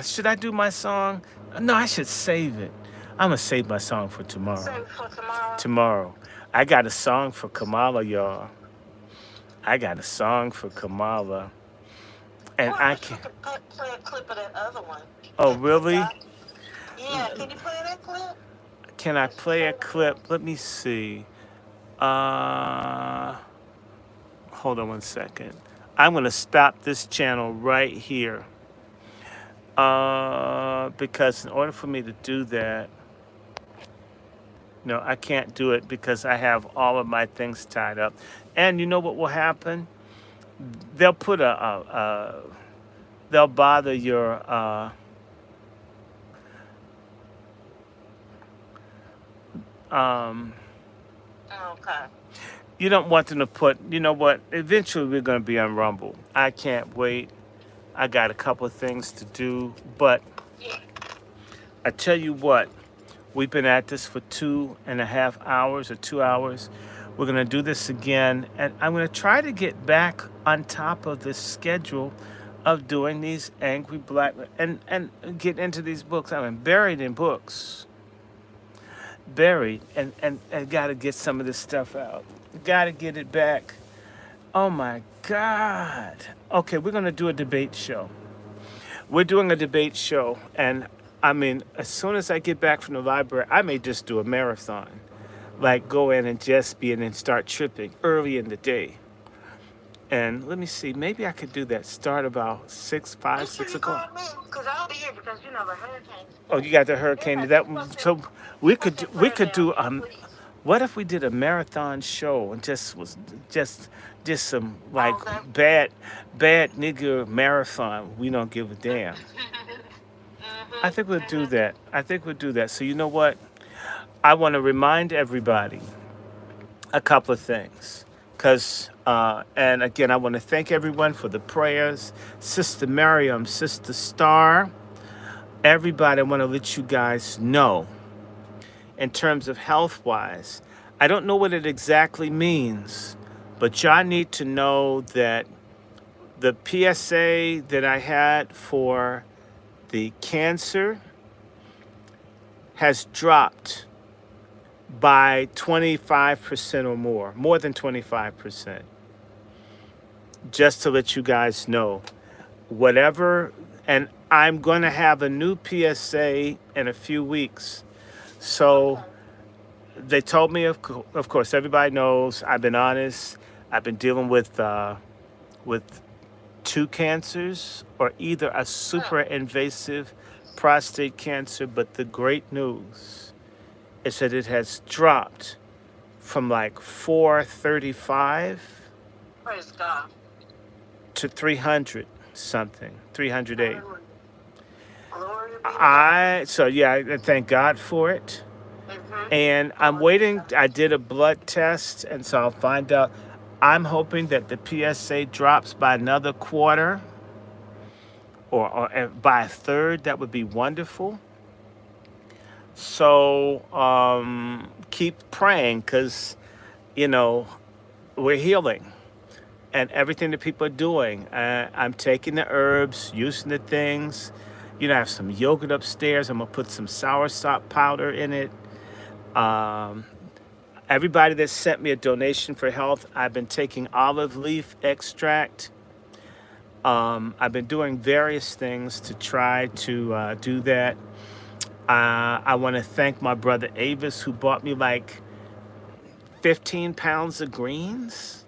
Should I do my song? No, I should save it. I'm gonna save my song for tomorrow. So for tomorrow, Tomorrow, I got a song for Kamala, y'all. I got a song for Kamala, and well, I I wish you can. could play a clip of that other one. Oh, That really? guy. Yeah, can you play that clip? Can I That she play a sent me? clip? Let me see. Uh, Hold on one second. I'm gonna stop this channel right here. Because in order for me to do that, no, I can't do it because I have all of my things tied up. And you know what will happen? They'll put they'll bother your um Okay. you don't want them to put, you know what? Eventually we're gonna be on Rumble. I can't wait. I got a couple of things to do, but Yeah. I tell you what, we've been at this for 2.5 hours or 2 hours. We're gonna do this again, and I'm gonna try to get back on top of this schedule of doing these angry black and get into these books. I'm buried in books, buried, and got to get some of this stuff out. Got to get it back. Oh my God. Okay, we're gonna do a debate show. We're doing a debate show, and I mean, as soon as I get back from the library, I may just do a marathon. Like go in and just be in and start tripping early in the day. And let me see, maybe I could do that. Start about six, Make five, sure six you o'clock. call me because I'll be here because you know the hurricane's Oh, coming. you got the They hurricane. got That so we keep could us in we prayer could down do there, please. what if we did a marathon show and just just some like All day. bad nigga marathon. We don't give a damn. I think we'll do Mhm. that. I think we'll do that. So you know what? I want to remind everybody a couple of things. And again, I want to thank everyone for the prayers. Sister Miriam, Sister Star, everybody, I want to let you guys know in terms of health wise. I don't know what it exactly means, but y'all need to know that the PSA that I had for the cancer has dropped by 25% or more than 25%. Just to let you guys know, whatever, and I'm going to have a new PSA in a few weeks. So Okay. they told me, of course, everybody knows I've been honest. I've been dealing with two cancers or either a super Mm. invasive prostate cancer. But the great news is that it has dropped from like 435 Praise God. to 300 something, 308. Hallelujah. Glory be to God. So yeah, I thank God for it. And I'm Glory to waiting. God. I did a blood test, and so I'll find out. I'm hoping that the PSA drops by another quarter or by a third. That would be wonderful. So keep praying because, you know, we're healing and everything that people are doing. I'm taking the herbs, using the things. You know, I have some yogurt upstairs. I'm going to put some soursop powder in it. Um, Everybody that sent me a donation for health, I've been taking olive leaf extract. I've been doing various things to try to do that. I want to thank my brother Avis who bought me like 15 pounds of greens.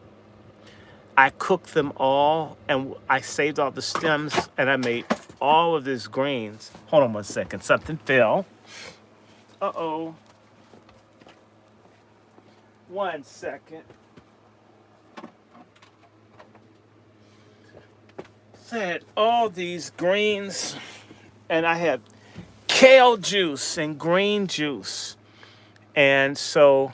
I cooked them all and I saved all the stems and I made all of these greens. Hold on one second. Something fell. Uh-oh. 1 second. So I had all these greens and I had kale juice and green juice. And so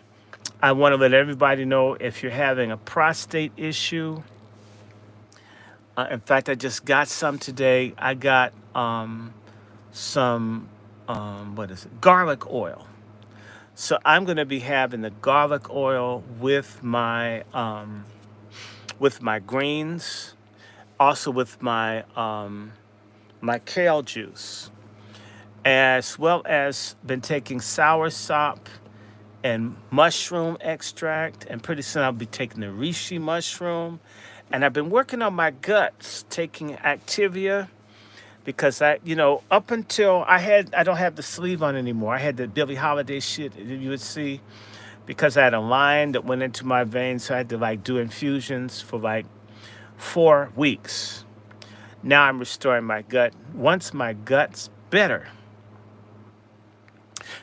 I want to let everybody know if you're having a prostate issue. In fact, I just got some today. I got some, what is it? Garlic oil. So I'm going to be having the garlic oil with my greens, also with my kale juice, as well as been taking soursop and mushroom extract, and pretty soon I'll be taking the reishi mushroom. And I've been working on my guts, taking Activia, because up until I don't have the sleeve on anymore. I had the Billie Holiday shit that you would see because I had a line that went into my veins, so I had to like do infusions for like 4 weeks. Now I'm restoring my gut. Once my gut's better.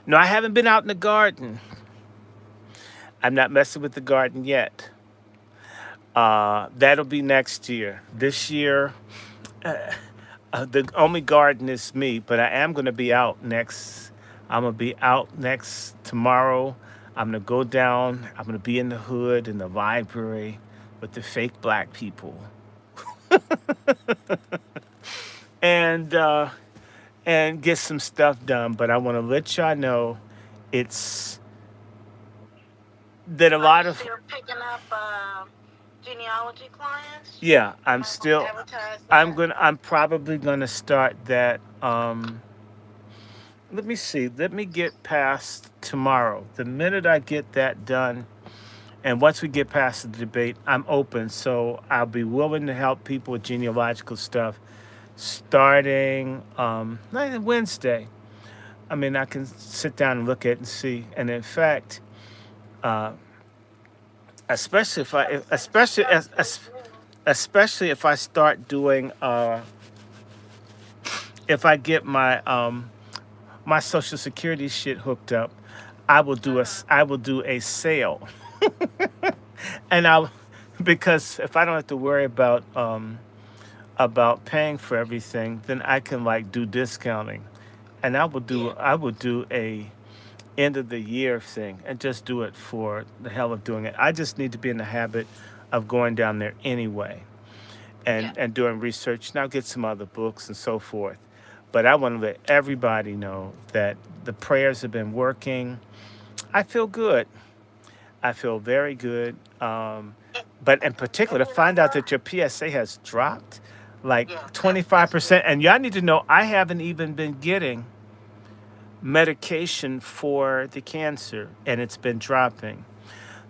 No, I haven't been out in the garden. I'm not messing with the garden yet. That'll be next year. This year, the only garden is me, but I am going to be out next. I'm going to be out next tomorrow. I'm going to go down. I'm going to be in the hood, in the library with the fake black people. and get some stuff done. But I want to let y'all know it's that a Are lot you of still picking up genealogy clients? yeah, I'm I'm gonna still advertise that. I'm probably gonna start that. Let me see. Let me get past tomorrow. The minute I get that done, and once we get past the debate, I'm open. So I'll be willing to help people with genealogical stuff starting like Wednesday. I mean, I can sit down and look at it and see. And in fact, uh, especially if I, especially especially if I start doing, if I get my Social Security shit hooked up, I will do a sale, and I'll because if I don't have to worry about paying for everything, then I can like do discounting, and Yeah. I will do a end of the year thing and just do it for the hell of doing it. I just need to be in the habit of going down there anyway Yeah. and doing research. And I'll get some other books and so forth. But I want to let everybody know that the prayers have been working. I feel good. I feel very good. But in particular, And to you know find out what? that your PSA has dropped like Yeah, that's good. 25%. And y'all need to know I haven't even been getting medication for the cancer and it's been dropping.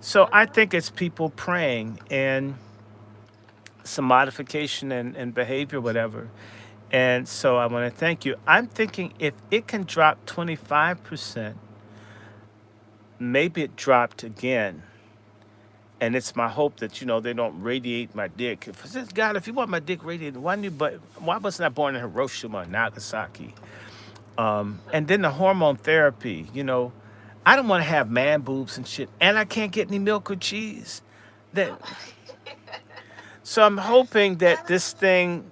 So I Hmm. think it's people praying and some modification and behavior, whatever. And so I want to thank you. I'm thinking if it can drop 25%, maybe it dropped again. And it's my hope that, they don't radiate my dick. If I says, God, if you want my dick radiated, why wasn't I born in Hiroshima or Nagasaki? And then the hormone therapy, I don't want to have man boobs and shit, and I can't get any milk or cheese. That so I'm hoping that this thing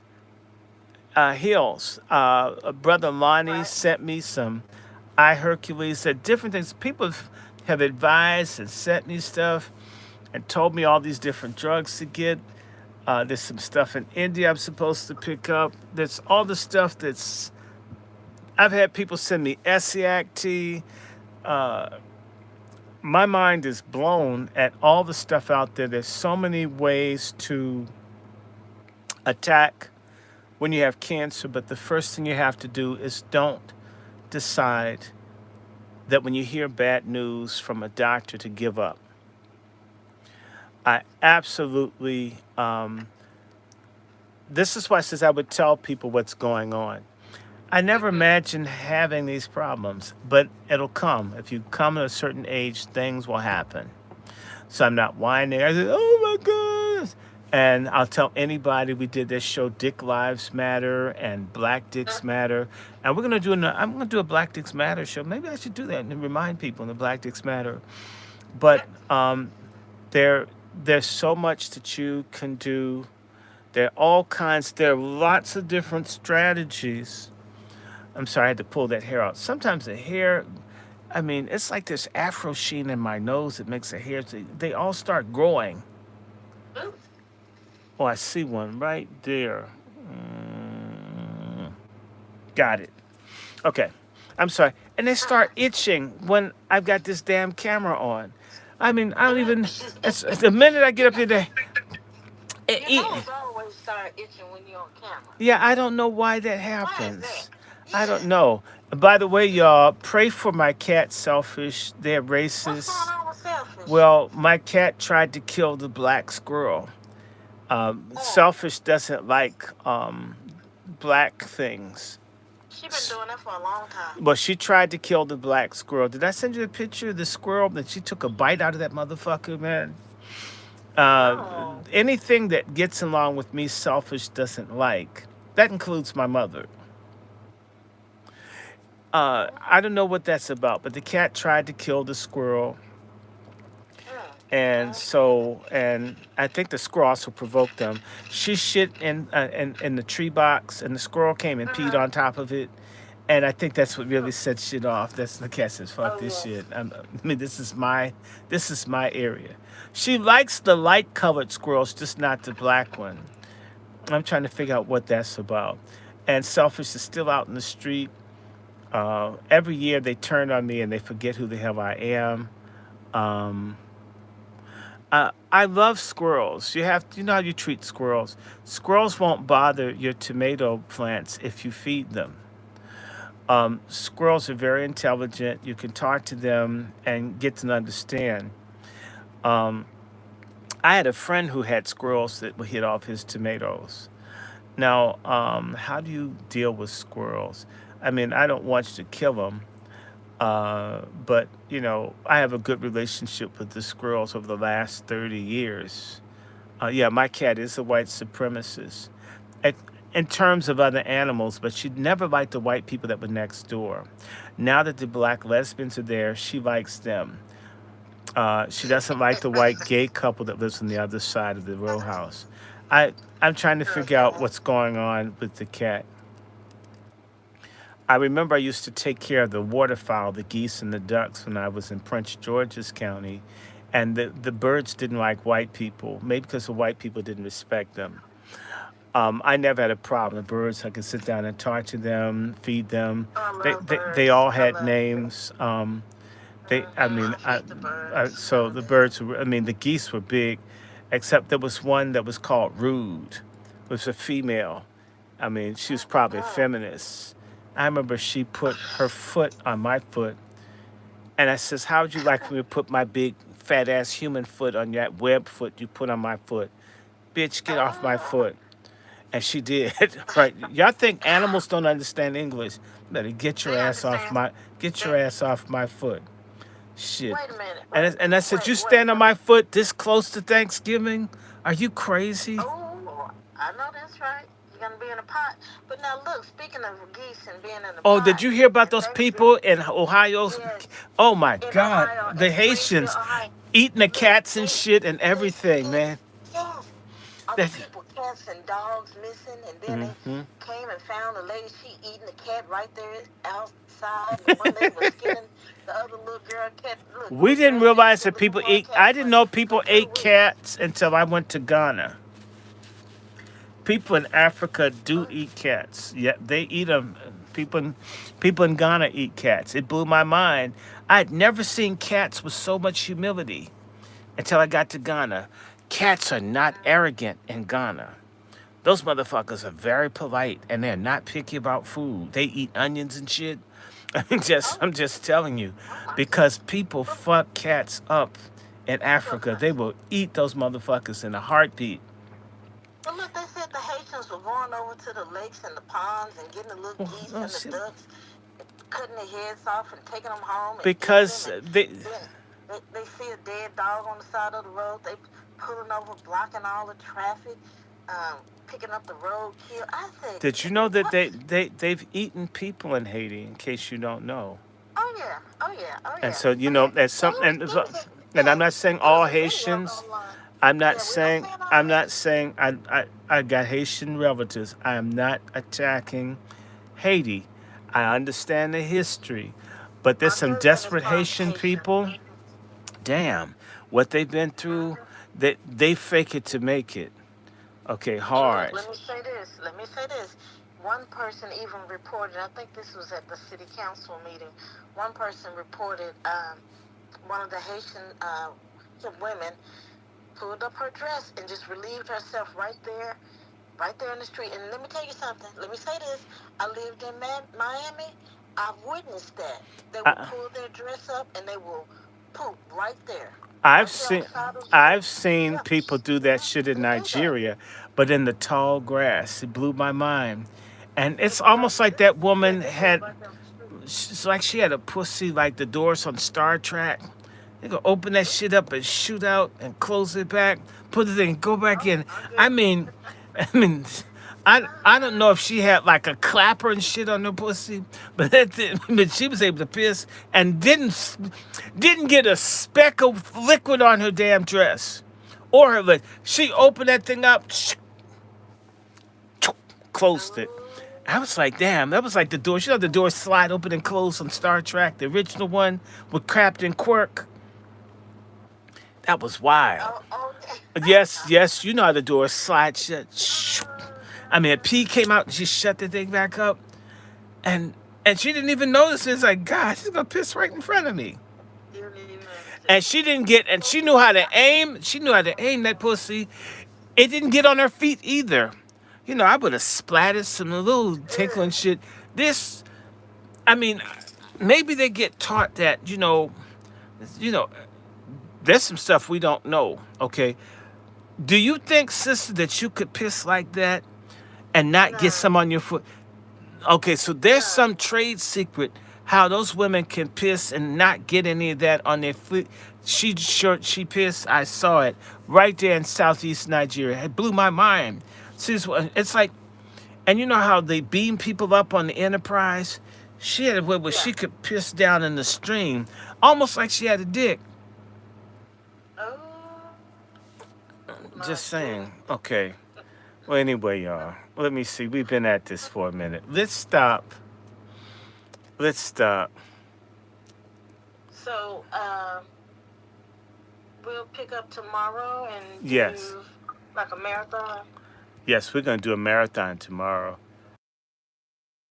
heals. Brother Lonnie Right. sent me some eye Hercules, said different things. People have advised and sent me stuff and told me all these different drugs to get. There's some stuff in India I'm supposed to pick up. There's all the stuff that's. I've had people send me Essiac tea. Uh, my mind is blown at all the stuff out there. There's so many ways to attack when you have cancer, but the first thing you have to do is don't decide that when you hear bad news from a doctor to give up. I absolutely, this is why I says I would tell people what's going on. I never imagined having these problems, but it'll come. If you come at a certain age, things will happen. So I'm not whining. I said, oh my goodness. And I'll tell anybody we did this show, Dick Lives Matter and Black Dicks Matter. And we're gonna do I'm gonna do a Black Dicks Matter show. Maybe I should do that and remind people in the Black Dicks Matter. But there there's so much that you can do. There are all kinds, there are lots of different strategies. I'm sorry, I had to pull that hair out. Sometimes the hair, I mean, it's like this afro sheen in my nose that makes the hair, they all start growing. Ooh. Oh, I see one right there. Mm, got it. Okay. I'm sorry. And they start itching when I've got this damn camera on. I mean, I don't even, it's the minute I get up here, Your nose always start itching when you're on camera. yeah, I don't know why that Why is that? happens. I don't Yeah. know. By the way, y'all, pray for my cat, Selfish. They're What's going racist. on with Selfish? Well, my cat tried to kill the black squirrel. Oh, Selfish doesn't like black things. she been doing that for a long time. Well, she tried to kill the black squirrel. Did I send you a picture of the squirrel that she took a bite out of that motherfucker, man? Uh, No. Anything that gets along with me, Selfish doesn't like. That includes my mother. I don't know what that's about, but the cat tried to kill the squirrel, and and I think the squirrel also provoked them. She shit in the tree box, and the squirrel came and peed Uh-huh. on top of it. And I think that's what really set shit off. That's the cat says, "Fuck Oh this yes. shit." I mean, this is my area. She likes the light colored squirrels, just not the black one. I'm trying to figure out what that's about. And Selfish is still out in the street. Every year they turn on me and they forget who the hell I am. Um, I love squirrels. You know how you treat squirrels. Squirrels won't bother your tomato plants if you feed them. Squirrels are very intelligent. You can talk to them and get to understand. Um, I had a friend who had squirrels that would hit off his tomatoes. Now, how do you deal with squirrels? I mean, I don't want you to kill them, but you know, I have a good relationship with the squirrels over the last 30 years. Yeah, my cat is a white supremacist. At, in terms of other animals, but she never liked the white people that were next door. Now that the black lesbians are there, she likes them. She doesn't like the white gay couple that lives on the other side of the row house. I I'm trying to figure out Okay. what's going on with the cat. I remember I used to take care of the waterfowl, the geese and the ducks when I was in Prince George's County, and the birds didn't like white people, maybe because the white people didn't respect them. I never had a problem. The birds, I could sit down and talk to them, feed them. I They love they, they birds. all I had love names. I Mm-hmm. mean, I feed the birds. so the birds were, I mean, the geese were big, except there was one that was called Rude. It was a female. I mean, she was probably a Oh, feminist. I remember she put her foot on my foot, and I says, "How would you like me to put my big fat ass human foot on that web foot you put on my foot? Bitch, get off my oh. foot." And she did. Right? Y'all think animals don't understand English? Better get your They ass off understand. get your They ass off my foot. Shit. wait a minute. And I said, Wait, "You wait. stand on my foot this close to Thanksgiving? Are you crazy?" Oh, I know that's right. You're gonna be in a pot. But now look, speaking of geese and being in the Oh, did pot, you hear about in those Mexico, people in Ohio? yes, Oh my in God, Ohio, the in Springfield, Haitians Ohio. eating the Look, cats and shit and they everything, eat, man. yes. Other That, people, cats and dogs missing, and then they hmm came and found a lady. She eating the cat right there outside. The one lady was skinning the other little girl cat. Look, We they didn't raised realize the that little people boy eat. cat I didn't know for people ate 3 weeks. cats until I went to Ghana. People in Africa do Oh, eat cats. Yeah, they eat them. People in Ghana eat cats. It blew my mind. I'd never seen cats with so much humility until I got to Ghana. Cats are not arrogant in Ghana. Those motherfuckers are very polite and they're not picky about food. They eat onions and shit. oh, I'm just telling you, oh my because people goodness. fuck cats up in Africa. They Goodness. will eat those motherfuckers in a heartbeat. But look, they said the Haitians were going over to the lakes and the ponds and getting the little Well, geese no, and the see, ducks, cutting their heads off and taking them home and eating them. because And they then they see a dead dog on the side of the road. They pulling over, blocking all the traffic, picking up the roadkill. I said, did you know that what? they've eaten people in Haiti? In case you don't know, Oh yeah, oh yeah, oh and yeah, so you oh know yeah. there's Well, some and, and I'm yeah, not saying there was all a video Haitians. online. I'm not Yeah, we're not saying saying all I'm not Haitians. saying I got Haitian relatives. I am not attacking Haiti. I understand the history, but there's My some cousin is desperate part Haitian Haitian. people. Damn, what they've been through, they fake it to make it. Okay, And look, hard. let me say this. Let me say this. One person even reported, I think this was at the city council meeting, one person reported one of the Haitian women pulled up her dress and just relieved herself right there in the street. And let me tell you something. Let me say this. I lived in Miami. I've witnessed that. They will I, pull their dress up and they will poop I've right there on seen the side of the street. I've seen Yeah, people do that shit in they do that. Nigeria, but in the tall grass, it blew my mind. And They it's will almost like that yeah, woman they do it had, right there on the street. it's like she had a pussy like the doors on Star Trek. They gonna open that shit up and shoot out and close it back, put it in, go back Oh, in. I I get it. mean, I mean, I don't know if she had like a clapper and shit on her pussy, but but she was able to piss and didn't get a speck of liquid on her damn dress or her lip. She opened that thing up, closed it. I was like, damn, that was like the door. You know the door slide open and close on Star Trek, the original one with Captain Quirk. That was wild. Oh, oh, Yes, yes, you know how the door slides shut. I mean, a pee came out and she shut the thing back up, and she didn't even notice. It's like, God, she's gonna piss right in front of me. you didn't even And understand. she didn't get, and she knew how to aim. She knew how to aim that pussy. It didn't get on her feet either. You know, I would have splattered some little tinkling Ugh. shit. This, I mean, maybe they get taught that. You know, there's some stuff we don't know. Okay, do you think, sister, that you could piss like that and not get No, some on your foot? Okay, so there's no. some trade secret how those women can piss and not get any of that on their foot. She pissed. I saw it right there in southeast Nigeria. It blew my mind. See, it's like, and you know how they beam people up on the Enterprise? She had a way where Yeah. she could piss down in the stream, almost like she had a dick. Oh my Just goodness. saying. Okay. Well, anyway, y'all, let me see. We've been at this for a minute. Let's stop. Let's stop. So, we'll pick up tomorrow and Yes. do like a marathon. Yes, we're going to do a marathon tomorrow.